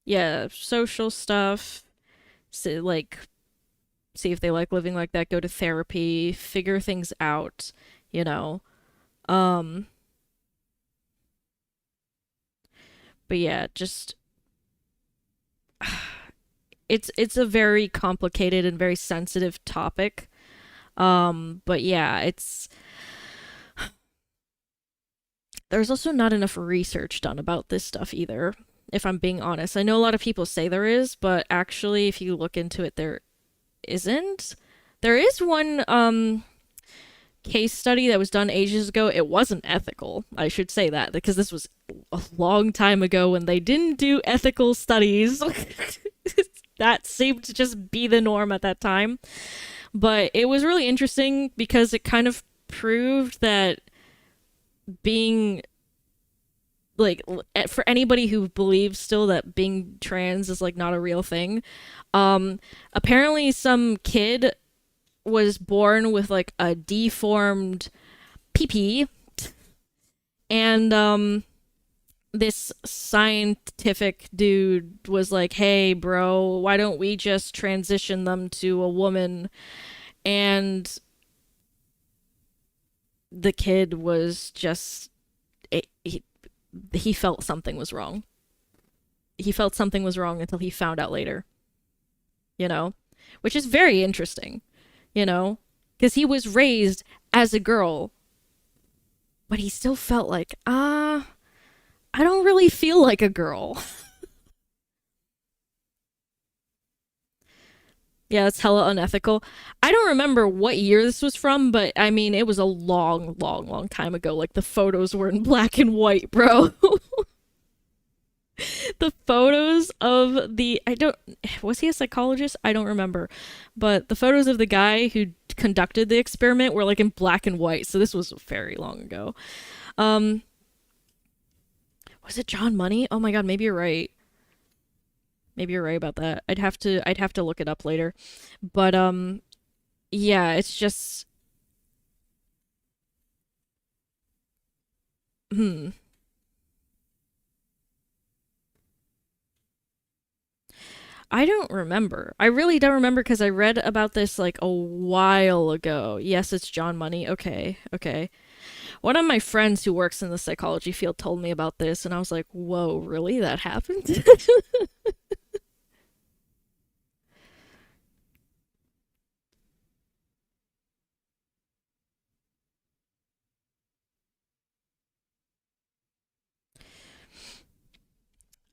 Yeah, social stuff, so, like, see if they like living like that, go to therapy, figure things out, you know? But yeah, just it's a very complicated and very sensitive topic. But yeah, there's also not enough research done about this stuff either, if I'm being honest. I know a lot of people say there is, but actually, if you look into it, there isn't. There is one case study that was done ages ago. It wasn't ethical, I should say that, because this was a long time ago when they didn't do ethical studies. That seemed to just be the norm at that time. But it was really interesting because it kind of proved that being, like, for anybody who believes still that being trans is, like, not a real thing, apparently some kid was born with, like, a deformed pee-pee, and this scientific dude was like, hey bro, why don't we just transition them to a woman? And the kid was just, he felt something was wrong. He felt something was wrong until he found out later, you know, which is very interesting, you know, because he was raised as a girl, but he still felt like, I don't really feel like a girl. Yeah, it's hella unethical. I don't remember what year this was from, but I mean, it was a long, long, long time ago. Like, the photos were in black and white, bro. The photos of was he a psychologist? I don't remember. But the photos of the guy who conducted the experiment were, like, in black and white, so this was very long ago. Was it John Money? Oh my god, maybe you're right. Maybe you're right about that. I'd have to look it up later. But yeah, it's just I don't remember. I really don't remember because I read about this like a while ago. Yes, it's John Money. Okay. One of my friends who works in the psychology field told me about this, and I was like, whoa, really? That happened?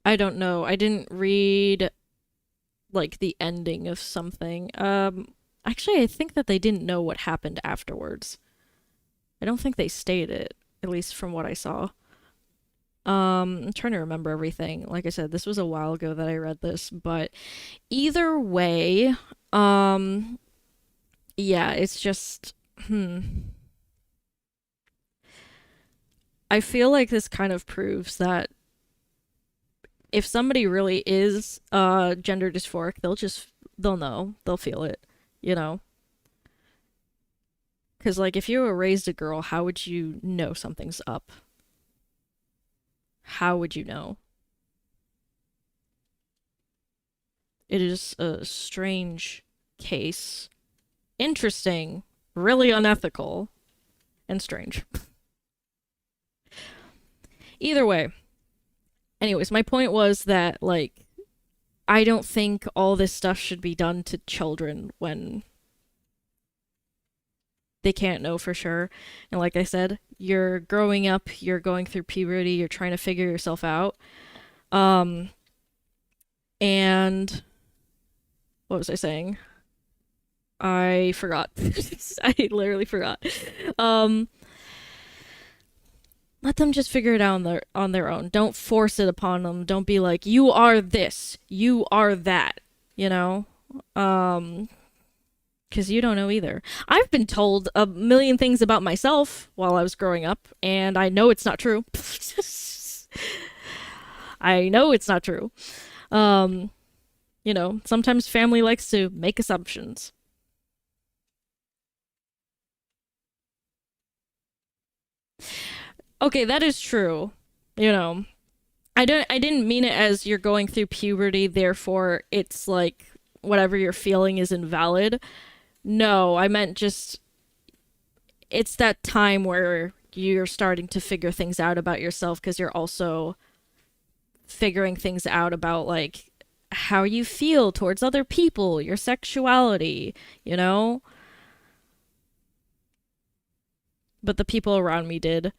I don't know. I didn't read, like, the ending of something. Actually, I think that they didn't know what happened afterwards. I don't think they stated it, at least from what I saw. I'm trying to remember everything. Like I said, this was a while ago that I read this, but either way, yeah, it's just, I feel like this kind of proves that if somebody really is gender dysphoric, they'll know, they'll feel it, you know? Because, like, if you were raised a girl, how would you know something's up? How would you know? It is a strange case. Interesting, really unethical, and strange. Either way. Anyways, my point was that, like, I don't think all this stuff should be done to children when they can't know for sure. And like I said, you're growing up, you're going through puberty, you're trying to figure yourself out. And what was I saying? I forgot. I literally forgot. Let them just figure it out on their own. Don't force it upon them. Don't be like, you are this, you are that, you know? Because you don't know either. I've been told a million things about myself while I was growing up, and I know it's not true. I know it's not true. You know, sometimes family likes to make assumptions. Okay, that is true. You know, I didn't mean it as you're going through puberty, therefore it's like whatever you're feeling is invalid. No, I meant just it's that time where you're starting to figure things out about yourself because you're also figuring things out about, like, how you feel towards other people, your sexuality, you know? But the people around me did.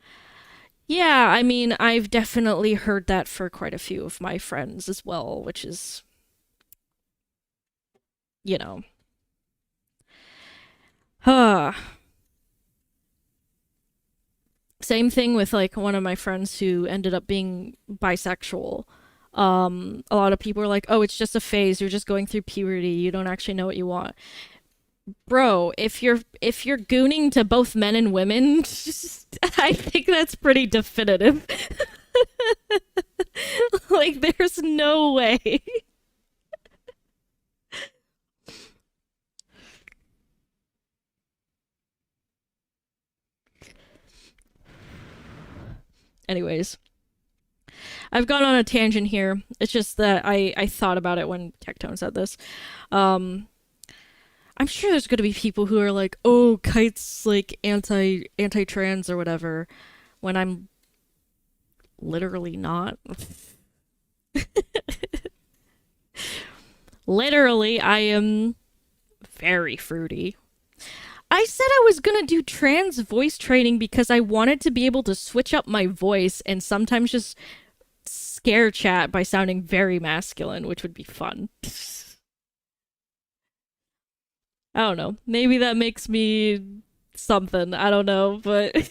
Yeah, I mean, I've definitely heard that for quite a few of my friends as well, which is, you know. Huh. Same thing with like one of my friends who ended up being bisexual. A lot of people are like, "Oh, it's just a phase. You're just going through puberty. You don't actually know what you want." Bro, if you're gooning to both men and women, I think that's pretty definitive. Like, there's no way. Anyways, I've gone on a tangent here. It's just that I thought about it when Tectone said this. I'm sure there's gonna be people who are like, "Oh, Kite's like anti-trans or whatever," when I'm literally not. Literally, I am very fruity. I said I was gonna do trans voice training because I wanted to be able to switch up my voice and sometimes just scare chat by sounding very masculine, which would be fun. I don't know. Maybe that makes me something. I don't know, but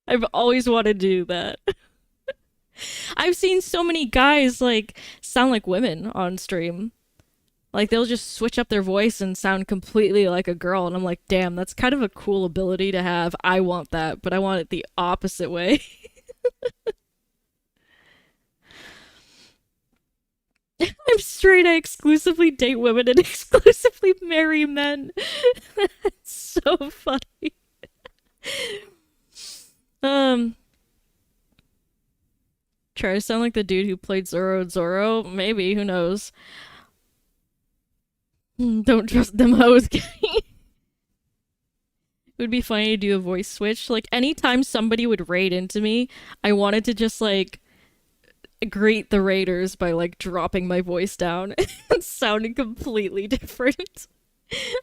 I've always wanted to do that. I've seen so many guys like sound like women on stream. Like they'll just switch up their voice and sound completely like a girl, and I'm like, damn, that's kind of a cool ability to have. I want that, but I want it the opposite way. I'm straight. I exclusively date women and exclusively marry men. That's so funny. Try to sound like the dude who played Zoro. Maybe, who knows? Don't trust them hoes. It would be funny to do a voice switch. Like, anytime somebody would raid into me, I wanted to just, like, greet the raiders by, like, dropping my voice down and sounding completely different.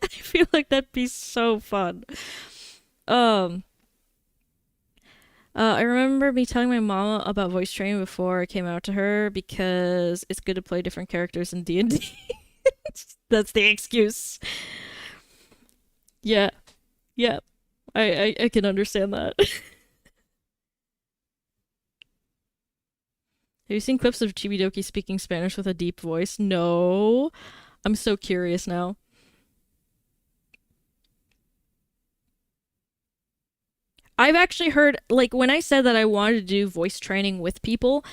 I feel like that'd be so fun. I remember me telling my mama about voice training before I came out to her because it's good to play different characters in D&D. That's the excuse. Yeah. Yeah. I can understand that. Have you seen clips of Chibidoki speaking Spanish with a deep voice? No. I'm so curious now. I've actually heard, like, when I said that I wanted to do voice training with people,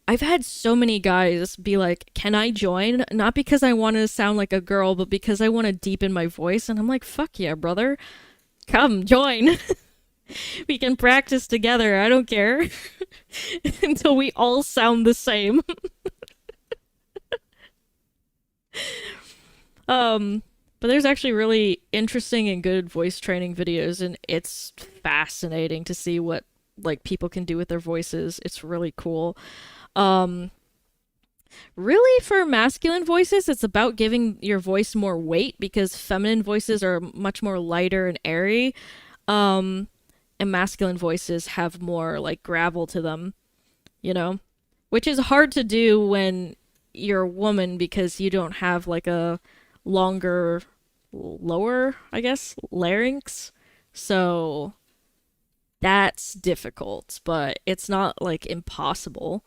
I've had so many guys be like, can I join? Not because I want to sound like a girl, but because I want to deepen my voice. And I'm like, fuck yeah, brother. Come, join. We can practice together. I don't care. Until we all sound the same. But there's actually really interesting and good voice training videos, and it's fascinating to see what, like, people can do with their voices. It's really cool. Really, for masculine voices, it's about giving your voice more weight because feminine voices are much more lighter and airy. And masculine voices have more, like, gravel to them, you know? Which is hard to do when you're a woman because you don't have, like, a longer, lower, I guess, larynx. So that's difficult, but it's not, like, impossible.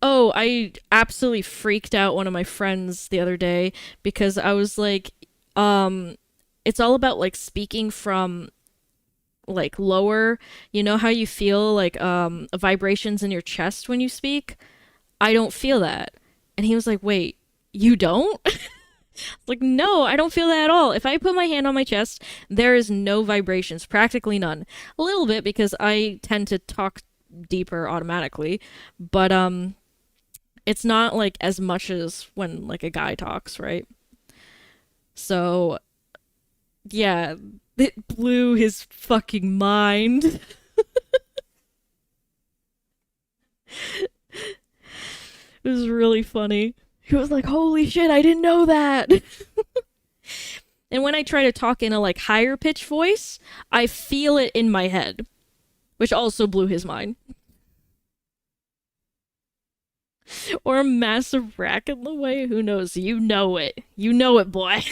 Oh, I absolutely freaked out one of my friends the other day because I was like, it's all about, like, speaking from, like, lower. You know how you feel, like, vibrations in your chest when you speak? I don't feel that. And he was like, wait, you don't? Like, no, I don't feel that at all. If I put my hand on my chest, there is no vibrations, practically none. A little bit because I tend to talk deeper automatically, but it's not, like, as much as when, like, a guy talks, right? So yeah, it blew his fucking mind. It was really funny. He was like, holy shit, I didn't know that. And when I try to talk in a like higher pitch voice, I feel it in my head, which also blew his mind. Or a massive rack in the way, who knows? You know it. You know it, boy.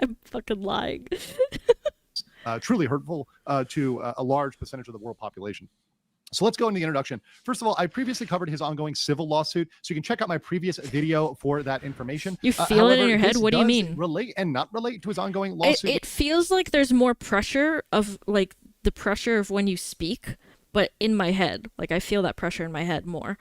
I'm fucking lying. Truly hurtful to a large percentage of the world population. So let's go into the introduction. First of all, I previously covered his ongoing civil lawsuit, so you can check out my previous video for that information. You feel it in your head? This What do you does mean? Relate and not relate to his ongoing lawsuit. It feels like there's more pressure of like the pressure of when you speak, but in my head, like I feel that pressure in my head more.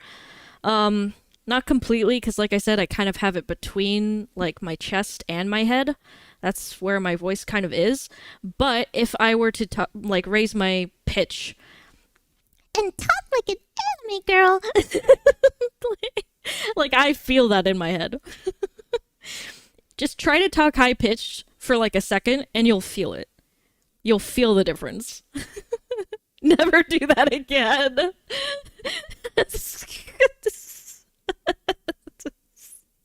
Not completely, because like I said, I kind of have it between like my chest and my head. That's where my voice kind of is. But if I were to like raise my pitch and talk like an anime girl, like I feel that in my head. Just try to talk high pitched for like a second, and you'll feel it. You'll feel the difference. Never do that again.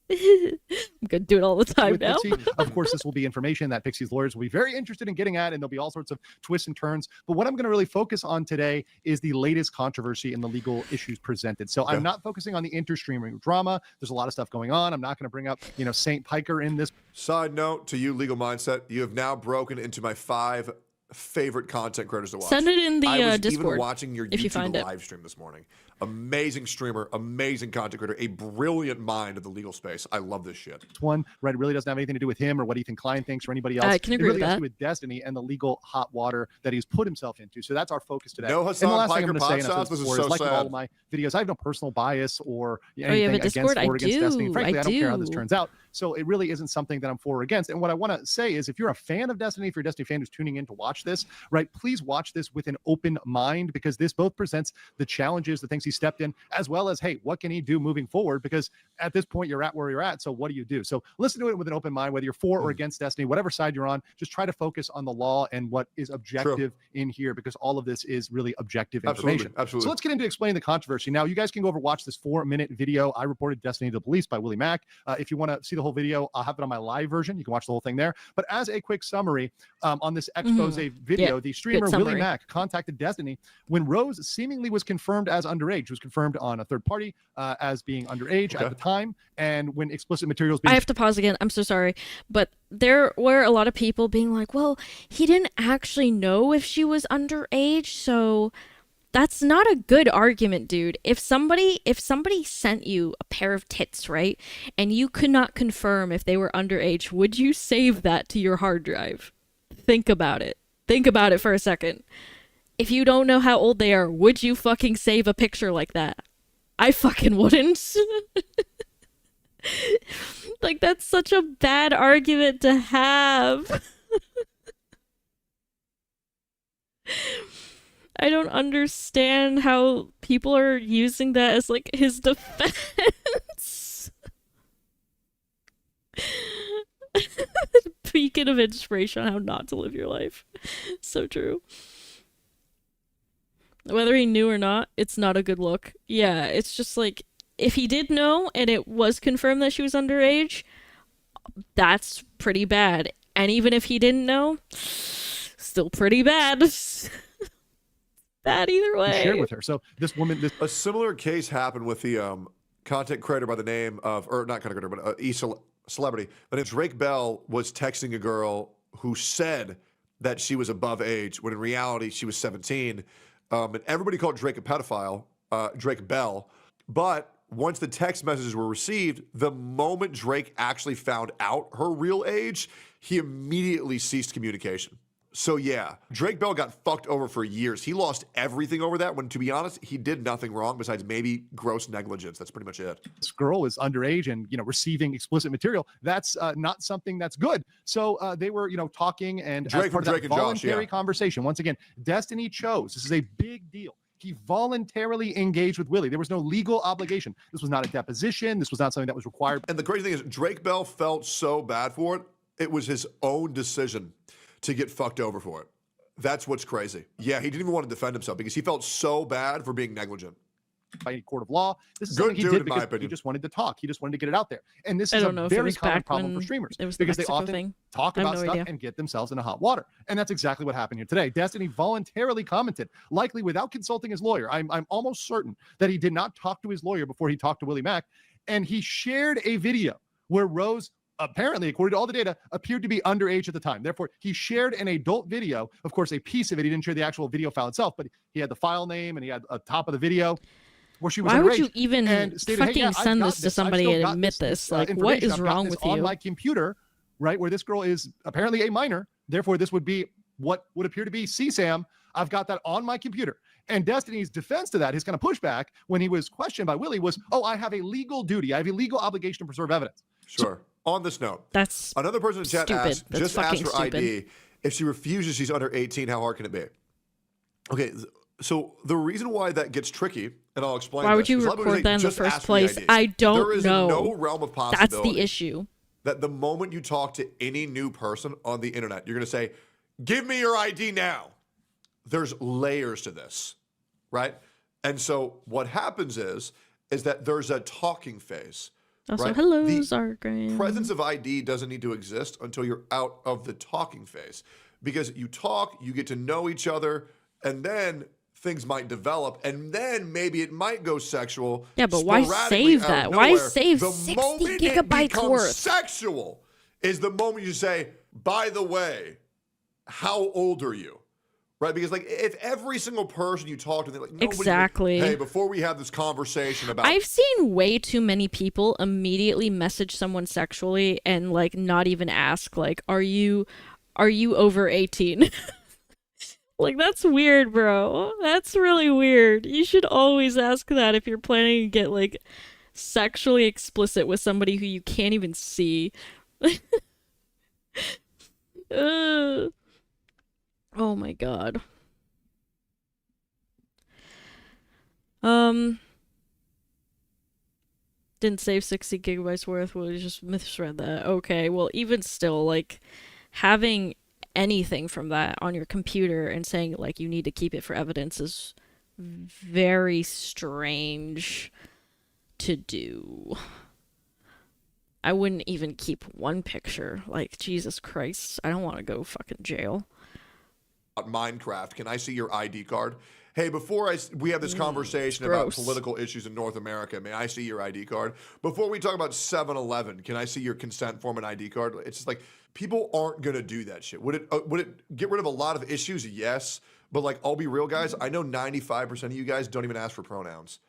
I'm gonna do it all the time with now. Pixie. Of course, this will be information that Pixie's lawyers will be very interested in getting at, and there'll be all sorts of twists and turns. But what I'm going to really focus on today is the latest controversy and the legal issues presented. So I'm not focusing on the interstreaming drama. There's a lot of stuff going on. I'm not going to bring up, Saint Piker in this. Side note to you, Legal Mindset, you have now broken into my 5 favorite content creators to watch. Send it in the I was Discord even watching your if you YouTube find it. live stream this morning. Amazing streamer, amazing content creator, a brilliant mind of the legal space. I love this shit. One, right? It really doesn't have anything to do with him or what Ethan Klein thinks or anybody else. I can agree it really with has that. to do with Destiny and the legal hot water that he's put himself into. So that's our focus today. No And Hassan the last thing Piker I'm going to say, and pod I've said sauce? This is before, so like with all sad. of my videos, I have no personal bias or you have a anything Discord? against or I against Destiny. do. Frankly, I don't care how this do. turns out. So it really isn't something that I'm for or against. And what I want to say is, if you're a fan of Destiny, if you're a Destiny fan who's tuning in to watch this, right, please watch this with an open mind, because this both presents the challenges, the things he stepped in, as well as, hey, what can he do moving forward? Because at this point, you're at where you're at. So what do you do? So listen to it with an open mind, whether you're for or against Destiny, whatever side you're on, just try to focus on the law and what is objective in here, because all of this is really objective information. Absolutely. So let's get into explaining the controversy. Now, you guys can go over watch this 4-minute video. I reported Destiny to the police by Willie Mack. If you want to see the whole video, I'll have it on my live version. You can watch the whole thing there. But as a quick summary, on this expose video, the streamer Willie Mack contacted Destiny when Rose seemingly was confirmed as underage. She was confirmed on a third party as being underage at the time, and when explicit materials being I have to pause again. I'm so sorry. But there were a lot of people being like, well, he didn't actually know if she was underage, so that's not a good argument, dude. If somebody sent you a pair of tits, right, and you could not confirm if they were underage, would you save that to your hard drive? Think about it. Think about it for a second. If you don't know how old they are, would you fucking save a picture like that? I fucking wouldn't. Like, that's such a bad argument to have. I don't understand how people are using that as, like, his defense. Beacon of inspiration on how not to live your life. So true. Whether he knew or not, it's not a good look. Yeah, it's just like, if he did know and it was confirmed that she was underage, that's pretty bad. And even if he didn't know, still pretty bad. Bad either way. shared with her. So this woman, A similar case happened with the content creator by the name of, or not content creator, but celebrity. But Drake Bell was texting a girl who said that she was above age, when in reality she was 17. And everybody called Drake a pedophile, Drake Bell. But once the text messages were received, the moment Drake actually found out her real age, he immediately ceased communication. So yeah, Drake Bell got fucked over for years. He lost everything over that, when, to be honest, he did nothing wrong besides maybe gross negligence. That's pretty much it. this girl is underage and receiving explicit material, that's not something that's good. So they were talking, and Drake as part from of that Drake and Josh, voluntary yeah. conversation, once again, Destiny chose, this is a big deal, he voluntarily engaged with Willie. There was no legal obligation. This was not a deposition. This was not something that was required. And the crazy thing is, Drake Bell felt so bad for it. It was his own decision to get fucked over for it. That's what's crazy. Yeah, he didn't even want to defend himself because he felt so bad for being negligent. by any court of law. This is Good something he dude, did in my because he opinion. just wanted to talk. He just wanted to get it out there. And this I is don't a know if it very was common back problem when for streamers it was the because they Mexico often thing. talk I have about no stuff idea. and get themselves into hot water. And that's exactly what happened here today. Destiny voluntarily commented, likely without consulting his lawyer. I'm almost certain that he did not talk to his lawyer before he talked to Willie Mack. And he shared a video where Rose, apparently, according to all the data, appeared to be underage at the time. Therefore, he shared an adult video. Of course, a piece of it. He didn't share the actual video file itself, but he had the file name and he had a top of the video where she was Why would underage you even and stated, "Hey, fucking yeah, I've send got this to I've somebody still and got admit this? Like, what information. is I've got wrong this with on you?" my computer, right, where this girl is apparently a minor. Therefore, this would be what would appear to be CSAM. I've got that on my computer. And Destiny's defense to that, his kind of pushback when he was questioned by Willie was, "Oh, I have a legal duty. I have a legal obligation to preserve evidence." Sure. On this note, that's another person in the chat stupid. asked, That's just ask fucking for stupid. ID. If she refuses, she's under 18. How hard can it be? Okay, so the reason why that gets tricky, and I'll explain. Why would this, you 'cause a lot of people record say, that in the "Just first ask for the place?" ID." I don't There is know. no realm of That's possibility. the issue. That the moment you talk to any new person on the internet, you're going to say, "Give me your ID now." There's layers to this, right? And so what happens is that there's a talking phase. Also, right? hello, The Zargram. presence of ID doesn't need to exist until you're out of the talking phase. Because you talk, you get to know each other, and then things might develop, and then maybe it might go sexual. Yeah, but why sporadically save out of that? Why nowhere. save the 60 moment gigabytes it becomes worth? sexual is the moment you say, "By the way, how old are you?" Right? Because like if every single person you talk to, they're like, nobody's like, Exactly. "Hey, before we have this conversation about," I've seen way too many people immediately message someone sexually and like not even ask like, are you over 18? Like, that's weird, bro. That's really weird. You should always ask that if you're planning to get like sexually explicit with somebody who you can't even see. Oh my god. Didn't save 60 gigabytes worth. Well, you just misread that. Okay, well, even still, like, having anything from that on your computer and saying, like, you need to keep it for evidence is very strange to do. I wouldn't even keep one picture. Like, Jesus Christ, I don't want to go fucking jail. Minecraft, can I see your ID card? Hey, before we have this conversation about gross. political issues in North America, may I see your ID card? Before we talk about 7-Eleven, can I see your consent form and ID card? It's just like, people aren't gonna do that shit. Would it get rid of a lot of issues? Yes. But like, I'll be real, guys, I know 95% of you guys don't even ask for pronouns.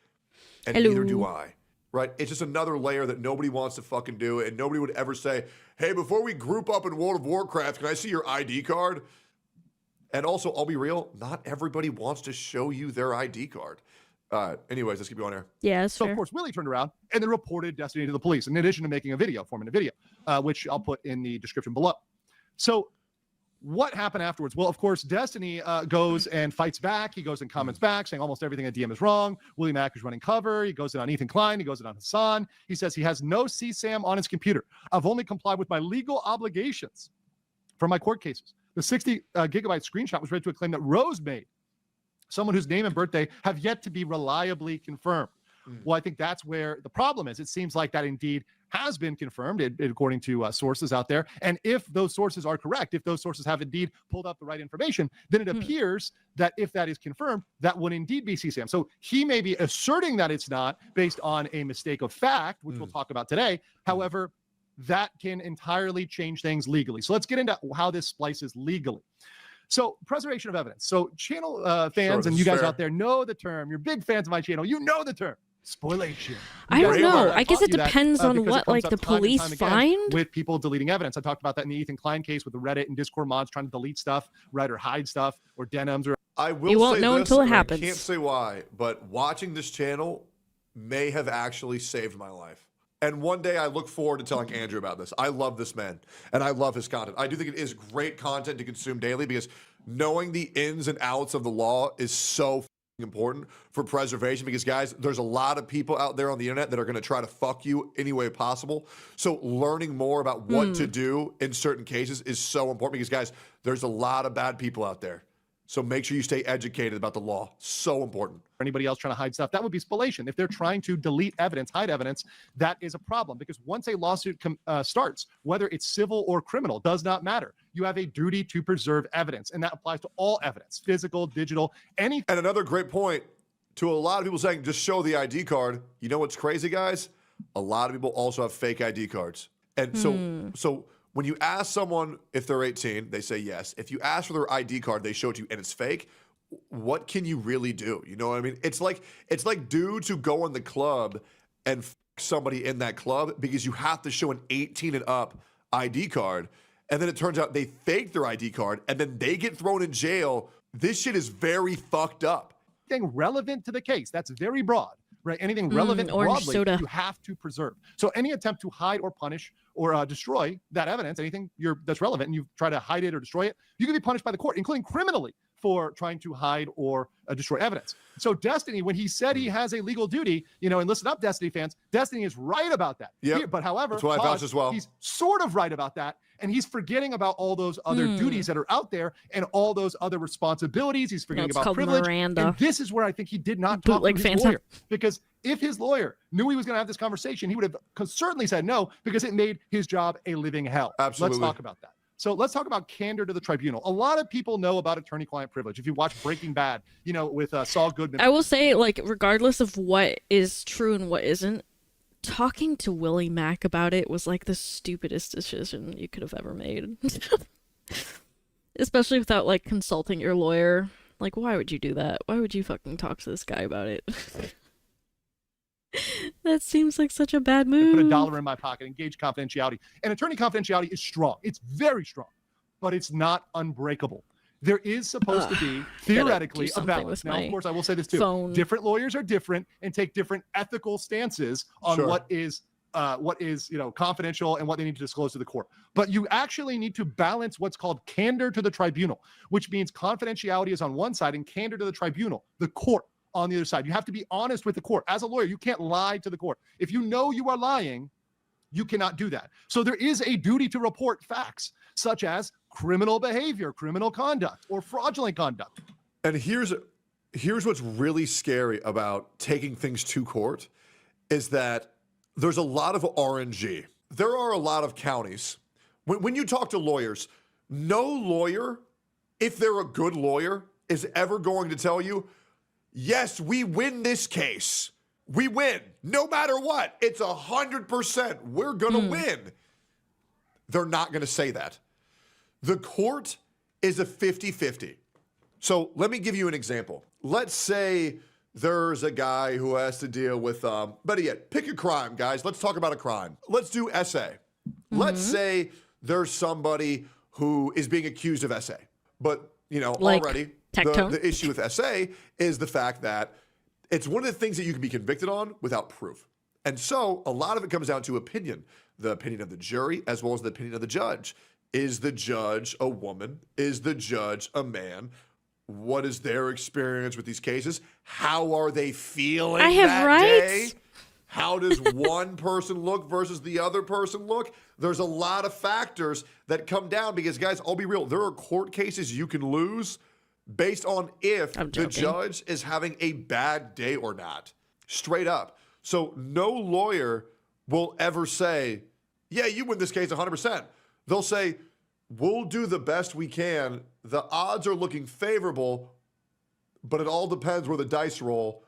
And Hello. neither do I. Right? It's just another layer that nobody wants to fucking do, and nobody would ever say, "Hey, before we group up in World of Warcraft, can I see your ID card?" And also, I'll be real, not everybody wants to show you their ID card. Anyways, let's keep going here. Yeah, that's So, fair. of course, Willie turned around and then reported Destiny to the police, in addition to making a video, forming a video, which I'll put in the description below. So, what happened afterwards? Well, of course, Destiny goes and fights back. He goes and comments back, saying almost everything at DM is wrong. Willie Mack is running cover. He goes in on Ethan Klein. He goes in on Hassan. He says he has no CSAM on his computer. I've only complied with my legal obligations from my court cases. The 60 gigabyte screenshot was related to a claim that Rose made, someone whose name and birthday have yet to be reliably confirmed. Well, I think that's where the problem is. It seems like that indeed has been confirmed, according to sources out there. And if those sources are correct, if those sources have indeed pulled up the right information, then it appears that if that is confirmed, that would indeed be CSAM. So he may be asserting that it's not based on a mistake of fact, which we'll talk about today. However, that can entirely change things legally. So let's get into how this splices legally. So preservation of evidence. So channel fans and you guys out there know the term. You're big fans of my channel. You know the term. Spoilation. I don't know. I guess taught it you that, depends on because it what comes like up the time and police time again find. with people deleting evidence. I talked about that in the Ethan Klein case with the Reddit and Discord mods trying to delete stuff, right, or hide stuff, or denims, or I will You won't say know this, until it and happens. I can't say why, but watching this channel may have actually saved my life. And one day I look forward to telling Andrew about this. I love this man, and I love his content. I do think it is great content to consume daily because knowing the ins and outs of the law is so important for preservation because, guys, there's a lot of people out there on the internet that are going to try to fuck you any way possible. So learning more about what to do in certain cases is so important because, guys, there's a lot of bad people out there. So make sure you stay educated about the law. So important. For anybody else trying to hide stuff, that would be spoliation. If they're trying to delete evidence, hide evidence, that is a problem, because once a lawsuit starts, whether it's civil or criminal, does not matter. You have a duty to preserve evidence, and that applies to all evidence, physical, digital, any. And another great point to a lot of people saying, just show the ID card. You know what's crazy, guys? A lot of people also have fake ID cards. And so when you ask someone if they're 18, they say yes. If you ask for their ID card, they show it to you and it's fake. What can you really do? You know what I mean? It's like dudes who go in the club and somebody in that club because you have to show an 18 and up ID card. And then it turns out they fake their ID card and then they get thrown in jail. This shit is very fucked up. Anything relevant to the case, that's very broad, right? Anything relevant broadly, you have to preserve. So any attempt to hide or punish or destroy that evidence, anything that's relevant, and you try to hide it or destroy it, you can be punished by the court, including criminally, for trying to hide or destroy evidence. So Destiny, when he said he has a legal duty, and listen up, Destiny fans, Destiny is right about that. Yeah. But however, that's what I thought as well. He's sort of right about that. And he's forgetting about all those other duties that are out there and all those other responsibilities. He's forgetting about privilege. Miranda. And this is where I think he did not talk to his lawyer. Because if his lawyer knew he was going to have this conversation, he would have certainly said no, because it made his job a living hell. Absolutely. Let's talk about that. So let's talk about candor to the tribunal. A lot of people know about attorney-client privilege. If you watch Breaking Bad, with Saul Goodman. I will say, regardless of what is true and what isn't, talking to Willie Mack about it was the stupidest decision you could have ever made. Especially without consulting your lawyer. Why would you do that? Why would you fucking talk to this guy about it? That seems like such a bad move. Put $1 in my pocket, engage confidentiality. And attorney confidentiality is strong. It's very strong, but it's not unbreakable. There is supposed to be, theoretically, a balance. Now, of course, I will say this too. Phone. Different lawyers are different and take different ethical stances on what is confidential and what they need to disclose to the court. But you actually need to balance what's called candor to the tribunal, which means confidentiality is on one side and candor to the tribunal, the court, on the other side. You have to be honest with the court. As a lawyer, you can't lie to the court. If you know you are lying, you cannot do that. So there is a duty to report facts, such as criminal behavior, criminal conduct, or fraudulent conduct. And here's what's really scary about taking things to court is that there's a lot of RNG. There are a lot of counties. When you talk to lawyers, no lawyer, if they're a good lawyer, is ever going to tell you, yes, we win this case. We win. No matter what. It's 100%. We're going to win. They're not going to say that. The court is a 50-50. So let me give you an example. Let's say there's a guy who has to deal with, better yet, pick a crime, guys. Let's talk about a crime. Let's do SA. Let's say there's somebody who is being accused of SA. But, already the issue with SA is the fact that it's one of the things that you can be convicted on without proof. And so a lot of it comes down to opinion, the opinion of the jury as well as the opinion of the judge. Is the judge a woman? Is the judge a man? What is their experience with these cases? How are they feeling that day? How does one person look versus the other person look? There's a lot of factors that come down because, guys, I'll be real. There are court cases you can lose based on if the judge is having a bad day or not. Straight up. So no lawyer will ever say, yeah, you win this case 100%. They'll say, we'll do the best we can. The odds are looking favorable, but it all depends where the dice roll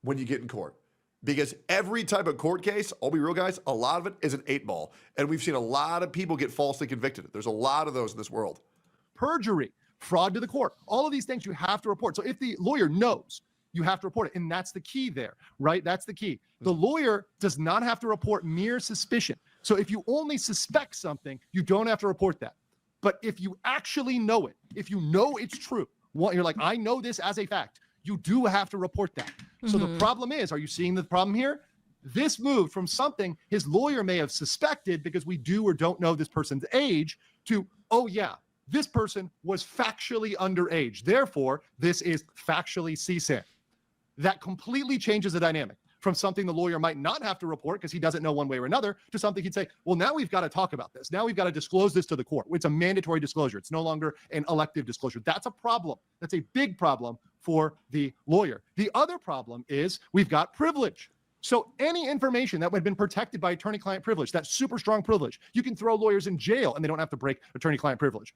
when you get in court. Because every type of court case, I'll be real, guys, a lot of it is an 8-ball. And we've seen a lot of people get falsely convicted. There's a lot of those in this world. Perjury, fraud to the court, all of these things you have to report. So if the lawyer knows, you have to report it. And that's the key there, right? That's the key. The lawyer does not have to report mere suspicion. So if you only suspect something, you don't have to report that. But if you actually know it, if you know it's true, you're like, I know this as a fact, you do have to report that. So the problem is, are you seeing the problem here? This moved from something his lawyer may have suspected because we do or don't know this person's age to, oh yeah, this person was factually underage. Therefore, this is factually CSAM. That completely changes the dynamic. from something the lawyer might not have to report because he doesn't know one way or another to something he'd say, well, now we've got to talk about this. Now we've got to disclose this to the court. It's a mandatory disclosure. It's no longer an elective disclosure. That's a problem. That's a big problem for the lawyer. The other problem is we've got privilege. So any information that would have been protected by attorney-client privilege, that super strong privilege, you can throw lawyers in jail and they don't have to break attorney-client privilege.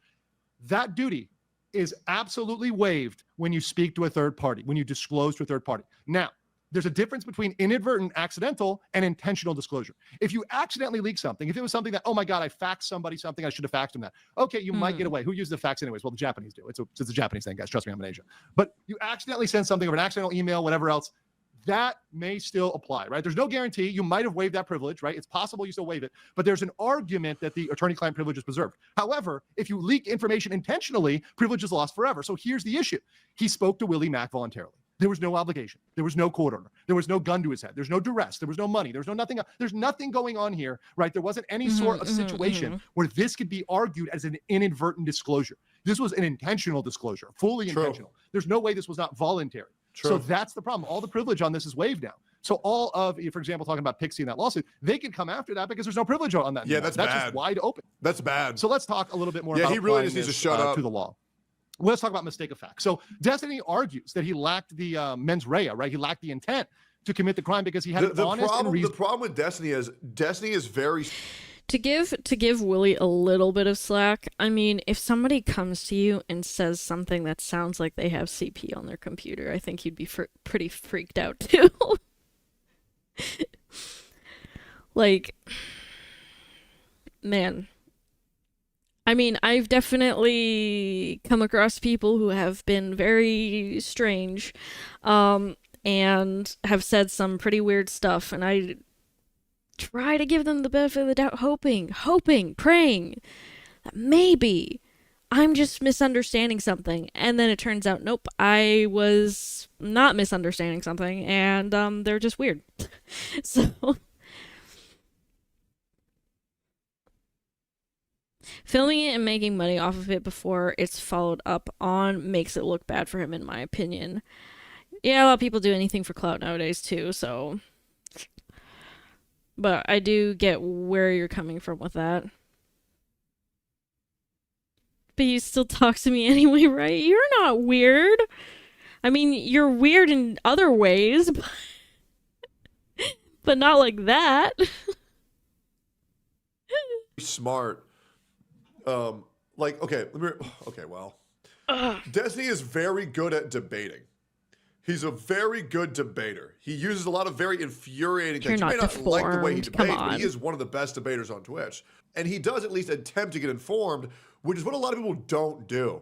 That duty is absolutely waived when you speak to a third party, when you disclose to a third party. Now, there's a difference between inadvertent, accidental, and intentional disclosure. If you accidentally leak something, if it was something that, oh my God, I faxed somebody something, I should have faxed them that. Okay, you might get away. Who uses the fax anyways? Well, the Japanese do. It's a Japanese thing, guys. Trust me, I'm in Asia. But you accidentally send something over an accidental email, whatever else, that may still apply, right? There's no guarantee. You might have waived that privilege, right? It's possible you still waive it, but there's an argument that the attorney-client privilege is preserved. However, if you leak information intentionally, privilege is lost forever. So here's the issue. He spoke to Willie Mack voluntarily. There was no obligation. There was no court order. There was no gun to his head. There's no duress. There was no money. There was no nothing. There's nothing going on here, right? There wasn't any sort of situation where this could be argued as an inadvertent disclosure. This was an intentional disclosure, fully intentional. There's no way this was not voluntary. So that's the problem. All the privilege on this is waived now. So all of, for example, talking about Pixie and that lawsuit, they can come after that because there's no privilege on that. Yeah, anymore. that's just bad. wide open. That's bad. So let's talk a little bit more about he really applying just needs to this, shut up to the law. Let's talk about mistake of fact. So Destiny argues that he lacked the mens rea, right? He lacked the intent to commit the crime because he had an honest and reasonable. The problem with Destiny is very... To give Willie a little bit of slack, I mean, if somebody comes to you and says something that sounds like they have CP on their computer, I think you'd be pretty freaked out too. Like, man. I mean, I've definitely come across people who have been very strange, and have said some pretty weird stuff, and I try to give them the benefit of the doubt, hoping, praying that maybe I'm just misunderstanding something, and then it turns out, nope, I was not misunderstanding something, and they're just weird. So... filming it and making money off of it before it's followed up on makes it look bad for him, in my opinion. Yeah, a lot of people do anything for clout nowadays, too, so... But I do get where you're coming from with that. But you still talk to me anyway, right? You're not weird. I mean, you're weird in other ways, but not like that. Smart. Destiny is very good at debating. He's a very good debater. He uses a lot of very infuriating things. You may not like the way he debates, but he is one of the best debaters on Twitch. And he does at least attempt to get informed, which is what a lot of people don't do.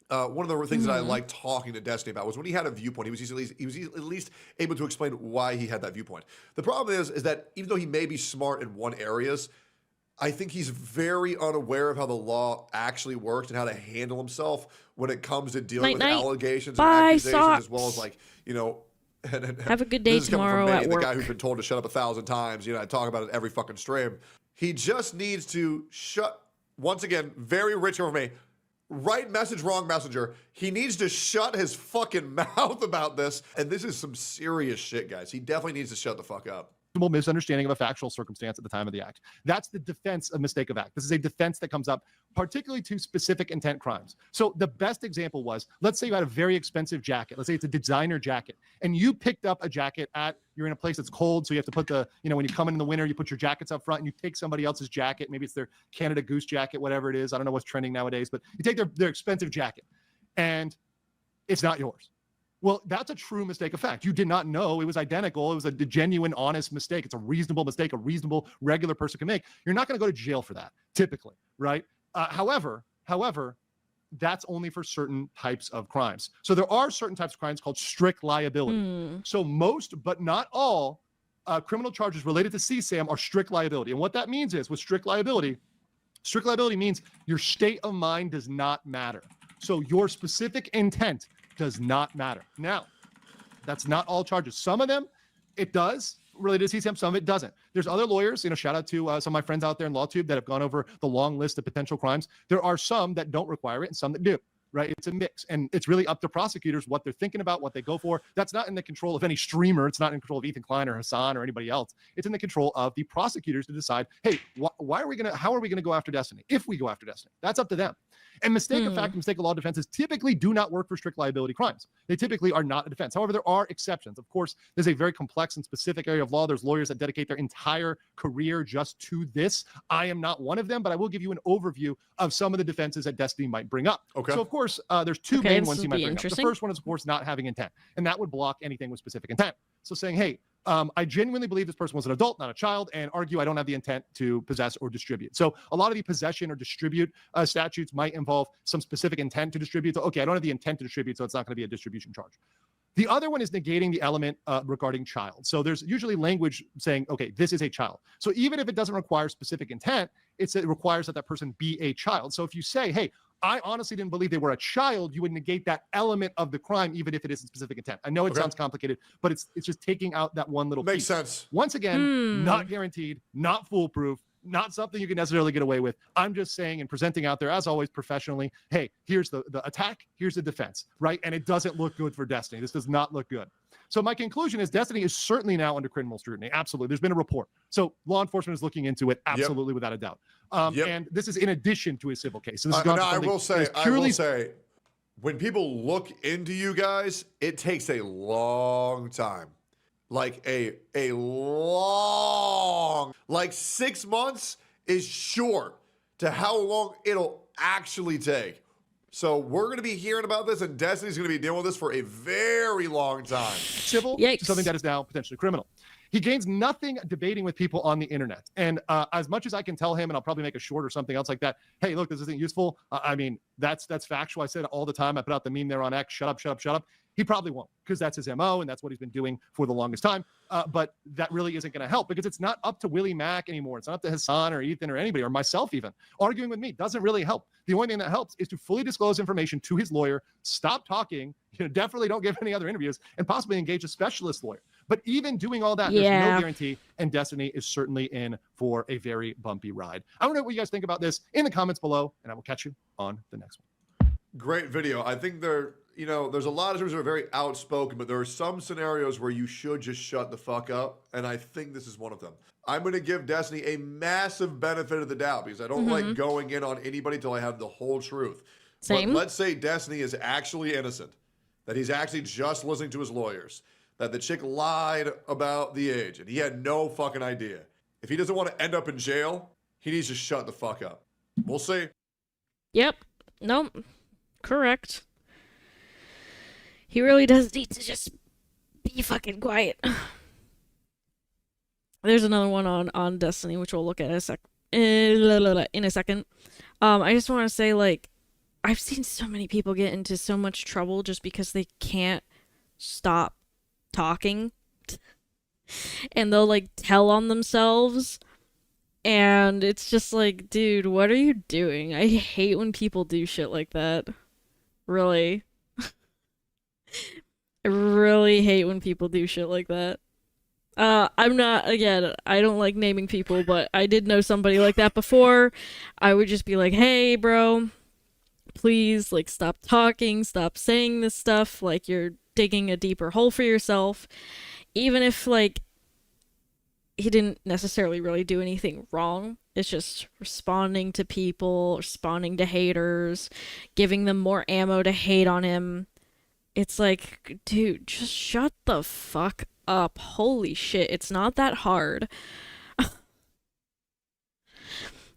One of the things that I liked talking to Destiny about was when he had a viewpoint, he was at least able to explain why he had that viewpoint. The problem is that even though he may be smart in one areas, I think he's very unaware of how the law actually works and how to handle himself when it comes to dealing with allegations and accusations, as well as, like, you know... Have a good day tomorrow at work. The guy who's been told to shut up 1,000 times. You know, I talk about it every fucking stream. He just needs to once again, very rich over me. Right message, wrong messenger. He needs to shut his fucking mouth about this. And this is some serious shit, guys. He definitely needs to shut the fuck up. Misunderstanding of a factual circumstance at the time of the act. That's the defense of mistake of act. This is a defense that comes up particularly to specific intent crimes. So the best example was, let's say you had a very expensive jacket. Let's say it's a designer jacket, and you picked up a jacket you're in a place that's cold, so you have to put when you come in the winter, you put your jackets up front and you take somebody else's jacket. Maybe it's their Canada Goose jacket, whatever it is. I don't know what's trending nowadays, but you take their expensive jacket and it's not yours. Well, that's a true mistake of fact. You did not know it was identical. It was a genuine, honest mistake. It's a reasonable mistake a reasonable, regular person can make. You're not going to go to jail for that, typically, right? However, that's only for certain types of crimes. So there are certain types of crimes called strict liability. So most, but not all, criminal charges related to CSAM are strict liability. And what that means is, with strict liability means your state of mind does not matter. So your specific intent does not matter. Now, that's not all charges. Some of them, it does related to CSAM. Some of it doesn't. There's other lawyers, shout out to some of my friends out there in LawTube that have gone over the long list of potential crimes. There are some that don't require it and some that do. right? It's a mix. And it's really up to prosecutors what they're thinking about, what they go for. That's not in the control of any streamer. It's not in control of Ethan Klein or Hassan or anybody else. It's in the control of the prosecutors to decide, hey, how are we going to go after Destiny? If we go after Destiny, that's up to them. And mistake of fact and mistake of law defenses typically do not work for strict liability crimes. They typically are not a defense. However, there are exceptions. Of course, there's a very complex and specific area of law. There's lawyers that dedicate their entire career just to this. I am not one of them, but I will give you an overview of some of the defenses that Destiny might bring up. Okay. So, of course, there's two main ones he might bring up. The first one is, of course, not having intent. And that would block anything with specific intent. So saying, hey, I genuinely believe this person was an adult, not a child, and argue I don't have the intent to possess or distribute. So a lot of the possession or distribute statutes might involve some specific intent to distribute. So, okay, I don't have the intent to distribute, so it's not going to be a distribution charge. The other one is negating the element regarding child. So there's usually language saying, okay, this is a child. So even if it doesn't require specific intent, it requires that person be a child. So if you say, hey, I honestly didn't believe they were a child, you would negate that element of the crime, even if it isn't specific intent. I know it sounds complicated, but it's just taking out that one little piece. Makes sense. Once again, not guaranteed, not foolproof, not something you can necessarily get away with. I'm just saying and presenting out there, as always, professionally, hey, here's the attack, here's the defense, right? And it doesn't look good for Destiny. This does not look good. So my conclusion is Destiny is certainly now under criminal scrutiny. Absolutely. There's been a report. So law enforcement is looking into it, absolutely, without a doubt. And this is in addition to a civil case. So this is I will say, when people look into you guys, it takes a long time. Like a long, like 6 months is short to how long it'll actually take. So we're going to be hearing about this, and Destiny's going to be dealing with this for a very long time. Civil to something that is now potentially criminal. He gains nothing debating with people on the internet. And as much as I can tell him, and I'll probably make a short or something else like that, hey, look, this isn't useful. I mean, that's factual. I say it all the time. I put out the meme there on X, shut up, shut up, shut up. He probably won't, because that's his MO and that's what he's been doing for the longest time. But that really isn't going to help, because it's not up to Willie Mack anymore. It's not up to Hassan or Ethan or anybody, or myself even. Arguing with me doesn't really help. The only thing that helps is to fully disclose information to his lawyer, stop talking, definitely don't give any other interviews, and possibly engage a specialist lawyer. But even doing all that, there's no guarantee, and Destiny is certainly in for a very bumpy ride. I don't know what you guys think about this in the comments below, and I will catch you on the next one. Great video. I think there's a lot of times that are very outspoken, but there are some scenarios where you should just shut the fuck up, and I think this is one of them. I'm going to give Destiny a massive benefit of the doubt, because I don't like going in on anybody till I have the whole truth. Same. But let's say Destiny is actually innocent, that he's actually just listening to his lawyers, that the chick lied about the age, and he had no fucking idea. If he doesn't want to end up in jail, he needs to shut the fuck up. We'll see. Yep. Nope. Correct. He really does need to just be fucking quiet. There's another one on Destiny, which we'll look at in a second. I just want to say, like, I've seen so many people get into so much trouble just because they can't stop talking. And they'll, like, tell on themselves. And it's just like, dude, what are you doing? I hate when people do shit like that. Really. I really hate when people do shit like that. I'm not, again, I don't like naming people, but I did know somebody like that before. I would just be like, hey, bro, please, like, stop talking, stop saying this stuff, like, you're digging a deeper hole for yourself. Even if, like, he didn't necessarily really do anything wrong. It's just responding to people, responding to haters, giving them more ammo to hate on him. It's like, dude, just shut the fuck up. Holy shit, it's not that hard.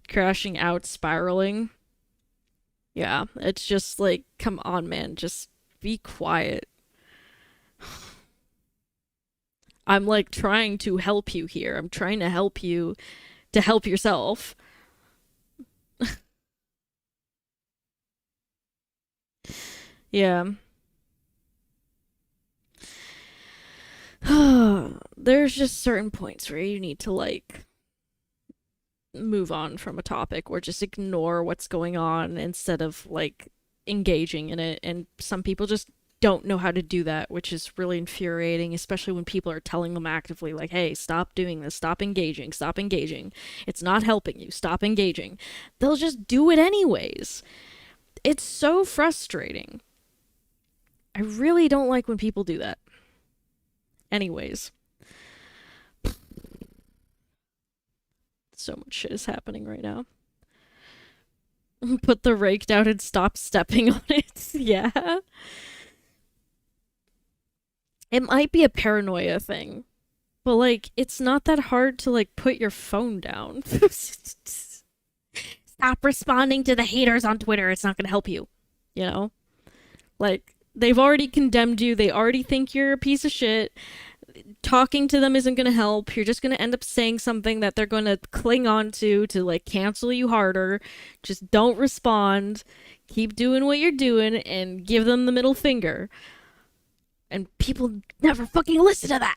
Crashing out, spiraling. Yeah, it's just like, come on, man, just be quiet. I'm like trying to help you here. I'm trying to help you to help yourself. Yeah. There's just certain points where you need to, like, move on from a topic or just ignore what's going on instead of, like, engaging in it. And some people just don't know how to do that, which is really infuriating, especially when people are telling them actively, like, hey, stop doing this, stop engaging, it's not helping you, stop engaging. They'll just do it anyways. It's so frustrating. I really don't like when people do that. Anyways. So much shit is happening right now. Put the rake down and stop stepping on it. Yeah. It might be a paranoia thing. But, like, it's not that hard to, like, put your phone down. Stop responding to the haters on Twitter. It's not gonna help you. You know? Like, they've already condemned you. They already think you're a piece of shit. Talking to them isn't gonna help. You're just gonna end up saying something that they're gonna cling on to, like, cancel you harder. Just don't respond. Keep doing what you're doing and give them the middle finger. And people never fucking listen to that.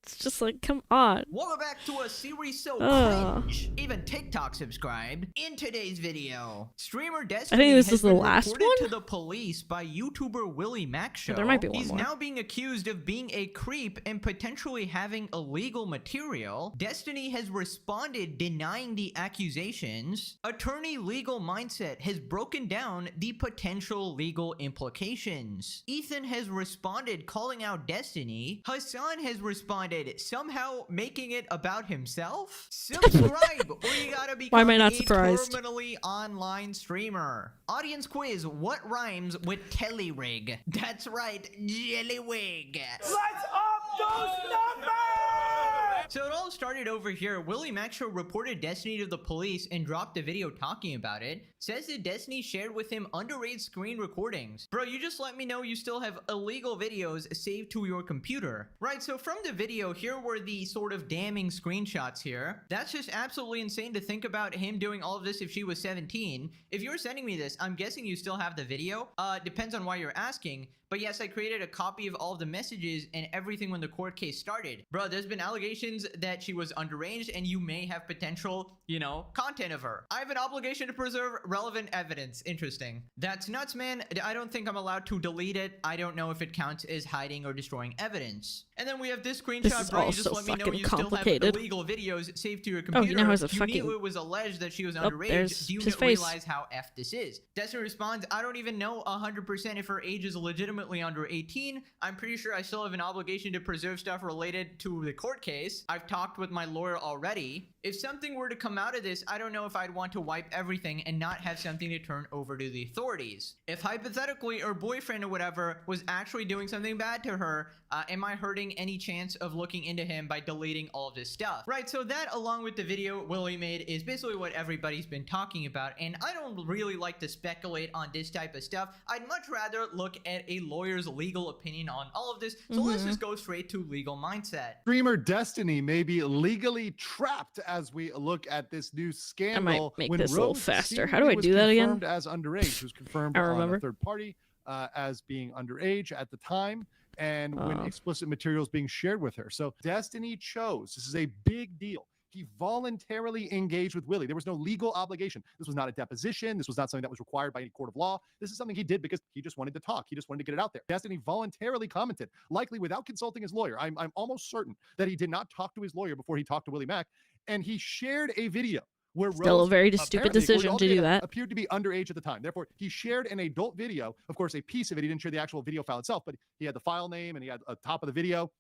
It's just like, come on. Welcome back to a series so cringe. Even TikTok subscribed. In today's video, streamer Destiny I think this has is the been last reported one? to the police by YouTuber Willie Mac Show. There might be one He's more. now being accused of being a creep and potentially having illegal material. Destiny has responded denying the accusations. Attorney Legal Mindset has broken down the potential legal implications. Ethan has responded calling out Destiny. Hassan has responded somehow making it about himself. Subscribe or you gotta become Why am I not a surprised? terminally online streamer. Audience quiz: what rhymes with telerig? That's right, jellywig. Let's up those numbers! So it all started over here. Willie Mac Show reported Destiny to the police and dropped a video talking about it. Says that Destiny shared with him underage screen recordings. Bro, you just let me know you still have illegal videos saved to your computer. Right, so from the video, here were the sort of damning screenshots here. That's just absolutely insane to think about him doing all of this if she was 17. If you're sending me this, I'm guessing you still have the video. Depends on why you're asking. But yes, I created a copy of all of the messages and everything when the court case started. Bro, there's been allegations that she was underage and you may have potential, you know, content of her. I have an obligation to preserve relevant evidence. Interesting. That's nuts, man. I don't think I'm allowed to delete it. I don't know if it counts as hiding or destroying evidence. And then we have this screenshot, This is bro. all You just so let me know fucking you still have complicated. illegal videos saved to your Oh, computer. he now has a You fucking- knew it was alleged that she was Oh, underage. there's Do you his face. realize how F this is? Destiny responds, I don't even know 100% if her age is legitimately under 18. I'm pretty sure I still have an obligation to preserve stuff related to the court case. I've talked with my lawyer already. If something were to come out of this, I don't know if I'd want to wipe everything and not have something to turn over to the authorities. If hypothetically her boyfriend or whatever was actually doing something bad to her, am I hurting any chance of looking into him by deleting all of this stuff? Right, so that along with the video Willie made is basically what everybody's been talking about, and I don't really like to speculate on this type of stuff. I'd much rather look at a lawyer's legal opinion on all of this, so let's just go straight to Legal Mindset. Streamer Destiny may be legally trapped as we look at this new scandal. make when this a little Rose faster. How seemingly do I was do that again? confirmed as underage. She was confirmed I on remember. a third party as being underage at the time, and when Oh. explicit materials being shared with her. So Destiny chose. This is a big deal. He voluntarily engaged with Willie. There was no legal obligation. This was not a deposition. This was not something that was required by any court of law. This is something he did because he just wanted to talk. He just wanted to get it out there. Destiny voluntarily commented, likely without consulting his lawyer. I'm almost certain that he did not talk to his lawyer before he talked to Willie Mac, and he shared a video where Still Rose a very stupid apparently, according to decision all to the do data, that. appeared to be underage at the time. Therefore, he shared an adult video. Of course, a piece of it. He didn't share the actual video file itself, but he had the file name and he had a top of the video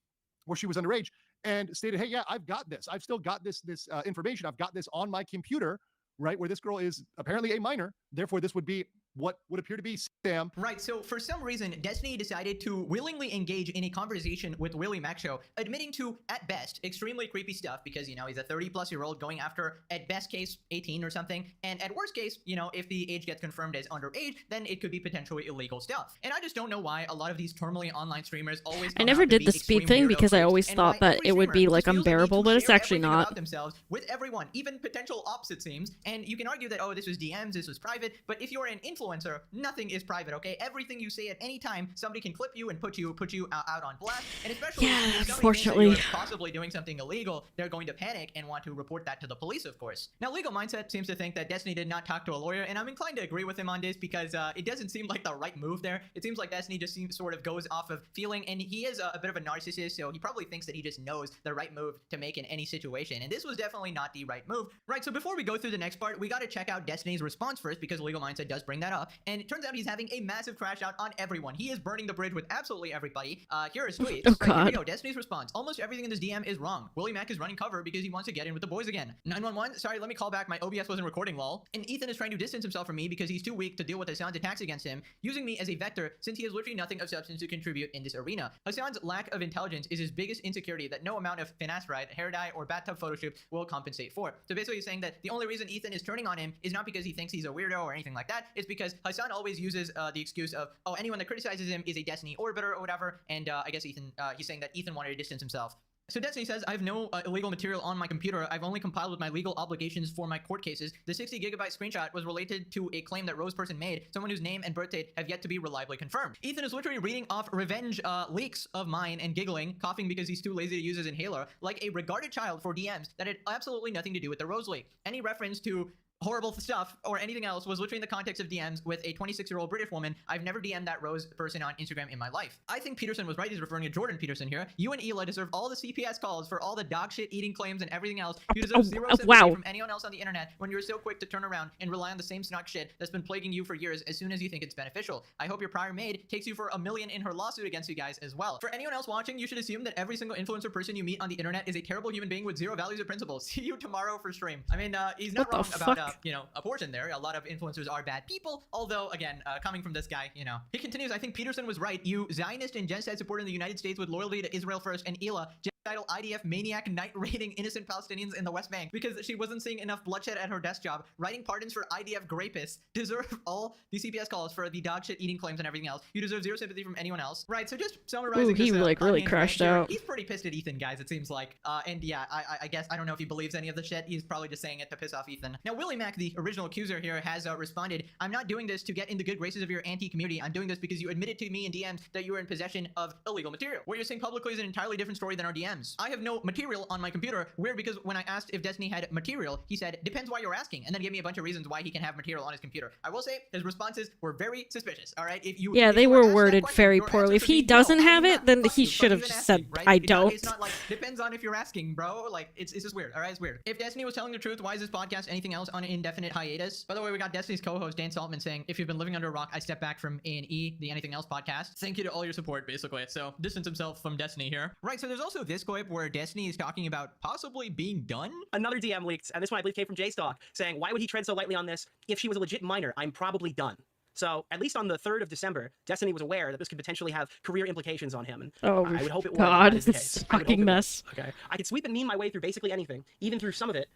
where she was underage, and stated, hey, yeah, I've got this. I've still got this information. I've got this on my computer, right, where this girl is apparently a minor. Therefore, this would be what would appear to be Sam. Right, so for some reason, Destiny decided to willingly engage in a conversation with Willie Mac Show, admitting to, at best, extremely creepy stuff because, you know, he's a 30-plus-year-old going after, at best case, 18 or something, and at worst case, you know, if the age gets confirmed as underage, then it could be potentially illegal stuff. And I just don't know why a lot of these terminally online streamers always I never did the speed thing because I always thought that it would be like unbearable, but it's actually not. Themselves with everyone, even potential opposite seems, and you can argue that, oh, this was DMs, this was private, but if you're an influencer influencer, nothing is private, okay? Everything you say at any time, somebody can clip you and put you out on blast. And especially if somebody unfortunately. thinks that you're possibly doing something illegal, they're going to panic and want to report that to the police, of course. Now, Legal Mindset seems to think that Destiny did not talk to a lawyer, and I'm inclined to agree with him on this because it doesn't seem like the right move there. It seems like Destiny just sort of goes off of feeling, and he is a bit of a narcissist, so he probably thinks that he just knows the right move to make in any situation, and this was definitely not the right move. Right, so before we go through the next part, we got to check out Destiny's response first because Legal Mindset does bring that up, and it turns out he's having a massive crash out on everyone. He is burning the bridge with absolutely everybody. Here are his tweets. Oh, Right, here we God. go. Destiny's response. Almost everything in this DM is wrong. Willie Mac is running cover because he wants to get in with the boys again. 911, sorry, let me call back. My OBS wasn't recording, lol. And Ethan is trying to distance himself from me because he's too weak to deal with Hassan's attacks against him, using me as a vector since he has literally nothing of substance to contribute in this arena. Hassan's lack of intelligence is his biggest insecurity that no amount of finasteride, hair dye, or bathtub photoshop will compensate for. So basically he's saying that the only reason Ethan is turning on him is not because he thinks he's a weirdo or anything like that. It's because Hassan always uses the excuse of, oh, anyone that criticizes him is a Destiny orbiter or whatever. And I guess Ethan, he's saying that Ethan wanted to distance himself. So Destiny says, I have no illegal material on my computer. I've only compiled with my legal obligations for my court cases. The 60 gigabyte screenshot was related to a claim that Rose Person made, someone whose name and birth date have yet to be reliably confirmed. Ethan is literally reading off revenge leaks of mine and giggling, coughing because he's too lazy to use his inhaler, like a regarded child for DMs that had absolutely nothing to do with the Rose leak. Any reference to horrible stuff or anything else was literally in the context of DMs with a 26-year-old British woman. I've never DM'd that Rose Person on Instagram in my life. I think Peterson was right. He's referring to Jordan Peterson here. You and Eli deserve all the CPS calls for all the dog shit eating claims and everything else. You deserve zero sympathy from anyone else on the internet when you're so quick to turn around and rely on the same snock shit that's been plaguing you for years as soon as you think it's beneficial. I hope your prior maid takes you for $1 million in her lawsuit against you guys as well. For anyone else watching, you should assume that every single influencer person you meet on the internet is a terrible human being with zero values or principles. See you tomorrow for stream. I mean, he's not wrong about, you know, abortion there. A lot of influencers are bad people, although, again, coming from this guy, you know. He continues, I think Peterson was right. You Zionist and genocide supporter in the United States with loyalty to Israel first, and Ela, genocidal IDF maniac night raiding innocent Palestinians in the West Bank because she wasn't seeing enough bloodshed at her desk job, writing pardons for IDF rapists, deserve all the CPS calls for the dog shit eating claims and everything else. You deserve zero sympathy from anyone else. Right, so just summarizing Ooh, he this, like really crashed out. He's pretty pissed at Ethan, guys, it seems like. And yeah, I guess, I don't know if he believes any of the shit. He's probably just saying it to piss off Ethan. Now, Willie Mac, the original accuser here, has responded, I'm not doing this to get in the good graces of your anti-community. I'm doing this because you admitted to me in DMs that you were in possession of illegal material. What you're saying publicly is an entirely different story than our DMs. I have no material on my computer. Weird, because when I asked if Destiny had material, he said, depends why you're asking, and then gave me a bunch of reasons why he can have material on his computer. I will say, his responses were very suspicious, all right? Yeah, they were worded very poorly. If he doesn't have it, then he should have just said, I don't. It's not like, depends on if you're asking, bro. Like, it's just weird, all right? It's weird. If Destiny was telling the truth, why is this podcast anything else on an indefinite hiatus? By the way, we got Destiny's co-host, Dan Saltman, saying, if you've been living under a rock, I step back from A&E, the Anything Else podcast. Thank you to all your support, basically. So, distance himself from Destiny here. Right, so there's also this clip where Destiny is talking about possibly being done. Another DM leaked, and this one I believe came from JStalk, saying, why would he tread so lightly on this? If she was a legit minor, I'm probably done. So, at least on the 3rd of December, Destiny was aware that this could potentially have career implications on him. And oh, I would hope it God, was. this fucking mess. Okay. I could sweep and meme my way through basically anything, even through some of it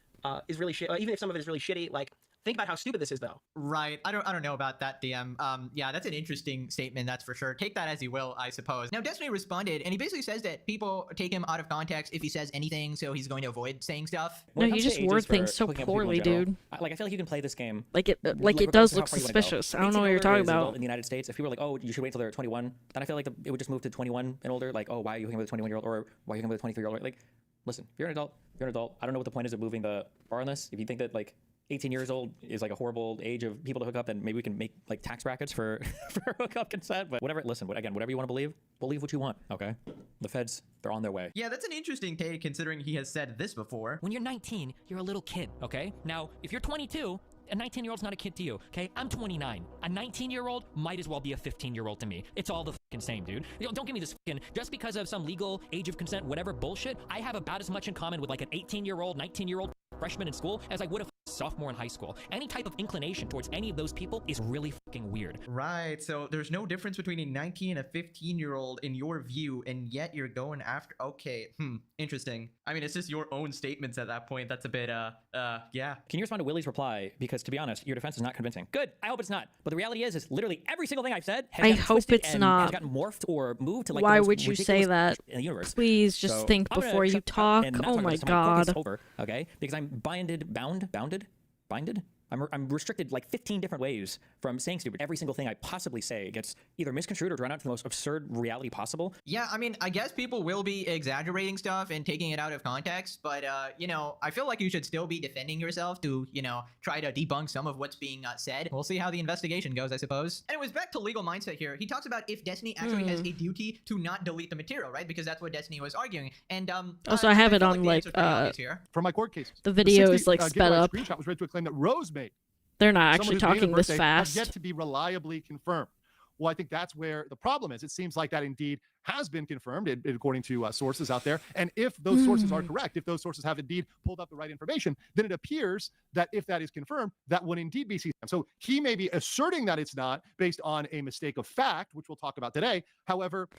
is really shit. Even if some of it is really shitty, like, think about how stupid this is, though. Right. I don't know about that, DM. Yeah, that's an interesting statement, that's for sure. Take that as you will, I suppose. Now, Destiny responded, and he basically says that people take him out of context if he says anything, so he's going to avoid saying stuff. No, you just word things so poorly, dude. Like, I feel like you can play this game. Like it does look suspicious. I don't know what you're talking about. In the United States, if people were like, oh, you should wait till they're 21, then I feel like it would just move to 21 and older. Like, oh, why are you hanging with a 21-year-old, or why are you hanging with a 23-year-old? Like, listen, if you're an adult, you're an adult. I don't know what the point is of moving the bar on this. If you think that, like, 18 years old is like a horrible age of people to hook up, then maybe we can make like tax brackets for hookup consent. But whatever, listen, whatever you want to believe what you want, okay? The feds, they're on their way. Yeah, that's an interesting take considering he has said this before. When you're 19, you're a little kid, okay? Now, if you're 22, a 19-year-old's not a kid to you, okay? I'm 29. A 19-year-old might as well be a 15-year-old to me. It's all the fucking same, dude. Don't give me this fucking, just because of some legal age of consent, whatever bullshit, I have about as much in common with like an 18-year-old, 19-year-old freshman in school as I would a sophomore in high school. Any type of inclination towards any of those people is really fucking weird. Right, so there's no difference between a 19 and a 15-year-old in your view, and yet you're going after, okay, interesting. I mean, it's just your own statements at that point. That's a bit, yeah. Can you respond to Willie's reply? Because to be honest, your defense is not convincing. Good, I hope it's not. But the reality is literally every single thing I've said has gotten morphed or moved to like Why the most would you say that? In the universe. Please just think before you talk. Oh my God. Over, okay? Because I'm bounded I'm restricted like 15 different ways from saying stupid. Every single thing I possibly say gets either misconstrued or drawn out to the most absurd reality possible. Yeah, I mean, I guess people will be exaggerating stuff and taking it out of context, but, you know, I feel like you should still be defending yourself to, you know, try to debunk some of what's being said. We'll see how the investigation goes, I suppose. Anyways, back to legal mindset here. He talks about if Destiny actually has a duty to not delete the material, right? Because that's what Destiny was arguing. And, Also, I have it on like for my court cases. the video is like gigabyte sped up. Screenshot was read to a claim that Rose made. They're not Someone actually whose date of talking this birthday has fast. yet to be reliably confirmed. Well, I think that's where the problem is. It seems like that indeed has been confirmed, according to sources out there. And if those sources are correct, if those sources have indeed pulled up the right information, then it appears that if that is confirmed, that would indeed be CSAM. So he may be asserting that it's not based on a mistake of fact, which we'll talk about today. However,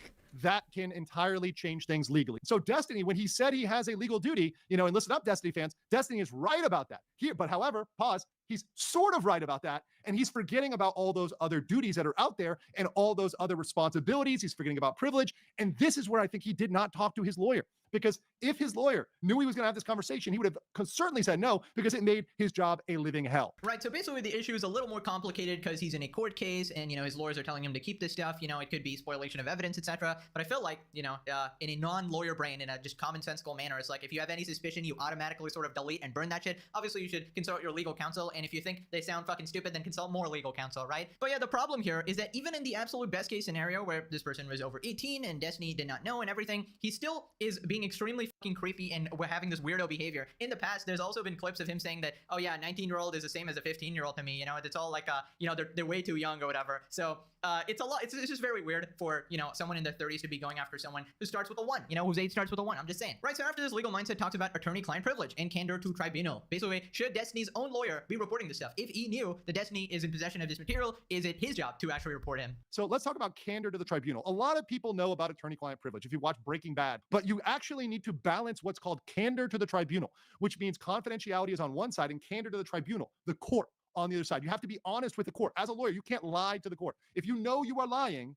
that can entirely change things legally. So Destiny, when he said he has a legal duty, you know, and listen up, Destiny fans, Destiny is right about that. But however, pause, he's sort of right about that. And he's forgetting about all those other duties that are out there and all those other responsibilities. He's forgetting about privilege. And this is where I think he did not talk to his lawyer. Because if his lawyer knew he was going to have this conversation, he would have certainly said no, because it made his job a living hell. Right, so basically the issue is a little more complicated because he's in a court case and, you know, his lawyers are telling him to keep this stuff. You know, it could be spoliation of evidence, etc. But I feel like, you know, in a non-lawyer brain, in a just commonsensical manner, it's like if you have any suspicion, you automatically sort of delete and burn that shit. Obviously, you should consult your legal counsel, and if you think they sound fucking stupid, then consult more legal counsel, right? But yeah, the problem here is that even in the absolute best case scenario where this person was over 18 and Destiny did not know and everything, he still is being extremely fucking creepy and we're having this weirdo behavior. In the past, there's also been clips of him saying that, oh yeah, a 19-year-old is the same as a 15-year-old to me, you know, it's all like, you know, they're way too young or whatever. So it's a lot, it's just very weird for, you know, someone in their 30s to be going after someone who starts with a 1, you know, whose age starts with a 1, I'm just saying. Right, so after this, legal mindset talks about attorney-client privilege and candor to tribunal. Basically, should Destiny's own lawyer be reporting this stuff? If he knew that Destiny is in possession of this material, is it his job to actually report him? So let's talk about candor to the tribunal. A lot of people know about attorney-client privilege if you watch Breaking Bad, but you actually need to balance what's called candor to the tribunal, which means confidentiality is on one side and candor to the tribunal, the court, on the other side. You have to be honest with the court. As a lawyer, you can't lie to the court. If you know you are lying,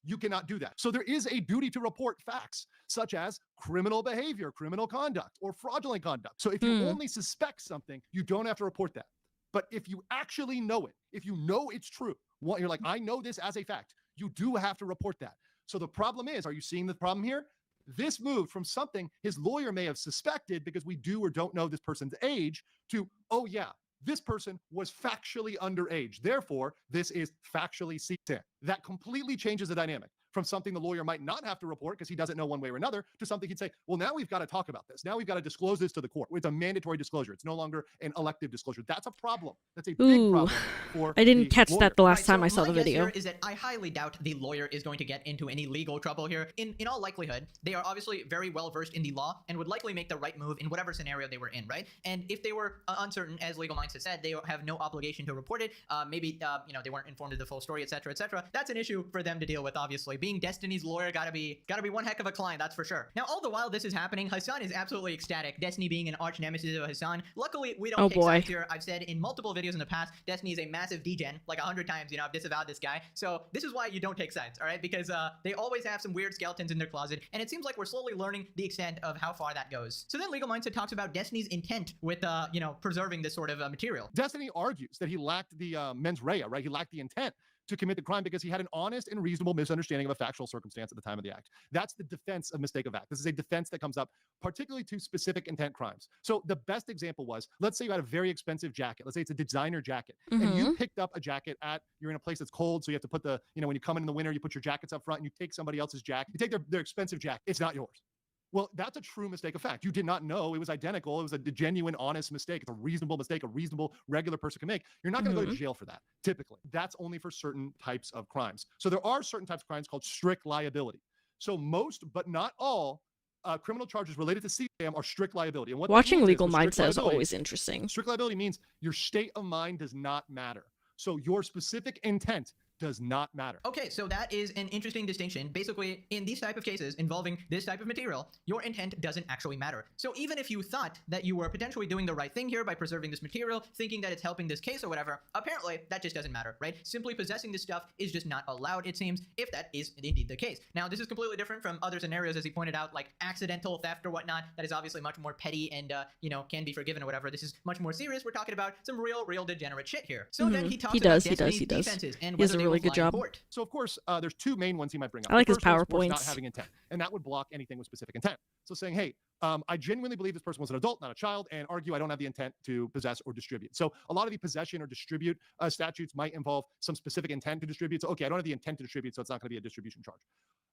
you cannot do that. So there is a duty to report facts, such as criminal behavior, criminal conduct, or fraudulent conduct. So if you only suspect something, you don't have to report that. But if you actually know it, if you know it's true, you're like, I know this as a fact, you do have to report that. So the problem is, are you seeing the problem here? This moved from something his lawyer may have suspected because we do or don't know this person's age to, oh yeah, this person was factually underage. Therefore, this is factually CSAM. That completely changes the dynamic from something the lawyer might not have to report because he doesn't know one way or another to something he'd say, well, now we've got to talk about this. Now we've got to disclose this to the court. It's a mandatory disclosure. It's no longer an elective disclosure. That's a problem. That's a big problem for I didn't catch lawyer. that the last time I saw the video. Is that I highly doubt the lawyer is going to get into any legal trouble here. In all likelihood, they are obviously very well versed in the law and would likely make the right move in whatever scenario they were in, right? And if they were uncertain, as Legal Mindset said, they have no obligation to report it. Maybe you know, they weren't informed of the full story, etc., etc. That's an issue for them to deal with. Obviously, being Destiny's lawyer gotta be one heck of a client, that's for sure. Now, all the while this is happening, Hassan is absolutely ecstatic. Destiny being an arch nemesis of Hassan. Luckily, we don't take sides here. I've said in multiple videos in the past, Destiny is a massive degen, like 100 times. You know, I've disavowed this guy. So this is why you don't take sides, all right? Because they always have some weird skeletons in their closet, and it seems like we're slowly learning the extent of how far that goes. So then Legal Mindset talks about Destiny's intent with you know, preserving this sort of material. Destiny argues that he lacked the mens rea, right? He lacked the intent to commit the crime because he had an honest and reasonable misunderstanding of a factual circumstance at the time of the act. That's the defense of mistake of act. This is a defense that comes up particularly to specific intent crimes. So the best example was, let's say you had a very expensive jacket. Let's say it's a designer jacket, and you picked up a jacket you're in a place that's cold, so you have to put the, you know, when you come in the winter, you put your jackets up front and you take somebody else's jacket. You take their expensive jacket. It's not yours. Well, that's a true mistake of fact. You did not know it was identical. It was a genuine, honest mistake. It's a reasonable mistake a reasonable, regular person can make. You're not going to go to jail for that, typically. That's only for certain types of crimes. So there are certain types of crimes called strict liability. So most, but not all, criminal charges related to CSAM are strict liability. And what Watching Legal Mindset is always interesting. Strict liability means your state of mind does not matter. So your specific intent does not matter. Okay, so that is an interesting distinction. Basically, in these type of cases involving this type of material, your intent doesn't actually matter. So even if you thought that you were potentially doing the right thing here by preserving this material, thinking that it's helping this case or whatever, apparently that just doesn't matter, right? Simply possessing this stuff is just not allowed, it seems, if that is indeed the case. Now, this is completely different from other scenarios, as he pointed out, like accidental theft or whatnot. That is obviously much more petty and, can be forgiven or whatever. This is much more serious. We're talking about some real degenerate shit here. So then he talks about Destiny's defenses and whether they will fly in court. So of course, there's two main ones he might bring up. I like The his first one is, of course, PowerPoints. not having intent, and that would block anything with specific intent. So saying, hey, I genuinely believe this person was an adult, not a child, and argue I don't have the intent to possess or distribute. So a lot of the possession or distribute statutes might involve some specific intent to distribute. So okay, I don't have the intent to distribute, so it's not going to be a distribution charge.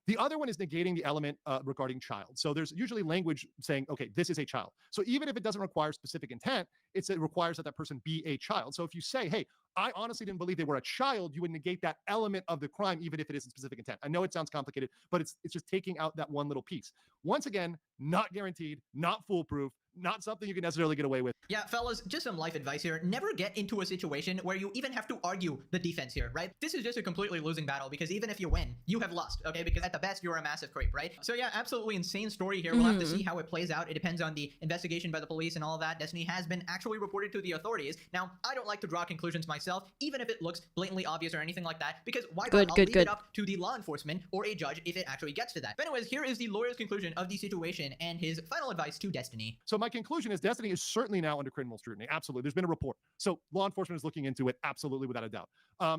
The other one is negating the element regarding child. So there's usually language saying, okay, this is a child. So even if it doesn't require specific intent, it requires that person be a child. So if you say, hey, I honestly didn't believe they were a child, you would negate that element of the crime, even if it isn't specific intent. I know it sounds complicated, but it's just taking out that one little piece. Once again, not guaranteed, not foolproof, not something you can necessarily get away with. Yeah, fellas, just some life advice here. Never get into a situation where you even have to argue the defense here, right? This is just a completely losing battle because even if you win, you have lost, okay? Because at the best, you're a massive creep, right? So yeah, absolutely insane story here. We'll have to see how it plays out. It depends on the investigation by the police and all of that. Destiny has been actually reported to the authorities. Now, I don't like to draw conclusions myself, even if it looks blatantly obvious or anything like that, because why not? I'll leave it up to the law enforcement or a judge if it actually gets to that. But anyways, here is the lawyer's conclusion of the situation and his final advice to Destiny. So my conclusion is Destiny is certainly now under criminal scrutiny. Absolutely. There's been a report. So law enforcement is looking into it. Absolutely, without a doubt.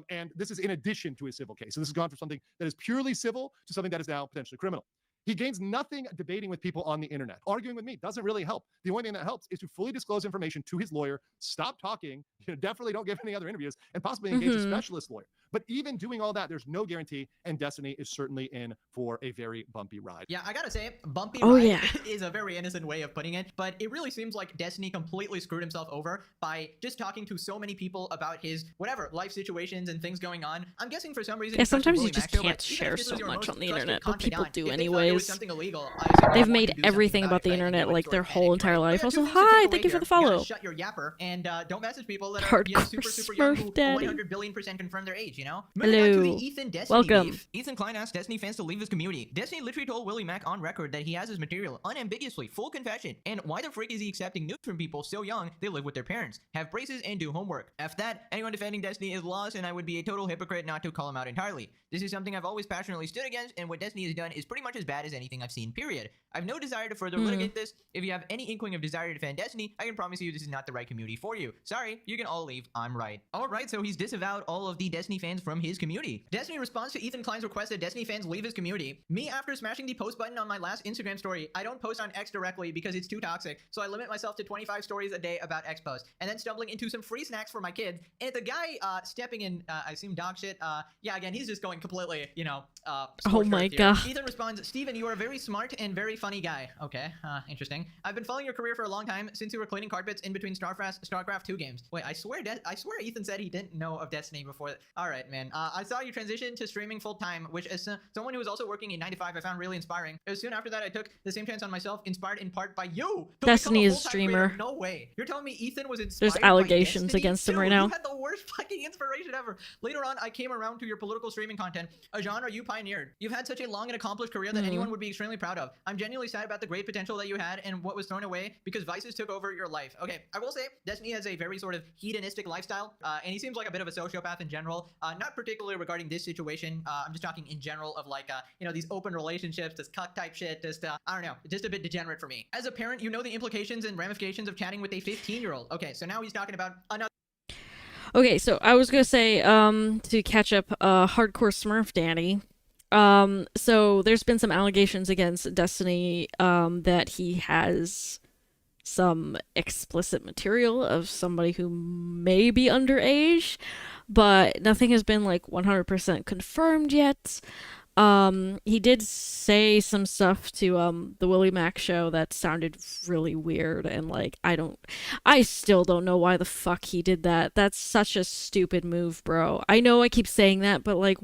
And this is in addition to a civil case. So this has gone from something that is purely civil to something that is now potentially criminal. He gains nothing debating with people on the internet. Arguing with me doesn't really help. The only thing that helps is to fully disclose information to his lawyer, stop talking, definitely don't give any other interviews, and possibly engage a specialist lawyer. But even doing all that, there's no guarantee, and Destiny is certainly in for a very bumpy ride. Yeah, I gotta say, bumpy ride is a very innocent way of putting it, but it really seems like Destiny completely screwed himself over by just talking to so many people about his, whatever, life situations and things going on. I'm guessing for some reason... Yeah, sometimes you just can't share so much on the internet, but people do anyways. They've made everything about the internet like their whole entire life. Also, hi, thank you for the follow. Shut your yapper and don't message people that are Hardcore super young who Daddy. 100 billion% confirm their age, you know? Hello. To the Ethan Destiny Welcome. beef. Ethan Klein asked Destiny fans to leave his community. Destiny literally told Willie Mack on record that he has his material unambiguously, full confession. And why the frick is he accepting nudes from people so young they live with their parents, have braces, and do homework? F that, anyone defending Destiny is lost, and I would be a total hypocrite not to call him out entirely. This is something I've always passionately stood against, and what Destiny has done is pretty much as bad as anything I've seen, period. I've no desire to further litigate this. If you have any inkling of desire to defend Destiny, I can promise you this is not the right community for you. Sorry, you can all leave. I'm right. Alright, so he's disavowed all of the Destiny fans from his community. Destiny responds to Ethan Klein's request that Destiny fans leave his community. Me, after smashing the post button on my last Instagram story, I don't post on X directly because it's too toxic, so I limit myself to 25 stories a day about X posts, and then stumbling into some free snacks for my kids, and the guy stepping in, I assume dog shit, yeah, again, he's just going completely, oh my god. Ethan responds, Steven, you are a very smart and very funny guy. Okay, interesting. I've been following your career for a long time, since you were cleaning carpets in between StarCraft 2 games. Wait, I swear Ethan said he didn't know of Destiny before. Alright, man. I saw you transition to streaming full-time, which as someone who was also working in 9 to 5, I found really inspiring. It was soon after that I took the same chance on myself, inspired in part by you. Destiny is a streamer. Creator. No way. You're telling me Ethan was inspired There's allegations by against him Dude, right now. You had the worst fucking inspiration ever. Later on, I came around to your political streaming content, a genre you pioneered. You've had such a long and accomplished career that anyone would be extremely proud of. I'm genuinely sad about the great potential that you had and what was thrown away because vices took over your life. Okay, I will say, Destiny has a very sort of hedonistic lifestyle, and he seems like a bit of a sociopath in general, not particularly regarding this situation. I'm just talking in general of like, these open relationships, this cuck type shit, just, I don't know, just a bit degenerate for me. As a parent, you know the implications and ramifications of chatting with a 15-year-old. Okay, so now he's talking about another... Okay, so I was gonna say, to catch up, Hardcore Smurf Danny. So there's been some allegations against Destiny, that he has some explicit material of somebody who may be underage, but nothing has been like 100% confirmed yet. He did say some stuff to the Willie Mack show that sounded really weird, and like I still don't know why the fuck he did that. That's such a stupid move, bro. I know I keep saying that, but like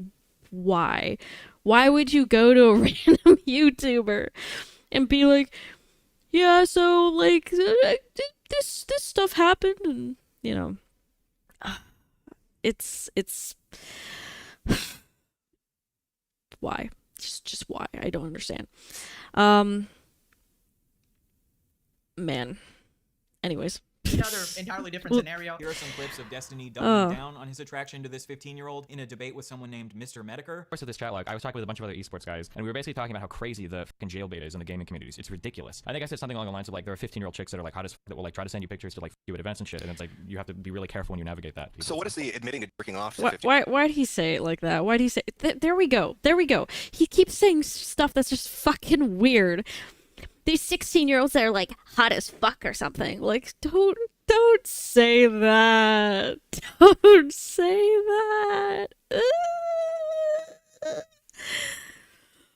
why? Why would you go to a random YouTuber and be like, yeah, so like this stuff happened, and it's Why? Just why? I don't understand. Man. Anyways. Another entirely different scenario. Here are some clips of Destiny doubling down on his attraction to this 15-year-old in a debate with someone named Mr. Medicare. Of this chat log, I was talking with a bunch of other esports guys, and we were basically talking about how crazy the fucking jailbait is in the gaming communities. It's ridiculous. I think I said something along the lines of like there are 15-year-old chicks that are like hot as that will like try to send you pictures to like you at events and shit, and it's like you have to be really careful when you navigate that. So what is the admitting to jerking off to Why'd he say it like that? Why'd he say there we go. There we go. He keeps saying stuff that's just fucking weird. These 16-year-olds that are like hot as fuck or something. Like, don't say that. Don't say that.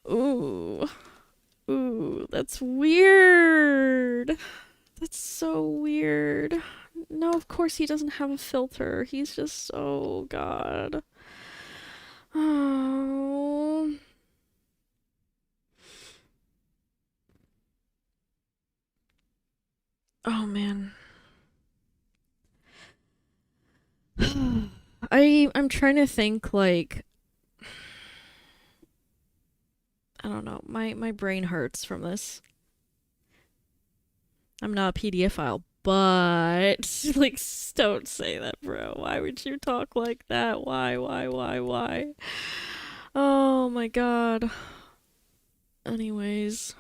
Ooh, that's weird. That's so weird. No, of course he doesn't have a filter. He's just so God. Oh. Oh man. I'm trying to think like I don't know. My brain hurts from this. I'm not a PDF file, but like don't say that, bro. Why would you talk like that? Why? Oh my god. Anyways.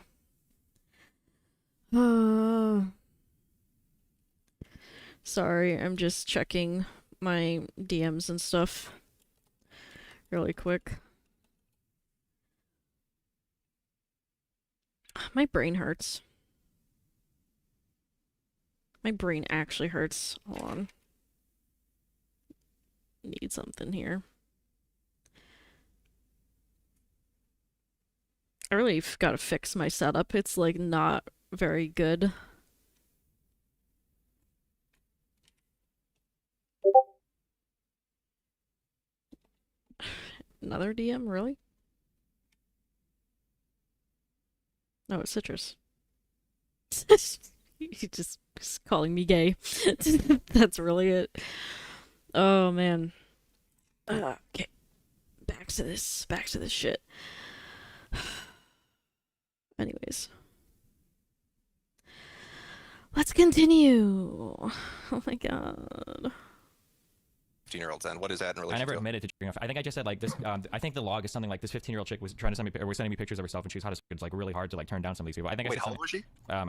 Sorry, I'm just checking my DMs and stuff really quick. My brain hurts. My brain actually hurts. Hold on. Need something here. I really gotta fix my setup. It's like not very good. Another DM, really? No, it's Citrus. He's just calling me gay. That's really it. Oh man. Okay. Back to this shit. Anyways. Let's continue. Oh my god. 15-year-olds then? What is that in relation I never to? admitted to jerking off. I think I just said like this. I think the log is something like this 15-year-old chick was trying to send me, or was sending me pictures of herself, and she was hot as fuck. It's like really hard to like turn down some of these people. I think. Wait, how old was she?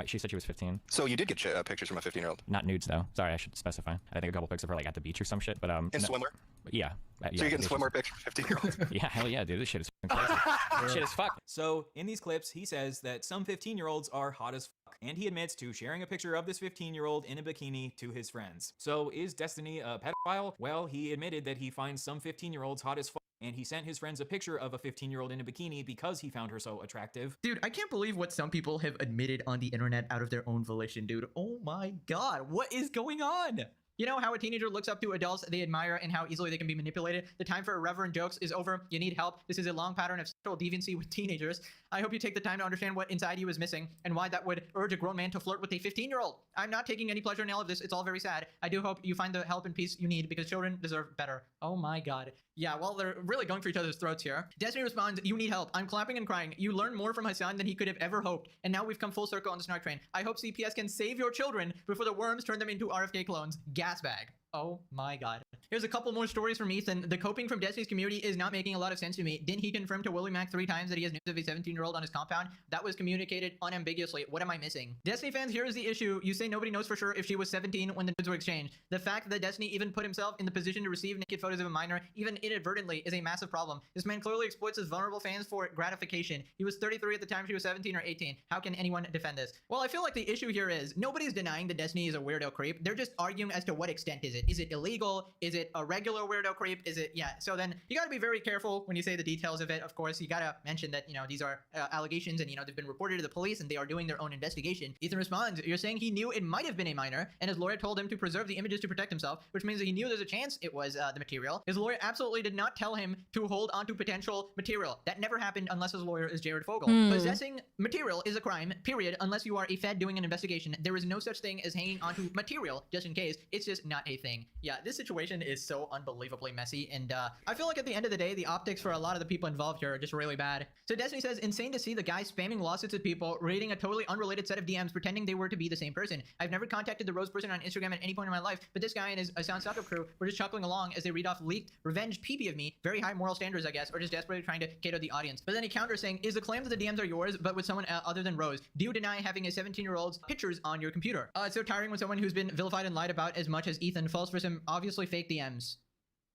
She said she was 15. So you did get pictures from a 15-year-old? Not nudes though. Sorry, I should specify. I think a couple pics of her like at the beach or some shit. But in swimwear? So Yeah. you're getting swimwear pics from 15-year-olds? Yeah, hell yeah, dude. This shit is fucking crazy. Shit is fuck. So in these clips, he says that some 15-year-olds are hot as fuck, and he admits to sharing a picture of this 15-year-old in a bikini to his friends. So is Destiny a pedophile? Well, he admitted that he finds some 15-year-olds hot as fuck, and he sent his friends a picture of a 15-year-old in a bikini because he found her so attractive. Dude, I can't believe what some people have admitted on the internet out of their own volition, dude. Oh my god, what is going on? You know how a teenager looks up to adults they admire and how easily they can be manipulated? The time for irreverent jokes is over. You need help. This is a long pattern of sexual deviancy with teenagers. I hope you take the time to understand what inside you is missing and why that would urge a grown man to flirt with a 15-year-old. I'm not taking any pleasure in all of this. It's all very sad. I do hope you find the help and peace you need because children deserve better. Oh my god. Yeah, well, they're really going for each other's throats here. Destiny responds, you need help. I'm clapping and crying. You learn more from Hassan than he could have ever hoped. And now we've come full circle on the snark train. I hope CPS can save your children before the worms turn them into RFK clones. Gas bag. Oh my god. Here's a couple more stories from Ethan. The coping from Destiny's community is not making a lot of sense to me. Didn't he confirm to Willie Mac 3 times that he has news of a 17-year-old on his compound? That was communicated unambiguously. What am I missing? Destiny fans, here is the issue. You say nobody knows for sure if she was 17 when the nudes were exchanged. The fact that Destiny even put himself in the position to receive naked photos of a minor, even inadvertently, is a massive problem. This man clearly exploits his vulnerable fans for gratification. He was 33 at the time she was 17 or 18. How can anyone defend this? Well, I feel like the issue here is nobody's denying that Destiny is a weirdo creep. They're just arguing as to what extent is it. Is it illegal? Is it a regular weirdo creep? Is it, yeah. So then you gotta be very careful when you say the details of it. Of course, you gotta mention that, you know, these are allegations and, you know, they've been reported to the police and they are doing their own investigation. Ethan responds, you're saying he knew it might have been a minor and his lawyer told him to preserve the images to protect himself, which means that he knew there's a chance it was the material. His lawyer absolutely did not tell him to hold onto potential material. That never happened unless his lawyer is Jared Fogle. Possessing material is a crime, period, unless you are a Fed doing an investigation. There is no such thing as hanging onto material just in case. It's just not a thing. Yeah, this situation is so unbelievably messy, and I feel like at the end of the day, the optics for a lot of the people involved here are just really bad. So Destiny says, insane to see the guy spamming lawsuits at people, reading a totally unrelated set of DMs, pretending they were to be the same person. I've never contacted the Rose person on Instagram at any point in my life, but this guy and his Sound Soccer crew were just chuckling along as they read off leaked revenge PP of me, very high moral standards, I guess, or just desperately trying to cater the audience. But then he counters saying, is the claim that the DMs are yours, but with someone other than Rose? Do you deny having a 17-year-old's pictures on your computer? It's so tiring when someone who's been vilified and lied about as much as Ethan falls for some obviously fake DMs.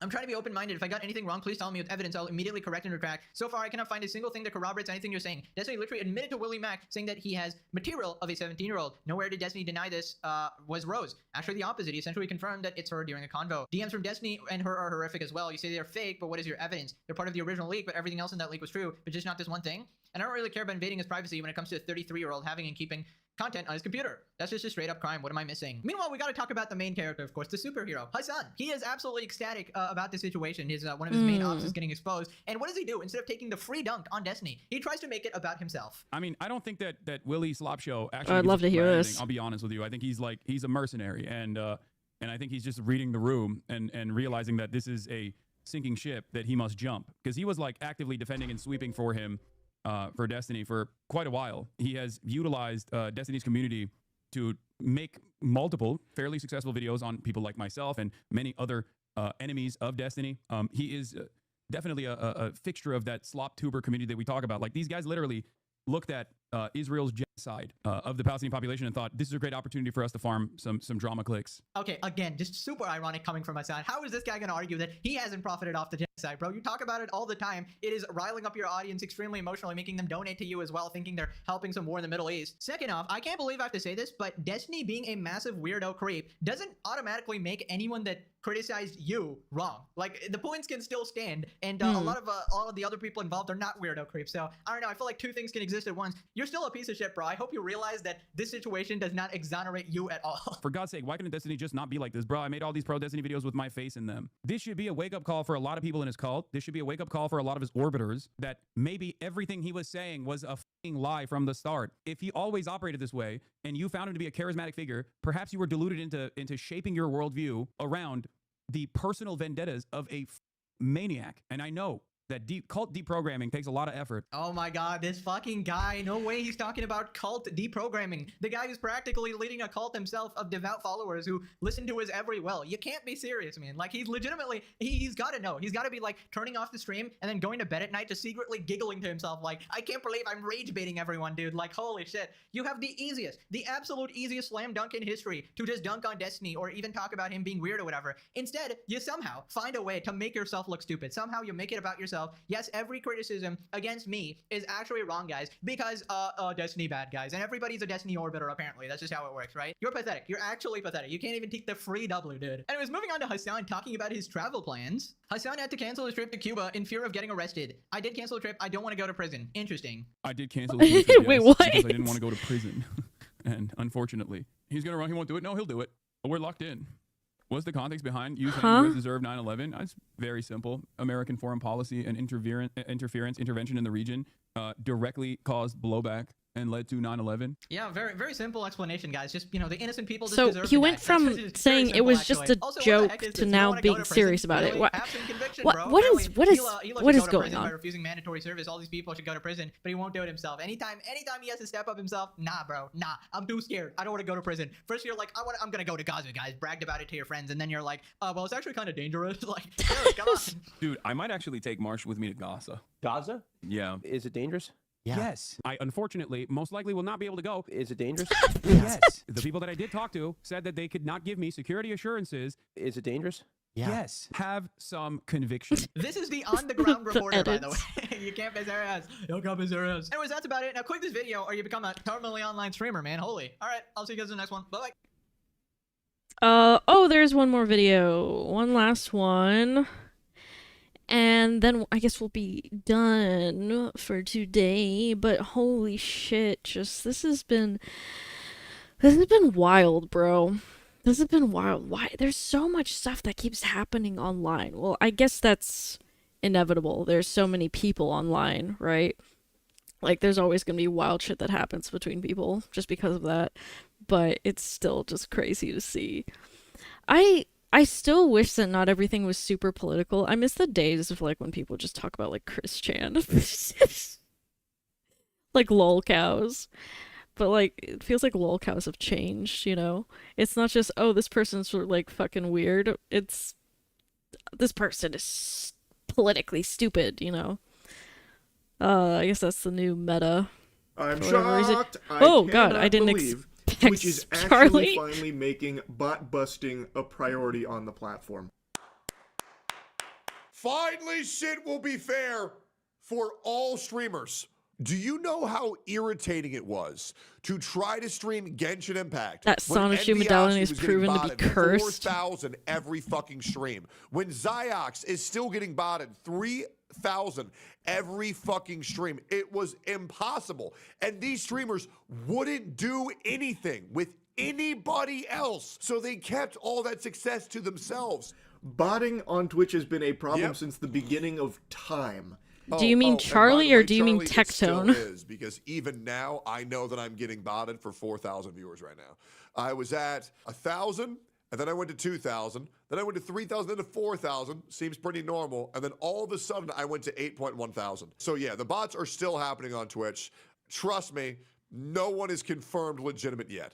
I'm trying to be open-minded. If I got anything wrong, please tell me with evidence. I'll immediately correct and retract. So far, I cannot find a single thing that corroborates anything you're saying. Destiny literally admitted to Willie Mack saying that he has material of a 17-year-old. Nowhere did Destiny deny this was Rose. Actually, the opposite. He essentially confirmed that it's her during a convo. DMs from Destiny and her are horrific as well. You say they're fake, but what is your evidence? They're part of the original leak, but everything else in that leak was true, but just not this one thing. And I don't really care about invading his privacy when it comes to a 33-year-old having and keeping content on his computer. That's just a straight up crime. What am I missing? Meanwhile, we got to talk about the main character, of course, the superhero, Hassan. He is absolutely ecstatic about the situation. His one of his main ops is getting exposed. And what does he do? Instead of taking the free dunk on Destiny, he tries to make it about himself. I mean, I don't think that Willie Slopshow actually. I'd love to hear anything. this. I'll be honest with you. I think he's a mercenary, and I think he's just reading the room and realizing that this is a sinking ship that he must jump, because he was like actively defending and sweeping for him for Destiny for quite a while. He has utilized Destiny's community to make multiple fairly successful videos on people like myself and many other enemies of Destiny. He is definitely a fixture of that slop tuber community that we talk about. Like, these guys literally looked at Israel's genocide of the Palestinian population and thought, this is a great opportunity for us to farm some drama clicks. Okay, again, just super ironic coming from Hassan. How is this guy going to argue that he hasn't profited off the genocide, bro? You talk about it all the time. It is riling up your audience extremely emotionally, making them donate to you as well, thinking they're helping some war in the Middle East. Second off, I can't believe I have to say this, but Destiny being a massive weirdo creep doesn't automatically make anyone that criticized you wrong. Like, the points can still stand, and a lot of all of the other people involved are not weirdo creeps. So I don't know, I feel like two things can exist at once. You're still a piece of shit, bro. I hope you realize that this situation does not exonerate you at all. For God's sake, why couldn't Destiny just not be like this? Bro, I made all these pro Destiny videos with my face in them. This should be a wake-up call for a lot of people in his cult. This should be a wake-up call for a lot of his orbiters, that maybe everything he was saying was a fucking lie from the start. If he always operated this way and you found him to be a charismatic figure, perhaps you were deluded into shaping your worldview around the personal vendettas of a maniac. And I know that cult deprogramming takes a lot of effort. Oh my god, this fucking guy. No way he's talking about cult deprogramming. The guy is practically leading a cult himself of devout followers who listen to his every will. You can't be serious, man. Like, he's legitimately, he's got to know. He's got to be like turning off the stream and then going to bed at night just secretly giggling to himself like, I can't believe I'm rage baiting everyone, dude. Like, holy shit. You have the easiest, the absolute easiest slam dunk in history to just dunk on Destiny or even talk about him being weird or whatever. Instead, you somehow find a way to make yourself look stupid. Somehow you make it about yourself. Yes, every criticism against me is actually wrong, guys, because Destiny bad, guys, and everybody's a Destiny orbiter apparently. That's just how it works, right? You're pathetic. You're actually pathetic. You can't even take the free W, dude. Anyways, moving on to Hassan talking about his travel plans. Hassan had to cancel his trip to Cuba in fear of getting arrested. I did cancel the trip. I don't want to go to prison. Interesting. I did cancel the trip, yes, Wait, what? because I didn't want to go to prison. And unfortunately, he's gonna run. He won't do it. No, he'll do it. We're locked in. What's the context behind you saying you deserve 9/11? It's very simple. American foreign policy and intervention in the region directly caused blowback and led to 9/11. Yeah, very, very simple explanation, guys. Just, you know, the innocent people just So deserve he to went die. from That's just saying very it was simple, just a actually. Also, what the joke heck is to this? You now wanna go being to prison? serious about Really? it. What? Have some conviction, What? bro. What is? Apparently, What is? he What should is go to going prison by on? refusing mandatory service. All these people should go to prison, but he won't do it himself. Anytime he has to step up himself, nah, bro, nah. I'm too scared. I don't want to go to prison. First, you're like, I'm gonna go to Gaza, guys. Bragged about it to your friends, and then you're like, well, it's actually kind of dangerous. Like, dude, come on. Dude, I might actually take Marsh with me to Gaza. Gaza? Yeah. Is it dangerous? Yes. I unfortunately most likely will not be able to go. Is it dangerous? Yes. The people that I did talk to said that they could not give me security assurances. Is it dangerous? Yes. Have some conviction. This is the on-the-ground reporter, by the way. You can't be serious. You can't be serious. Anyways, that's about it. Now, click this video or you become a terminally online streamer, man. Holy. All right, I'll see you guys in the next one. Bye-bye. Oh, there's one more video. One last one. And then I guess we'll be done for today. But holy shit, just this has been wild, bro. This has been wild. Why? There's so much stuff that keeps happening online. Well, I guess that's inevitable. There's so many people online, right? Like, there's always gonna be wild shit that happens between people just because of that. But it's still just crazy to see. I still wish that not everything was super political. I miss the days of like when people just talk about like Chris Chan. Like lol cows. But like it feels like lol cows have changed, you know? It's not just, oh, this person's like fucking weird. It's this person is politically stupid, you know? I guess that's the new meta. I'm for whatever reason. shocked. Oh god, cannot I didn't believe expect Twitch is actually Charlie. finally making bot busting a priority on the platform. Finally, shit will be fair for all streamers. Do you know how irritating it was to try to stream Genshin Impact? That Sonichu medallion is proven to be cursed. 4,000 every fucking stream. When Ziox is still getting botted 3,000 every fucking stream. It was impossible. And these streamers wouldn't do anything with anybody else. So they kept all that success to themselves. Botting on Twitch has been a problem since the beginning of time. Do you mean Charlie or do you mean Charlie, it still Tectone? is, because even now I know that I'm getting botted for 4,000 viewers right now. I was at 1,000, and then I went to 2,000, then I went to 3,000, then to 4,000. Seems pretty normal. And then all of a sudden I went to 8.1 thousand. So yeah, the bots are still happening on Twitch. Trust me, no one is confirmed legitimate yet.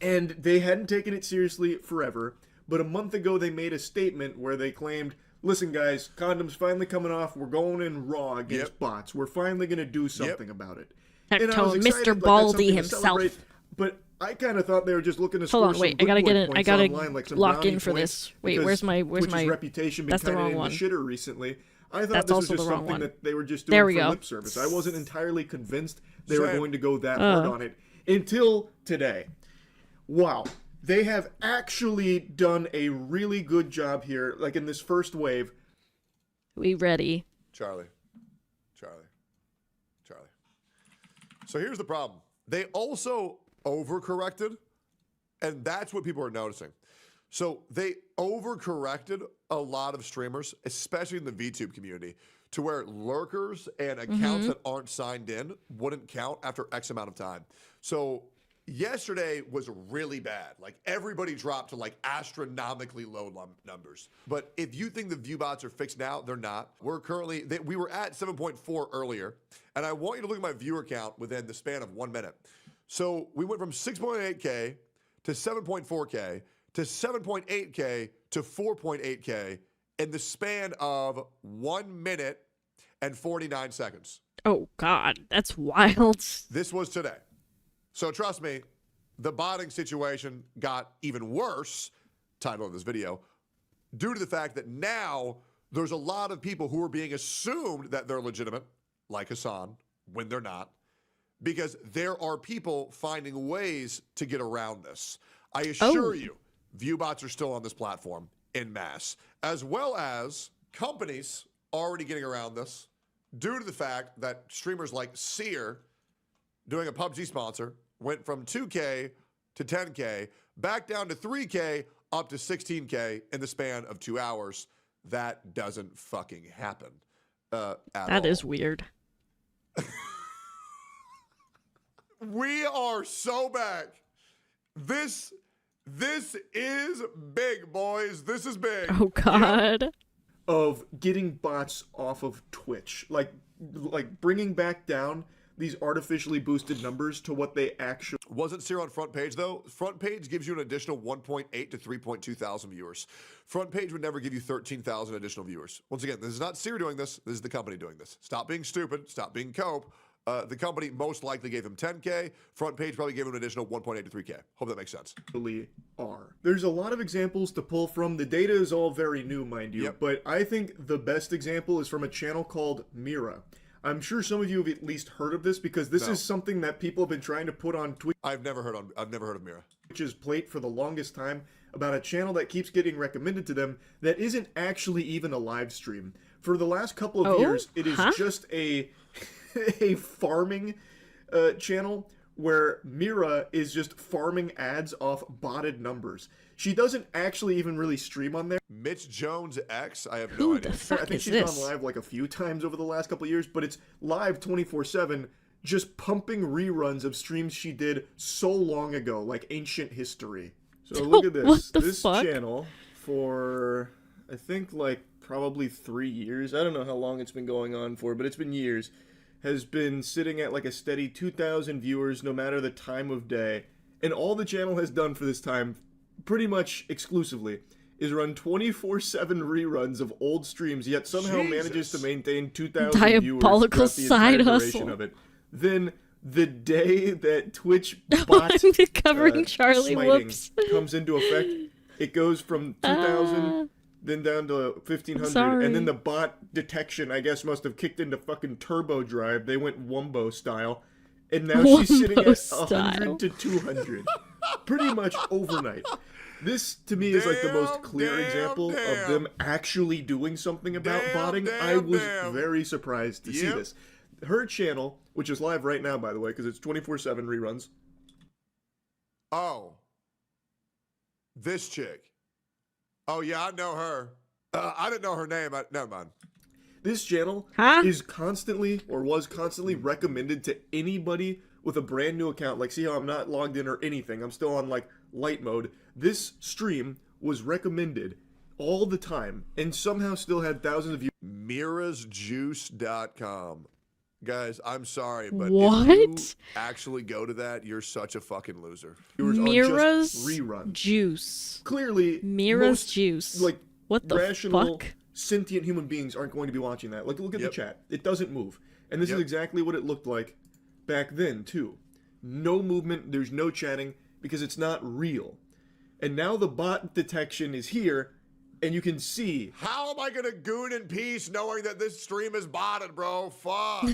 And they hadn't taken it seriously forever, but a month ago they made a statement where they claimed, listen guys, condoms finally coming off, we're going in raw against bots. We're finally going to do something about it. And I was Tectone, excited, Mr. like, that's Baldy something to himself. celebrate, but I kind of thought they were just looking to Hold score on, some wait, I good gotta boy get in. I points gotta online, like some lock brownie in for points, this. Wait, because where's my Twitch's reputation been That's the kind of wrong in one. the shitter recently. I thought That's this was also just the wrong something one. that they were just There doing we for go. lip service. I wasn't entirely convinced they were Same. going to go that hard on it until today. Wow. They have actually done a really good job here, like in this first wave. We ready. Charlie. So here's the problem. They also overcorrected, and that's what people are noticing. So they overcorrected a lot of streamers, especially in the VTube community, to where lurkers and accounts that aren't signed in wouldn't count after X amount of time. So yesterday was really bad. Like everybody dropped to like astronomically low numbers. But if you think the view bots are fixed now, they're not. We're currently, we were at 7.4 earlier. And I want you to look at my viewer count within the span of 1 minute. So we went from 6.8K to 7.4K to 7.8K to 4.8K in the span of 1 minute and 49 seconds. Oh god, that's wild. This was today. So trust me, the botting situation got even worse, title of this video, due to the fact that now there's a lot of people who are being assumed that they're legitimate, like Hassan, when they're not, because there are people finding ways to get around this. I assure you, viewbots are still on this platform en masse, as well as companies already getting around this due to the fact that streamers like Seer, doing a PUBG sponsor, went from 2K to 10K, back down to 3K, up to 16K in the span of 2 hours. That doesn't fucking happen at all. That is weird. We are so back. This is big, boys. This is big. Oh god. Of getting bots off of Twitch, like bringing back down these artificially boosted numbers to what they actually wasn't Seer on front page though. Front page gives you an additional 1.8 to 3.2 thousand viewers. Front page would never give you 13,000 additional viewers. Once again, this is not Seer doing this. This is the company doing this. Stop being stupid. Stop being cope. The company most likely gave him 10K. Front page probably gave him an additional 1.8 to 3K. Hope that makes sense. are. There's a lot of examples to pull from. The data is all very new, mind you, but I think the best example is from a channel called Mira. I'm sure some of you have at least heard of this because this is something that people have been trying to put on Twitch. I've never heard of Mira. Twitch's plate for the longest time about a channel that keeps getting recommended to them that isn't actually even a live stream. For the last couple of years, it is just a farming channel where Mira is just farming ads off botted numbers. She doesn't actually even really stream on there. Mitch Jones X, I have no idea. I think she's gone live like a few times over the last couple of years, but it's live 24/7, just pumping reruns of streams she did so long ago, like ancient history. So look at this. This channel for, I think, like, probably 3 years. I don't know how long it's been going on for, but it's been years. Has been sitting at like a steady 2,000 viewers no matter the time of day. And all the channel has done for this time, pretty much exclusively, is run 24/7 reruns of old streams, yet somehow manages to maintain 2,000 viewers throughout the entire duration of it. Then the day that Twitch bot covering Charlie smiting whoops comes into effect, it goes from 2,000 then down to 1,500, and then the bot detection, I guess, must have kicked into fucking turbo drive. They went Wumbo style, and now she's sitting at 100 to 200, pretty much overnight. This, to me, is like the most clear example of them actually doing something about botting. I was very surprised to see this. Her channel, which is live right now, by the way, because it's 24/7 reruns. Oh. This chick. Oh, yeah, I know her. I didn't know her name. Never mind. This channel is constantly, or was constantly, recommended to anybody with a brand new account. Like, see how I'm not logged in or anything. I'm still on, like, light mode. This stream was recommended all the time and somehow still had thousands of views. Mirasjuice.com. Guys, I'm sorry, but What? if you actually go to that, you're such a fucking loser. Mira's reruns. juice. Clearly, Mira's most, juice. Like, what the rational, fuck? sentient human beings aren't going to be watching that. Like, look at the chat. It doesn't move. And this is exactly what it looked like back then, too. No movement, there's no chatting, because it's not real. And now the bot detection is here, and you can see. How am I going to goon in peace knowing that this stream is botted, bro? Fuck.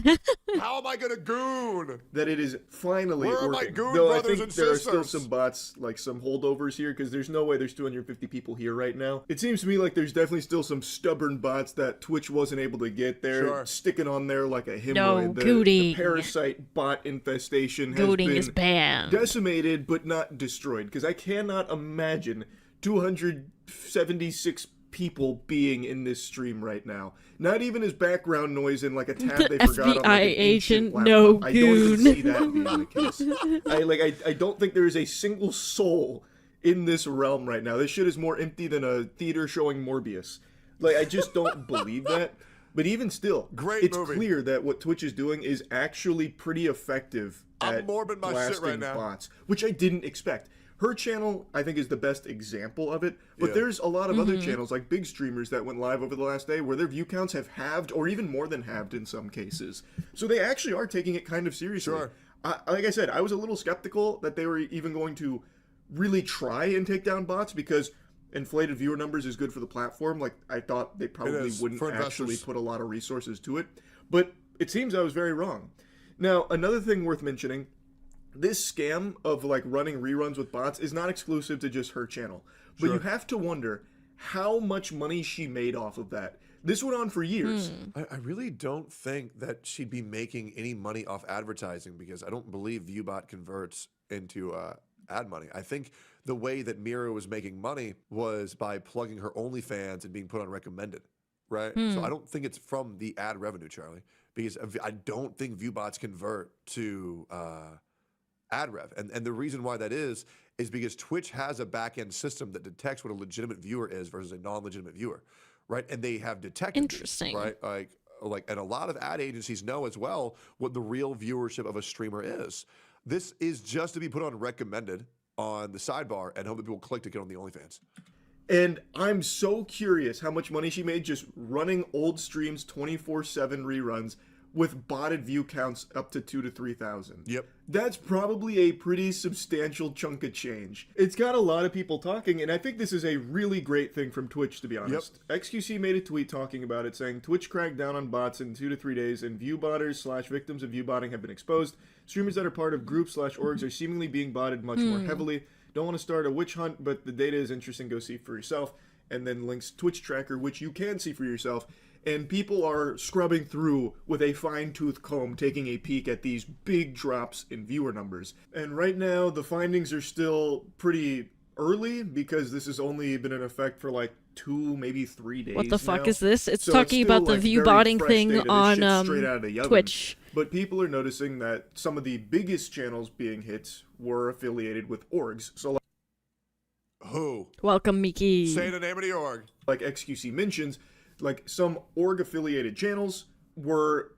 How am I going to goon? That it is finally Where are working. my goon Though I brothers think and there are still sisters? some bots, like some holdovers here, because there's no way there's 250 people here right now. It seems to me like there's definitely still some stubborn bots that Twitch wasn't able to get there, sticking on there like a hemorrhoid. No, the gooting. parasite bot infestation has Gooting been is banned. decimated but not destroyed, because I cannot imagine 276 people being in this stream right now. Not even as background noise in like a tab they forgot on like, FBI an agent, ancient no laptop. I don't even goon. see that being the case. I don't think there is a single soul in this realm right now. This shit is more empty than a theater showing Morbius. Like, I just don't believe that. But even still, it's clear that what Twitch is doing is actually pretty effective at morbid my shit blasting right now. bots, which I didn't expect. Her channel, I think, is the best example of it, but there's a lot of other channels, like big streamers that went live over the last day, where their view counts have halved, or even more than halved in some cases. So they actually are taking it kind of seriously. Like I said, I was a little skeptical that they were even going to really try and take down bots, because inflated viewer numbers is good for the platform. Like, I thought they probably wouldn't actually put a lot of resources to it, but it seems I was very wrong. Now, another thing worth mentioning, this scam of like running reruns with bots is not exclusive to just her channel, but you have to wonder how much money she made off of that. This went on for years. I really don't think that she'd be making any money off advertising, because I don't believe ViewBot converts into ad money. I think the way that Mira was making money was by plugging her OnlyFans and being put on recommended, right? So I don't think it's from the ad revenue, Charlie, because I don't think ViewBots convert to ad rev. And the reason why that is because Twitch has a back-end system that detects what a legitimate viewer is versus a non-legitimate viewer, right? And they have detected these, right? Like, and a lot of ad agencies know as well what the real viewership of a streamer is. This is just to be put on recommended on the sidebar and hope that people click to get on the OnlyFans. And I'm so curious how much money she made just running old streams 24/7 reruns with botted view counts up to 2,000 to 3,000. Yep. That's probably a pretty substantial chunk of change. It's got a lot of people talking, and I think this is a really great thing from Twitch, to be honest. XQC made a tweet talking about it, saying, Twitch cracked down on bots in 2 to 3 days, and viewbotters / victims of viewbotting have been exposed. Streamers that are part of groups / orgs are seemingly being botted much more heavily. Don't want to start a witch hunt, but the data is interesting. Go see for yourself. And then links Twitch tracker, which you can see for yourself. And people are scrubbing through with a fine-tooth comb, taking a peek at these big drops in viewer numbers. And right now, the findings are still pretty early, because this has only been in effect for like 2, maybe 3 days. What the fuck now. is this? It's So talking still, about the like, view very botting fresh thing data. This on shit's straight out of the oven. Twitch. But people are noticing that some of the biggest channels being hit were affiliated with orgs. So Who? Welcome, Miki. Say the name of the org. Like XQC mentions, like some org-affiliated channels were,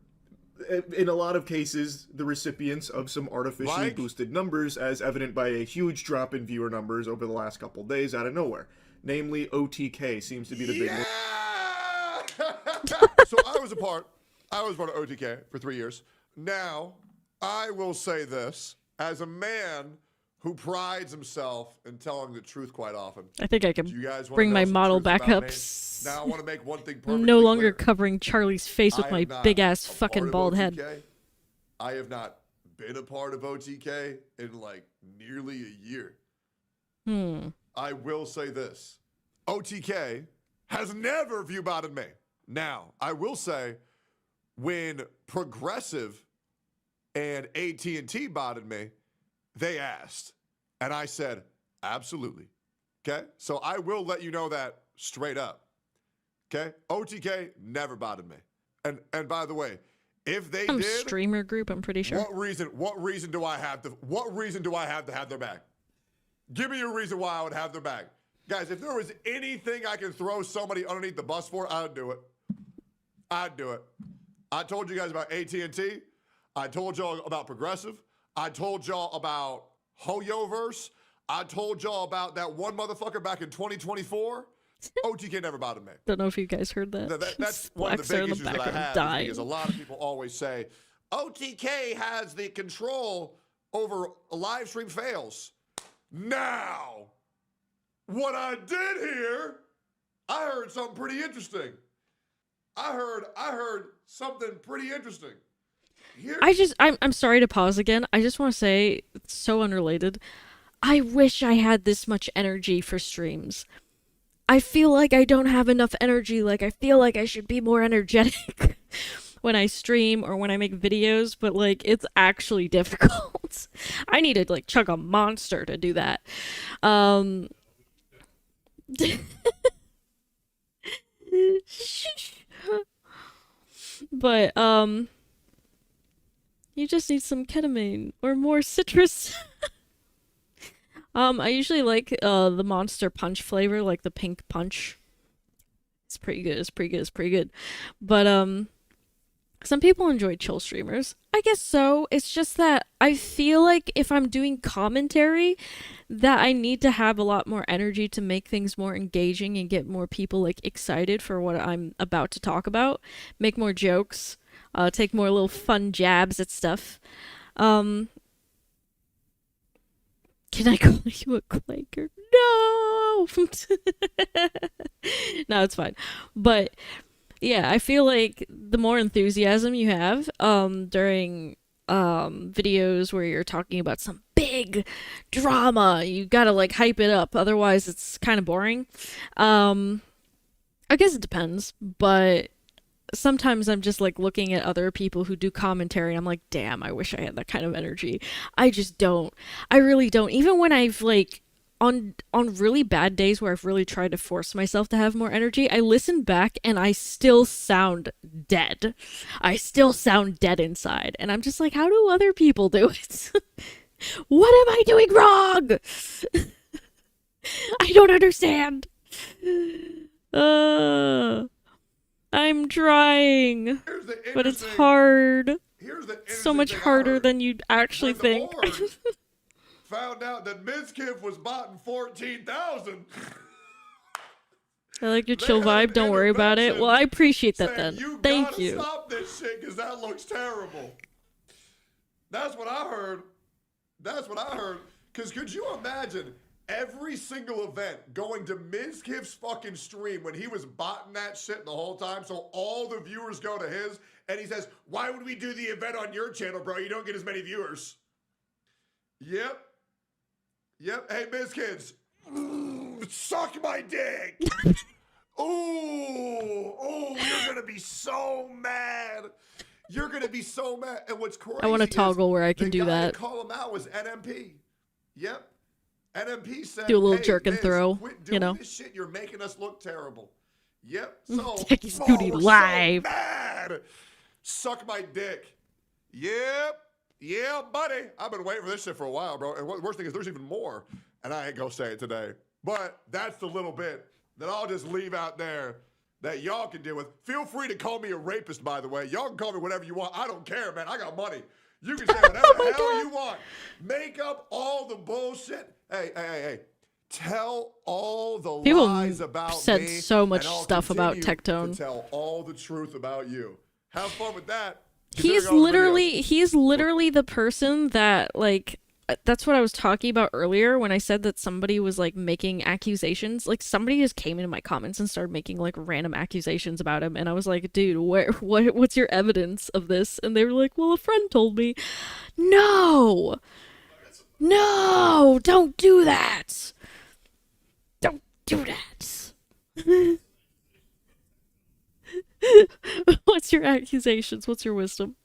in a lot of cases, the recipients of some artificially boosted numbers, as evident by a huge drop in viewer numbers over the last couple of days out of nowhere. Namely, OTK seems to be the big one. So I was part of OTK for 3 years. Now, I will say this, as a man who prides himself in telling the truth quite often. I think I can Do you guys wanna bring know my some model truth back about up. me? Now I want to make one thing I'm perfectly no longer clear. covering Charlie's face with I my am not big ass a part fucking of bald head. OTK. I have not been a part of OTK in like nearly a year. I will say this. OTK has never view-botted me. Now, I will say, when Progressive and AT&T botted me, they asked. And I said, absolutely. Okay? So I will let you know that straight up. Okay? OTK never botted me. And by the way, if they Some did, streamer group, I'm pretty sure. what reason do I have to have their back? Give me a reason why I would have their back. Guys, if there was anything I could throw somebody underneath the bus for, I'd do it. I'd do it. I told you guys about AT&T. I told y'all about Progressive. I told y'all about Hoyoverse. I told y'all about that one motherfucker back in 2024. OTK never bothered me. Don't know if you guys heard that. That's one of Black the Star big in the issues that I background have. dying. Because a lot of people always say, OTK has the control over live stream fails. Now, what I did here, I heard something pretty interesting. I heard something pretty interesting. I'm sorry to pause again. I just want to say, it's so unrelated. I wish I had this much energy for streams. I feel like I don't have enough energy. Like, I feel like I should be more energetic when I stream or when I make videos, but, like, it's actually difficult. I need to, like, chug a monster to do that. But, you just need some ketamine or more citrus. I usually like the Monster Punch flavor, like the pink punch. It's pretty good. But some people enjoy chill streamers. I guess so. It's just that I feel like if I'm doing commentary, that I need to have a lot more energy to make things more engaging and get more people like excited for what I'm about to talk about. Make more jokes. Take more little fun jabs at stuff. Can I call you a Quaker? No! No, it's fine. But, yeah, I feel like the more enthusiasm you have during videos where you're talking about some big drama, you gotta, like, hype it up. Otherwise, it's kind of boring. I guess it depends, but sometimes I'm just like looking at other people who do commentary and I'm like, damn, I wish I had that kind of energy. I just don't. I really don't. Even when I've like on really bad days where I've really tried to force myself to have more energy, I listen back and I still sound dead. I still sound dead inside. And I'm just like, how do other people do it? What am I doing wrong? I don't understand. I'm trying, but it's hard. So much harder than you'd actually think. Found out that Mizkiff was bought 14,000. I like your chill vibe. Don't worry about it. Well, I appreciate that then. Thank you. Stop this shit because that looks terrible. That's what I heard. Because could you imagine every single event going to Mizkiff's fucking stream when he was botting that shit the whole time, so all the viewers go to his, and he says, why would we do the event on your channel, bro? You don't get as many viewers. Yep. Hey, Mizkids. Suck my dick. Ooh, you're going to be so mad. And what's crazy I want to toggle where I can do that. The guy call him out was NMP. Yep. NMP said, do a little hey, jerk and Miz, throw, quit doing you know. This shit, you're making us look terrible. Yep. So, Techie Scooty we're live. So mad. Suck my dick. Yep. Yeah, buddy. I've been waiting for this shit for a while, bro. And what worst thing is there's even more. And I ain't gonna say it today. But that's the little bit that I'll just leave out there that y'all can deal with. Feel free to call me a rapist, by the way. Y'all can call me whatever you want. I don't care, man. I got money. You can say whatever the hell you want. Make up all the bullshit. Hey. Tell all the People lies about said me, so much and I'll stuff about continue Tectone. to tell all the truth about you. Have fun with that. He's literally the person that, like, that's what I was talking about earlier when I said that somebody was, like, making accusations. Like, somebody just came into my comments and started making, like, random accusations about him, and I was like, dude, what's your evidence of this? And they were like, well, a friend told me. No, don't do that. Don't do that. What's your accusations? What's your wisdom?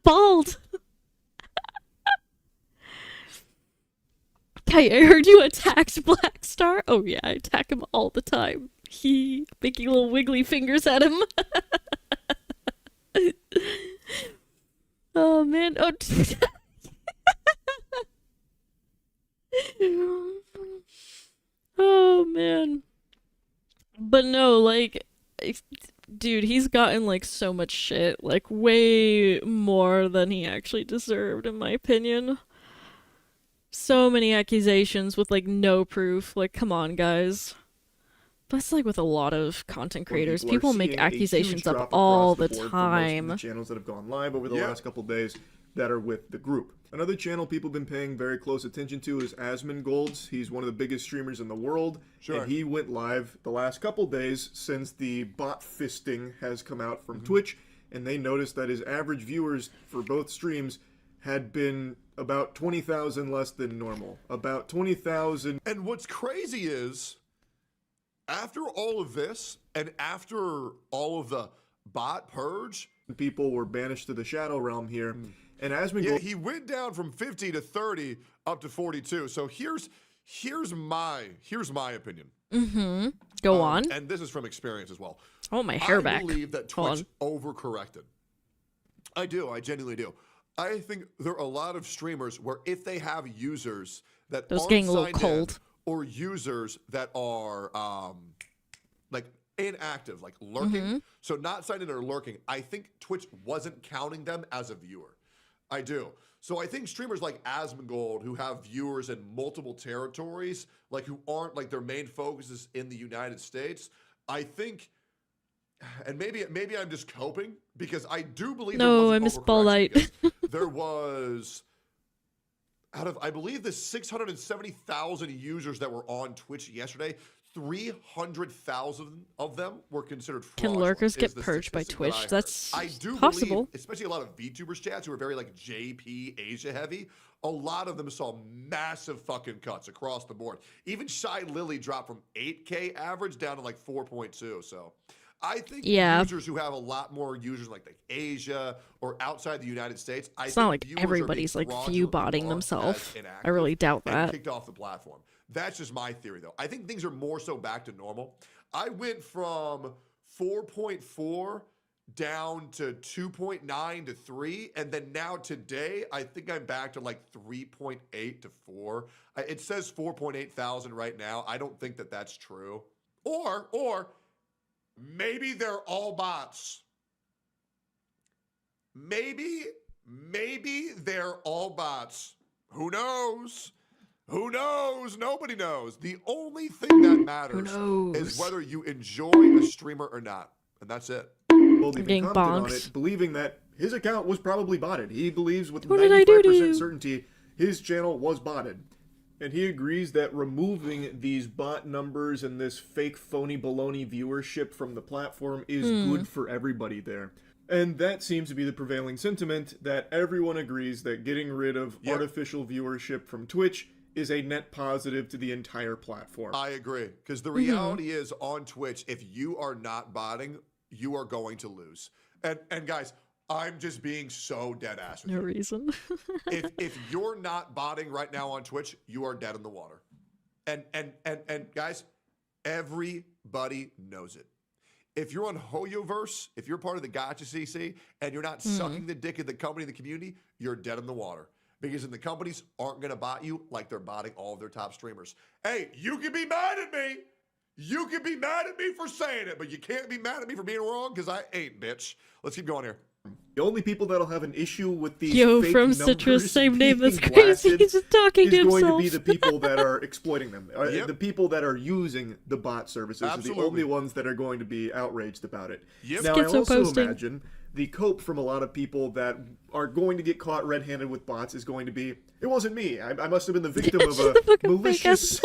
Bald. Okay, I heard you attacked Black Star. Oh yeah, I attack him all the time. He making little wiggly fingers at him. Oh man. Oh man. But no, like, dude, he's gotten, like, so much shit. Like, way more than he actually deserved, in my opinion. So many accusations with, like, no proof. Like, come on, guys. That's, like, with a lot of content creators. People make accusations up all the time. The channels that have gone live over the last couple days that are with the group. Another channel people have been paying very close attention to is Asmongold's. He's one of the biggest streamers in the world. Sure. And he went live the last couple days since the bot fisting has come out from Twitch. And they noticed that his average viewers for both streams had been about 20,000 less than normal. About 20,000. And what's crazy is, after all of this, and after all of the bot purge, people were banished to the Shadow Realm here. And Asmongold... Yeah, he went down from 50 to 30 up to 42. So here's my opinion. Mm-hmm. Go on. And this is from experience as well. Oh, my hair back. I believe that Twitch overcorrected. I do. I genuinely do. I think there are a lot of streamers where if they have users that aren't getting a little signed cold. in, or users that are like inactive, like lurking, so not signed in or lurking, I think Twitch wasn't counting them as a viewer. I do. So I think streamers like Asmongold, who have viewers in multiple territories, like who aren't, like, their main focus is in the United States, I think, and maybe I'm just coping, because I do believe no, I miss Ball Light. There was, out of, I believe, the 670,000 users that were on Twitch yesterday, 300,000 of them were considered fraudulent. Can lurkers get purged by Twitch? That's I do possible. Believe, especially a lot of VTubers chats who are very, like, JP Asia heavy, a lot of them saw massive fucking cuts across the board. Even Shy Lily dropped from 8K average down to like 4.2. So I think users who have a lot more users like Asia or outside the United States, it's not like everybody's like view botting themselves. I really doubt that. Kicked off the platform. That's just my theory, though. I think things are more so back to normal. I went from 4.4 down to 2.9 to 3, and then now today, I think I'm back to like 3.8 to 4. It says 4.8 thousand right now. I don't think that that's true. Or maybe they're all bots. Maybe they're all bots. Who knows? Who knows? Nobody knows. The only thing that matters is whether you enjoy a streamer or not. And that's it. Well, even commented on it, believing that his account was probably botted. He believes with 95% certainty his channel was botted. And he agrees that removing these bot numbers and this fake phony baloney viewership from the platform is good for everybody there. And that seems to be the prevailing sentiment, that everyone agrees that getting rid of artificial viewership from Twitch is a net positive to the entire platform. I agree. Because the reality is, on Twitch, if you are not botting, you are going to lose. And guys, I'm just being so dead ass with you. No reason. if you're not botting right now on Twitch, you are dead in the water. And guys, everybody knows it. If you're on Hoyoverse, if you're part of the Gotcha CC and you're not sucking the dick of the company, the community, you're dead in the water. Because then the companies aren't going to bot you like they're botting all of their top streamers. Hey, you can be mad at me. You can be mad at me for saying it, but you can't be mad at me for being wrong because I ain't, bitch. Let's keep going here. The only people that'll have an issue with these Yo, fake from numbers Citrus, same name, that's being crazy. blasted He's just talking to is going himself. to be the people that are exploiting them. Yep. The people that are using the bot services are the Absolutely. only ones that are going to be outraged about it. Yep. Now, I Schizo also posting. imagine the cope from a lot of people that are going to get caught red-handed with bots is going to be, it wasn't me. I must have been the victim of a malicious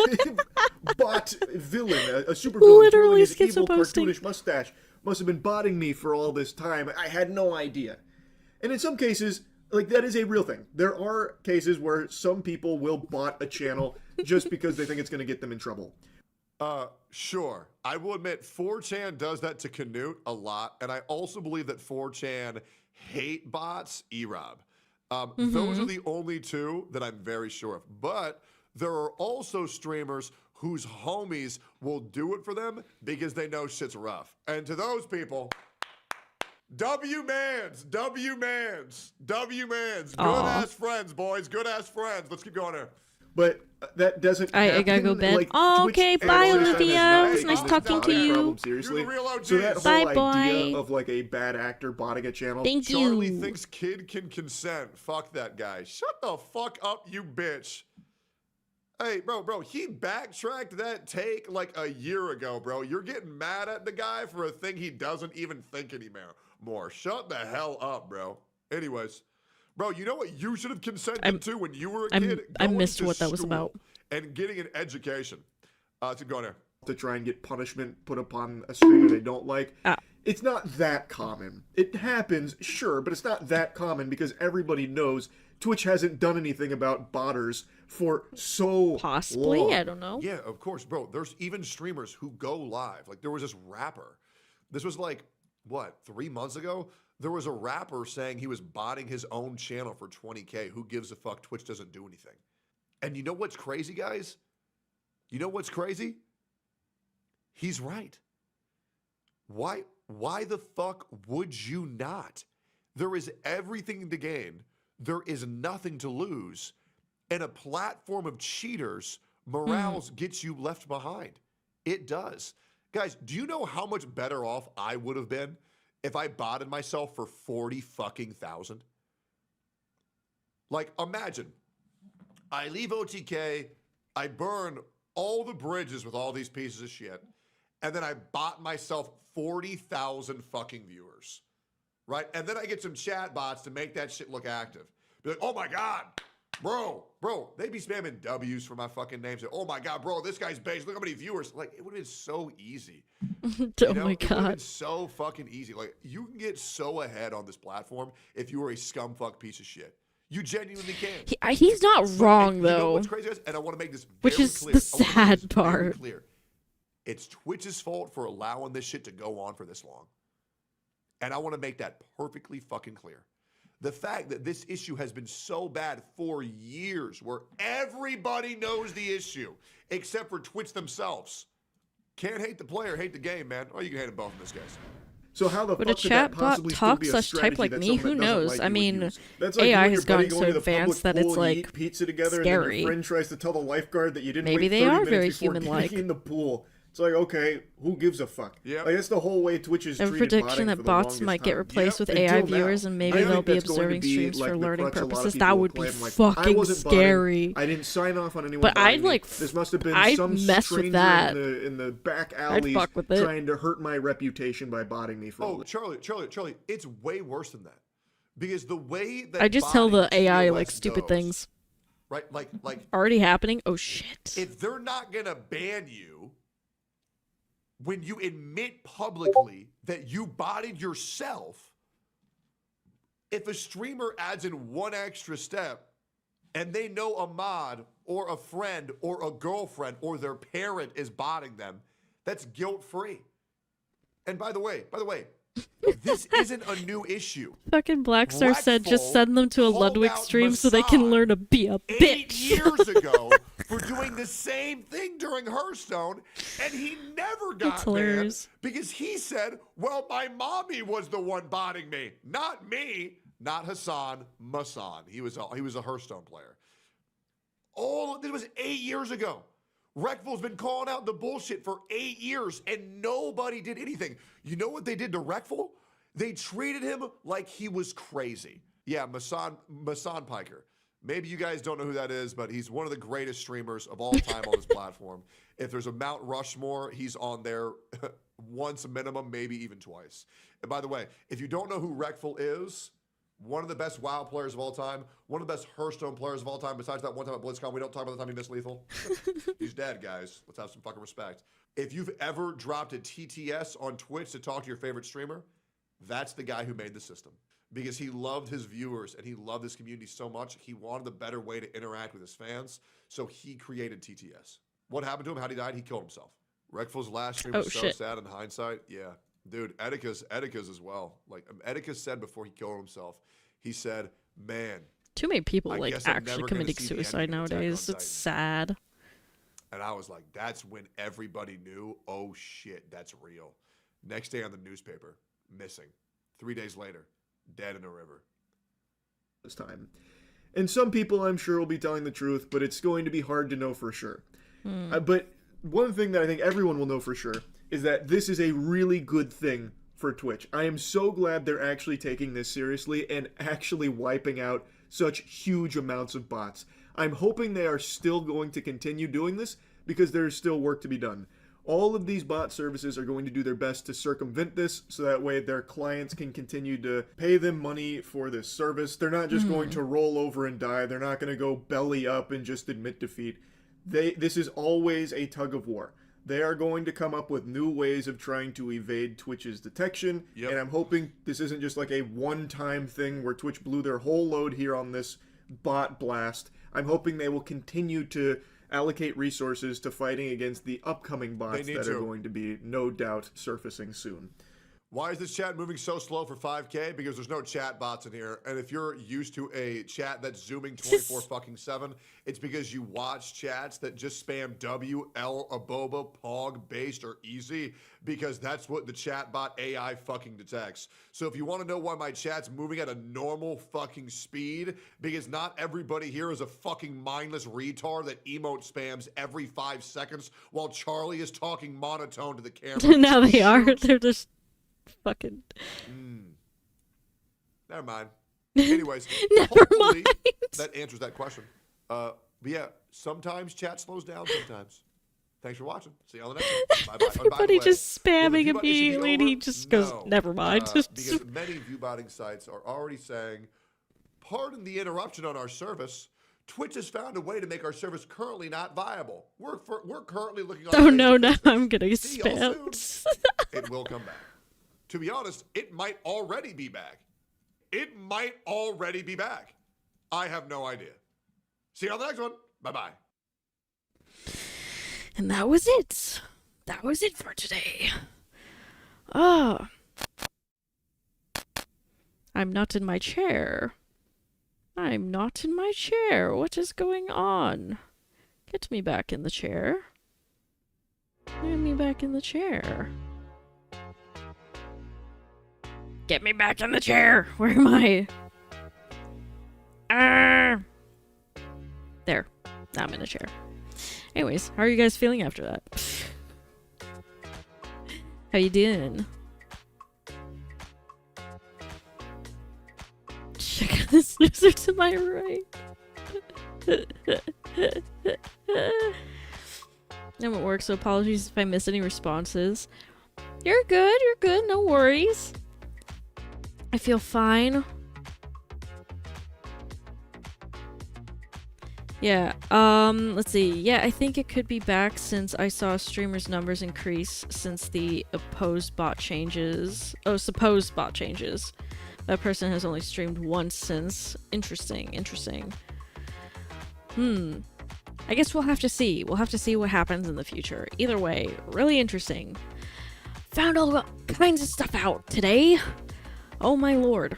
bot villain, a super villain, Literally his evil schizo posting. cartoonish mustache must have been botting me for all this time. I had no idea. And in some cases, like, that is a real thing. There are cases where some people will bot a channel just because they think it's going to get them in trouble. Sure. I will admit 4chan does that to Canute a lot, and I also believe that 4chan hate bots, eRob. Those are the only two that I'm very sure of. But there are also streamers whose homies will do it for them because they know shit's rough. And to those people, W-mans, W-mans, W-mans. Good-ass friends, boys. Good-ass friends. Let's keep going here. But that doesn't I gotta go happen, bed. like, Oh, Twitch okay, and bye, Twitch Olivia. has It was not nice taken talking this to botting you. problem seriously. You're the real So that OGs. whole Bye, idea boy. of like a bad actor botting a channel. Thank Charlie you. thinks kid can consent. Fuck that guy. Shut the fuck up, you bitch. Hey, bro, he backtracked that take like a year ago, bro. You're getting mad at the guy for a thing he doesn't even think anymore. Shut the hell up, bro. Anyways, bro, you know what you should have consented to when you were a kid? I Going missed to what that was school about. and getting an education. To go there. To try and get punishment put upon a streamer they don't like. It's not that common. It happens, sure, but it's not that common because everybody knows Twitch hasn't done anything about botters for so Possibly, long. I don't know. Yeah, of course, bro. There's even streamers who go live. Like, there was this rapper. This was like, what, 3 months ago? There was a rapper saying he was botting his own channel for 20K. Who gives a fuck? Twitch doesn't do anything. And you know what's crazy, guys? You know what's crazy? He's right. Why the fuck would you not? There is everything to gain. There is nothing to lose. And a platform of cheaters, morals gets you left behind. It does. Guys, do you know how much better off I would have been if I botted myself for 40 fucking thousand? Like, imagine, I leave OTK, I burn all the bridges with all these pieces of shit, and then I bought myself 40,000 fucking viewers, right? And then I get some chat bots to make that shit look active. Be like, oh my God, bro, they'd be spamming W's for my fucking name. Say, oh my God, bro, this guy's base, look how many viewers. Like, it would have been so easy. Oh my God. It would have been so fucking easy. Like, you can get so ahead on this platform if you were a scumfuck piece of shit. You genuinely can. He's not wrong, You know though. what's crazy, guys? And I want to make this Which very is clear. the I wanna make sad this very part. clear. It's Twitch's fault for allowing this shit to go on for this long. And I want to make that perfectly fucking clear. The fact that this issue has been so bad for years, where everybody knows the issue, except for Twitch themselves. Can't hate the player, hate the game, man. Or you can hate them both in this case. So how the Would fuck a could that chatbot possibly still talk be a / strategy type like that me? someone Who that doesn't knows? like I you would mean, use? That's like you AI and your has buddy gotten going so to the public advanced that it's pool, you like eat pizza together, and then scary. your friend tries to tell the lifeguard that you didn't Maybe wait they 30 are minutes very before human-like. getting in the pool. It's like, okay, who gives a fuck? Yep. Like, that's the whole way Twitch is I have a treated prediction botting that for the bots longest might get time. replaced with Until AI now. viewers, and maybe I they'll think be that's going to observing be, streams like, for the learning crutch a lot of purposes. people That will would be claim, like, I fucking wasn't botting, scary. I didn't sign off on anyone But botting I'd me. like. This must have been I'd some mess with stranger that. in the back I'd alleys fuck with it. trying to hurt my reputation by botting me for all Oh, this. Charlie, it's way worse than that. Because the way that I just tell the botting AI TOS like stupid goes, things. right? Like Already happening? Oh shit. if they're not gonna ban you when you admit publicly that you botted yourself, if a streamer adds in one extra step and they know a mod or a friend or a girlfriend or their parent is botting them, that's guilt-free. And by the way, this isn't a new issue. Fucking Blackstar said just Redfall send them to a called Ludwig out stream so they can learn to be a 8 bitch. years ago for doing the same thing during Hearthstone, and he never got That's banned hilarious. because he said, well, my mommy was the one botting me, not me. Not Hassan, Masan. He was a Hearthstone player. All this was 8 years ago. Reckful's been calling out the bullshit for 8 years, and nobody did anything. You know what they did to Reckful? They treated him like he was crazy. Yeah, Masan Piker. Maybe you guys don't know who that is, but he's one of the greatest streamers of all time on this platform. If there's a Mount Rushmore, he's on there once minimum, maybe even twice. And by the way, if you don't know who Reckful is, one of the best WoW players of all time, one of the best Hearthstone players of all time, besides that one time at BlizzCon. We don't talk about the time he missed Lethal. He's dead, guys. Let's have some fucking respect. If you've ever dropped a TTS on Twitch to talk to your favorite streamer, that's the guy who made the system. Because he loved his viewers and he loved his community so much, he wanted a better way to interact with his fans, so he created TTS. What happened to him? How he died? He killed himself. Reckful's last stream was so sad in hindsight. Yeah. Dude, Edika's as well. Like, Edika said before he killed himself, he said, man. Too many people, like, actually committing suicide nowadays. It's sad. And I was like, that's when everybody knew, oh shit, that's real. Next day on the newspaper, missing. 3 days later, dead in a river. This time. And some people, I'm sure, will be telling the truth, but it's going to be hard to know for sure. But one thing that I think everyone will know for sure is that this is a really good thing for Twitch. I am so glad they're actually taking this seriously and actually wiping out such huge amounts of bots. I'm hoping they are still going to continue doing this because there's still work to be done. All of these bot services are going to do their best to circumvent this so that way their clients can continue to pay them money for this service. They're not just going to roll over and die. They're not going to go belly up and just admit defeat. This is always a tug of war. They are going to come up with new ways of trying to evade Twitch's detection, and I'm hoping this isn't just like a one-time thing where Twitch blew their whole load here on this bot blast. I'm hoping they will continue to allocate resources to fighting against the upcoming bots that are going to be, no doubt, surfacing soon. Why is this chat moving so slow for 5K? Because there's no chat bots in here. And if you're used to a chat that's zooming 24/7, it's because you watch chats that just spam W, L, Aboba, Pog, Based, or Easy, because that's what the chatbot AI fucking detects. So if you want to know why my chat's moving at a normal fucking speed, because not everybody here is a fucking mindless retard that emote spams every 5 seconds while Charlie is talking monotone to the camera. Now they are. They're just fucking. Never mind. Anyways, Never mind. That answers that question. But yeah, sometimes chat slows down. Sometimes. Thanks for watching. See you on the next one. Bye bye. Everybody just spamming immediately, and he just goes, "Never mind." Because many viewbotting sites are already saying, "Pardon the interruption on our service. Twitch has found a way to make our service currently not viable. We're currently looking on." Oh no! Now I'm getting spammed. It will come back. To be honest, it might already be back. It might already be back. I have no idea. See you on the next one. Bye-bye. And that was it. That was it for today. Oh. I'm not in my chair. I'm not in my chair. What is going on? Get me back in the chair. Get me back in the chair. Get me back in the chair! Where am I? There. Now I'm in a chair. Anyways, how are you guys feeling after that? How you doing? Check out this loser to my right. No, it works, so apologies if I miss any responses. You're good, no worries. I feel fine. Yeah, let's see. Yeah, I think it could be back since I saw streamers' numbers increase since the supposed bot changes. That person has only streamed once since. Interesting. I guess we'll have to see. We'll have to see what happens in the future. Either way, really interesting. Found all kinds of stuff out today. Oh my lord.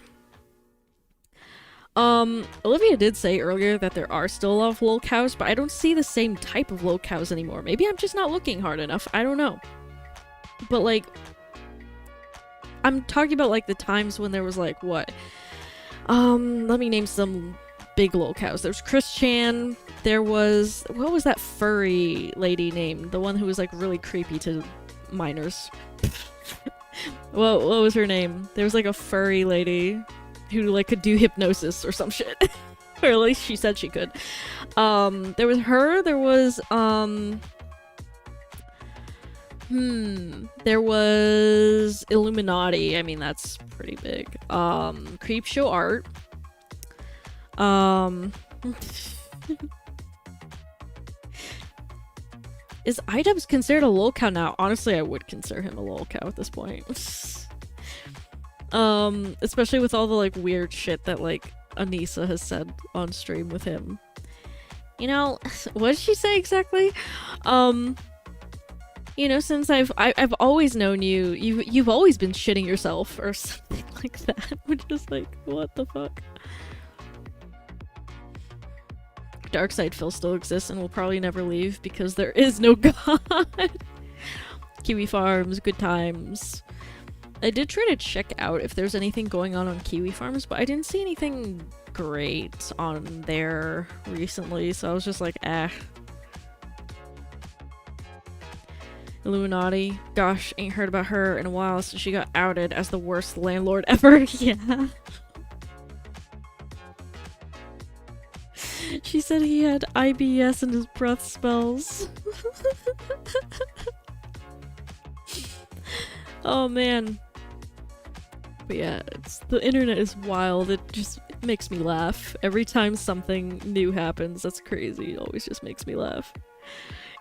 Olivia did say earlier that there are still a lot of lolcows, but I don't see the same type of lolcows anymore. Maybe I'm just not looking hard enough. I don't know. But like, I'm talking about like the times when there was like, what? Let me name some big lolcows. There's Chris Chan. There was, what was that furry lady named? The one who was like really creepy to minors. What was her name? There was like a furry lady who like could do hypnosis or some shit. Or at least she said she could. There was her, there was there was Illuminati. I mean, that's pretty big. Creepshow Art. Is iDubbbz considered a lolcow now? Honestly, I would consider him a lolcow at this point. Especially with all the like weird shit that like Anissa has said on stream with him. You know, what did she say exactly? You know, since I've always known you, you've always been shitting yourself or something like that. Which is like, what the fuck? Darkside Phil still exists and will probably never leave because there is no god. Kiwi Farms, good times. I did try to check out if there's anything going on Kiwi Farms, but I didn't see anything great on there recently, so I was just like, eh. Illuminati. Gosh, ain't heard about her in a while since she got outed as the worst landlord ever. Yeah. She said he had IBS and his breath smells. Oh man. But yeah, the internet is wild. It just makes me laugh. Every time something new happens, that's crazy. It always just makes me laugh.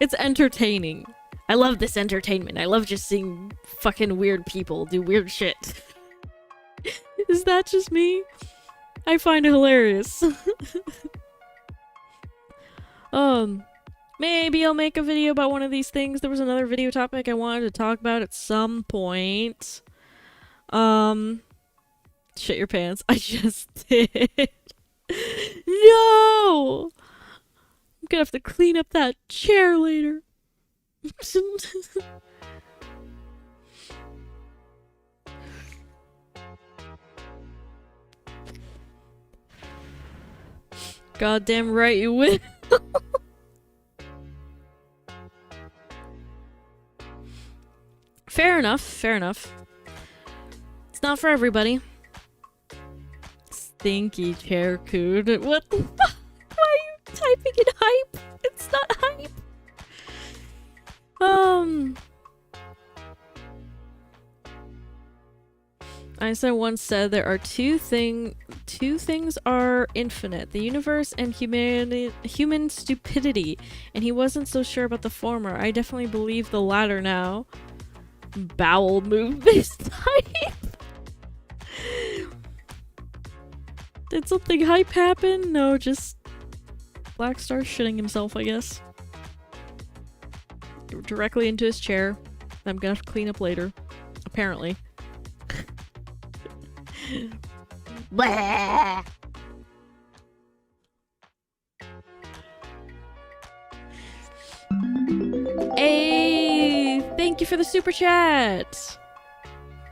It's entertaining. I love this entertainment. I love just seeing fucking weird people do weird shit. Is that just me? I find it hilarious. Maybe I'll make a video about one of these things. There was another video topic I wanted to talk about at some point. Shit your pants. I just did. No! I'm gonna have to clean up that chair later. Goddamn right you will. Fair enough, fair enough. It's not for everybody. Stinky chair cood. What the fuck? Why are you typing in hype? It's not hype. Einstein once said there are two things are infinite: the universe and human stupidity, and he wasn't so sure about the former. I definitely believe the latter now. Bowel movement hype. Did something hype happen? No, just Blackstar shitting himself, I guess. Directly into his chair. I'm gonna have to clean up later. Apparently. Blah. Hey, thank you for the super chat.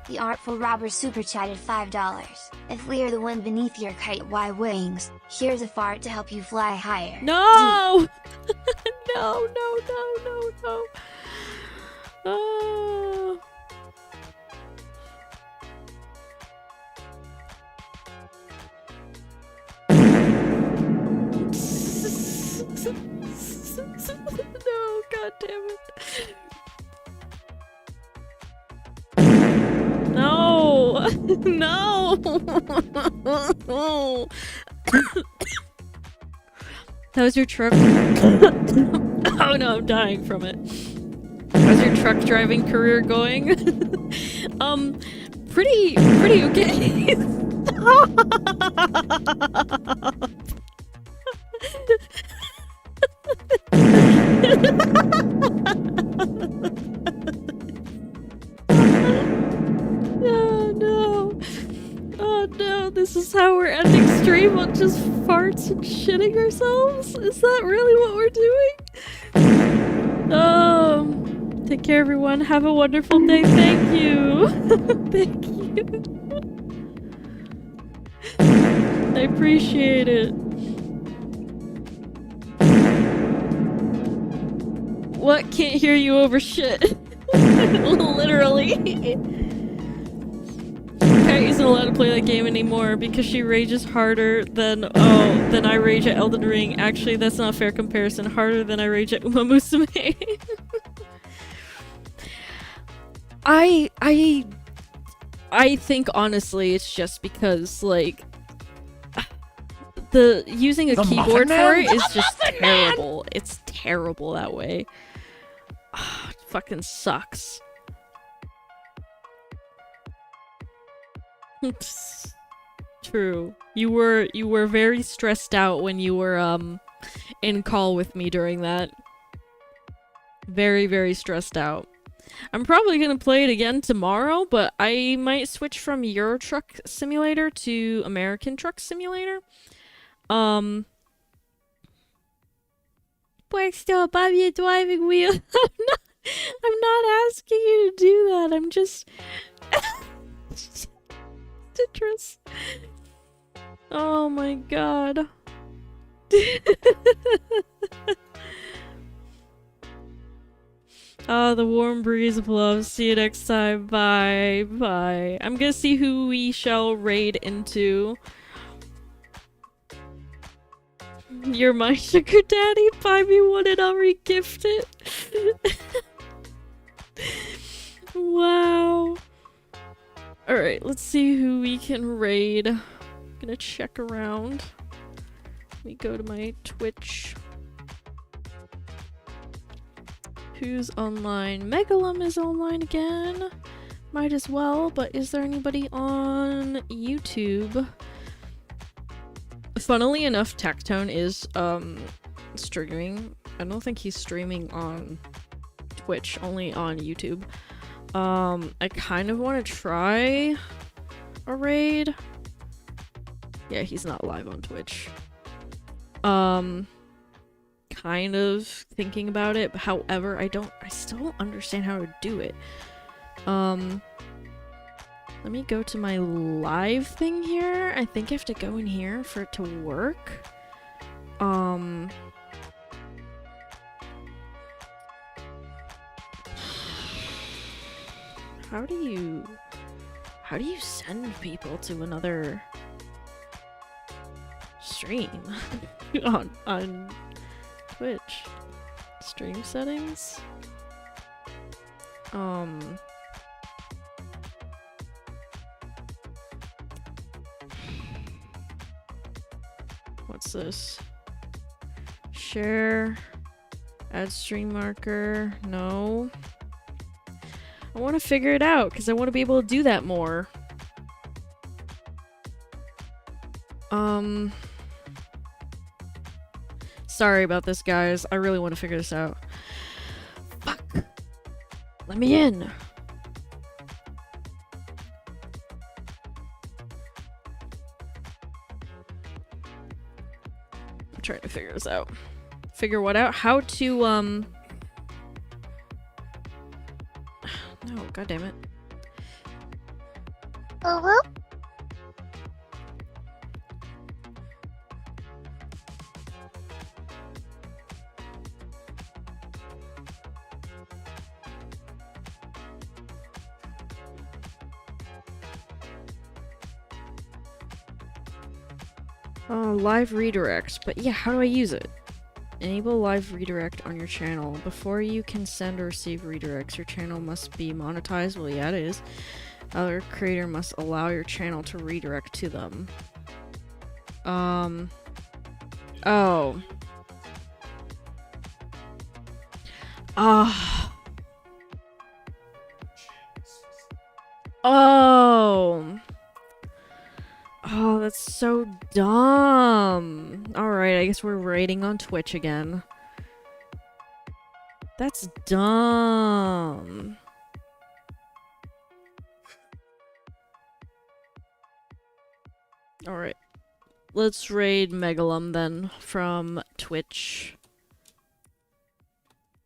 The Artful Robber super chatted $5. If we are the wind beneath your kite, why wings? Here's a fart to help you fly higher. No! No, no, no, no, no. Oh. No, god damn it. No! No! That was your truck. Oh no, I'm dying from it. How's your truck driving career going? Pretty okay. Oh no. Oh no, this is how we're ending stream on just farts and shitting ourselves? Is that really what we're doing? Take care everyone. Have a wonderful day. Thank you. Thank you. appreciate it. What? Can't hear you over shit. Literally. Kat isn't allowed to play that game anymore because she rages harder than I rage at Elden Ring. Actually, that's not a fair comparison. Harder than I rage at Uma Musume. I think honestly it's just because like using a keyboard for it is just terrible. It's terrible that way. It fucking sucks. True. You were very stressed out when you were in call with me during that. Very, very stressed out. I'm probably gonna play it again tomorrow, but I might switch from Euro Truck Simulator to American Truck Simulator. But still, Bobby, a driving wheel. I'm not asking you to do that. I'm just citrus. Oh my god. Oh, the warm breeze of love. See you next time. Bye. Bye. I'm gonna see who we shall raid into. You're my sugar daddy. Buy me one and I'll re-gift it. Wow. Alright, let's see who we can raid. I'm gonna check around. Let me go to my Twitch. Who's online? Megalum is online again. Might as well, but is there anybody on YouTube? Funnily enough, Tectone is streaming. I don't think he's streaming on Twitch, only on YouTube. I kind of want to try a raid. Yeah, he's not live on Twitch. Kind of thinking about it, but however, I still don't understand how to do it. Let me go to my live thing here. I think I have to go in here for it to work. How do you send people to another stream on Twitch? Stream settings? What's this? Share, add stream marker. No. I want to figure it out because I want to be able to do that more. Sorry about this, guys. I really want to figure this out. Fuck. Let me in. I'm trying to figure this out. Figure what out? How to, No, god damn it. Live redirect, but yeah, how do I use it? Enable live redirect on your channel. Before you can send or receive redirects, your channel must be monetized. Well, yeah, it is. Other creator must allow your channel to redirect to them. Oh. Ah. Oh. Oh, that's so dumb. Alright, I guess we're raiding on Twitch again. That's dumb. Alright. Let's raid Megalum then from Twitch.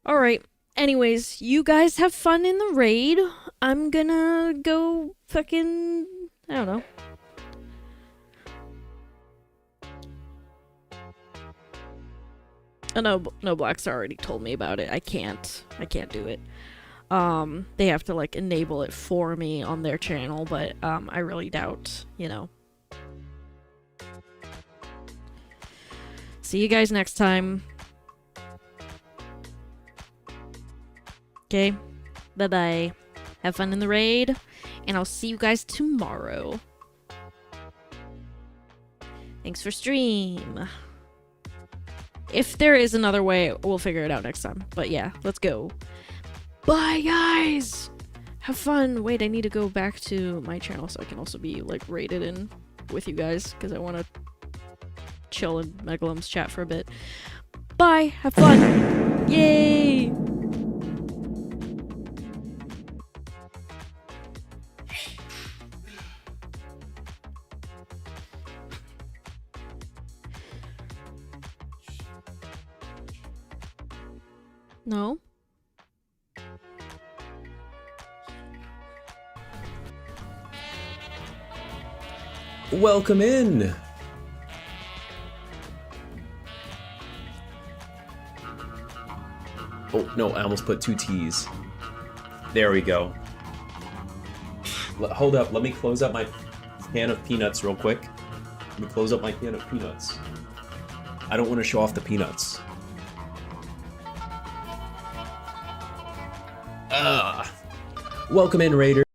Alright. Anyways, you guys have fun in the raid. I'm gonna go fucking... I don't know. No Black's already told me about it. I can't do it. They have to like enable it for me on their channel, but I really doubt, you know. See you guys next time. Okay, bye-bye. Have fun in the raid, and I'll see you guys tomorrow. Thanks for stream. If there is another way, we'll figure it out next time. But yeah, let's go. Bye, guys! Have fun. Wait, I need to go back to my channel so I can also be, like, rated in with you guys, because I want to chill in Megalum's chat for a bit. Bye! Have fun! Yay! No? Welcome in. Oh, no, I almost put 2 T's. There we go. Hold up, let me close up my can of peanuts real quick. Let me close up my can of peanuts. I don't want to show off the peanuts. Welcome in, Raider.